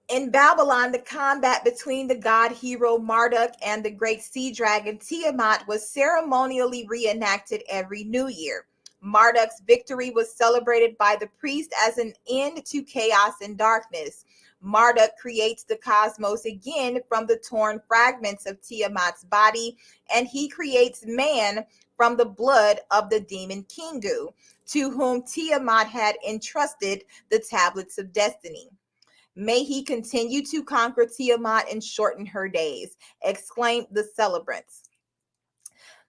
In Babylon, the combat between the god hero Marduk and the great sea dragon Tiamat was ceremonially reenacted every new year. Marduk's victory was celebrated by the priest as an end to chaos and darkness. Marduk creates the cosmos again from the torn fragments of Tiamat's body, and he creates man from the blood of the demon Kingu, to whom Tiamat had entrusted the tablets of destiny. May he continue to conquer Tiamat and shorten her days, exclaimed the celebrants.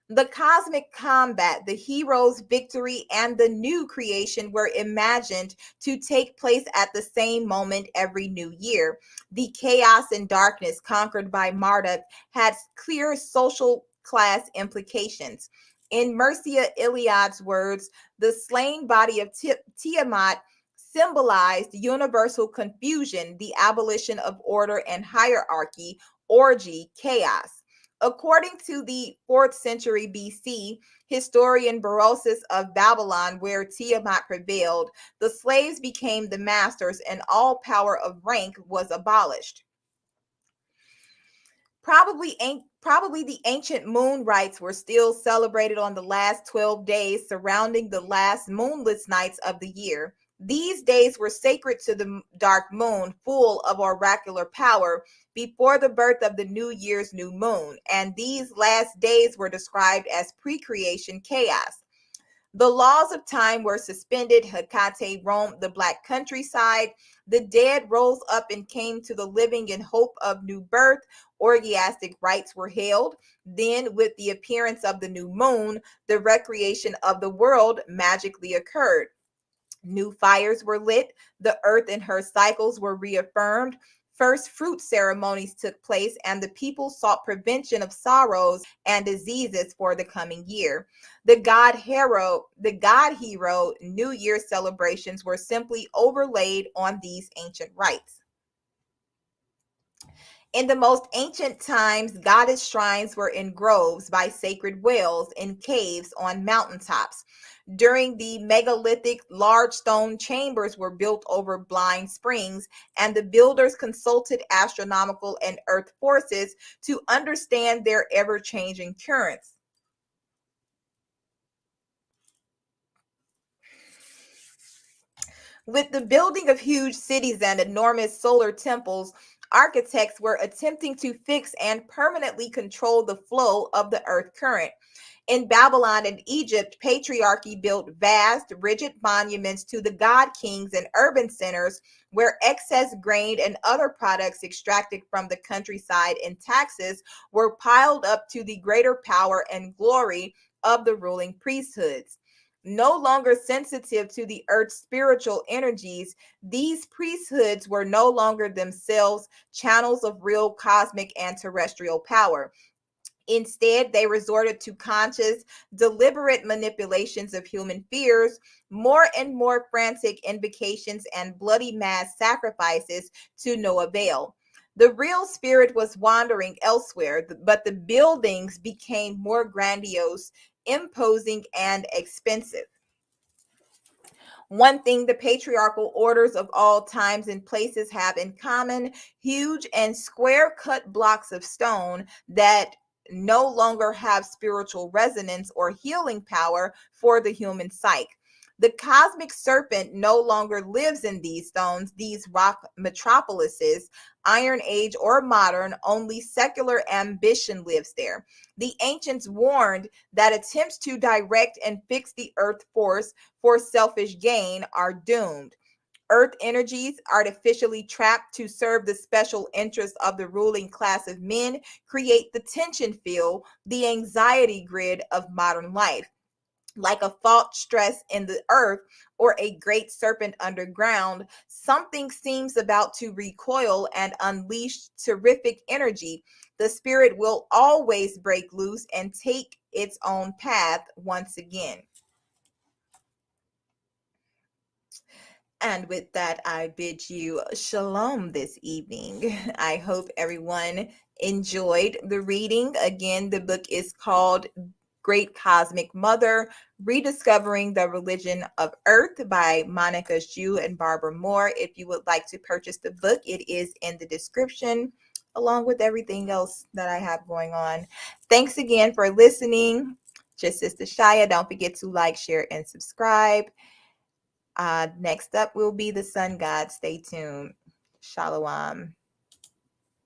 The cosmic combat, the hero's victory, and the new creation were imagined to take place at the same moment every new year. The chaos and darkness conquered by Marduk had clear social class implications. In Mircea Eliade's words, the slain body of Tiamat symbolized universal confusion, the abolition of order and hierarchy, orgy, chaos. According to the 4th century BC historian Berosus of Babylon, where Tiamat prevailed, the slaves became the masters and all power of rank was abolished. Probably the ancient moon rites were still celebrated on the last 12 days surrounding the last moonless nights of the year. These days were sacred to the dark moon, full of oracular power, before the birth of the new year's new moon, and these last days were described as pre-creation chaos. The laws of time were suspended. Hecate roamed the black countryside. The dead rose up and came to the living in hope of new birth. Orgiastic rites were held. Then, with the appearance of the new moon, the recreation of the world magically occurred. New fires were lit. The earth and her cycles were reaffirmed. First fruit ceremonies took place, and the people sought prevention of sorrows and diseases for the coming year. The god hero New Year celebrations were simply overlaid on these ancient rites. In the most ancient times, goddess shrines were in groves by sacred wells, in caves, on mountaintops. During the megalithic, large stone chambers were built over blind springs, and the builders consulted astronomical and earth forces to understand their ever-changing currents. With the building of huge cities and enormous solar temples, architects were attempting to fix and permanently control the flow of the earth current. In Babylon and Egypt, Patriarchy built vast, rigid monuments to the god kings in urban centers where excess grain and other products extracted from the countryside in taxes were piled up to the greater power and glory of the ruling priesthoods. No longer sensitive to the earth's spiritual energies, these priesthoods were no longer themselves channels of real cosmic and terrestrial power. Instead, they resorted to conscious, deliberate manipulations of human fears, more and more frantic invocations, and bloody mass sacrifices to no avail. The real spirit was wandering elsewhere, but the buildings became more grandiose, imposing, and expensive. One thing the patriarchal orders of all times and places have in common: huge and square cut blocks of stone that no longer have spiritual resonance or healing power for the human psyche. The cosmic serpent no longer lives in these stones, these rock metropolises, Iron Age or modern, only secular ambition lives there. The ancients warned that attempts to direct and fix the earth force for selfish gain are doomed. Earth energies, artificially trapped to serve the special interests of the ruling class of men, create the tension field, the anxiety grid of modern life. Like a fault stress in the earth or a great serpent underground, something seems about to recoil and unleash terrific energy. The spirit will always break loose and take its own path once again. And with that, I bid you shalom this evening. I hope everyone enjoyed the reading. Again, the book is called Great Cosmic Mother, Rediscovering the Religion of Earth by Monica Zhu and Barbara Moore. If you would like to purchase the book, it is in the description, along with everything else that I have going on. Thanks again for listening. Just Sister Chaya. Don't forget to like, share, and subscribe. Next up will be the Sun God. Stay tuned. Shalom.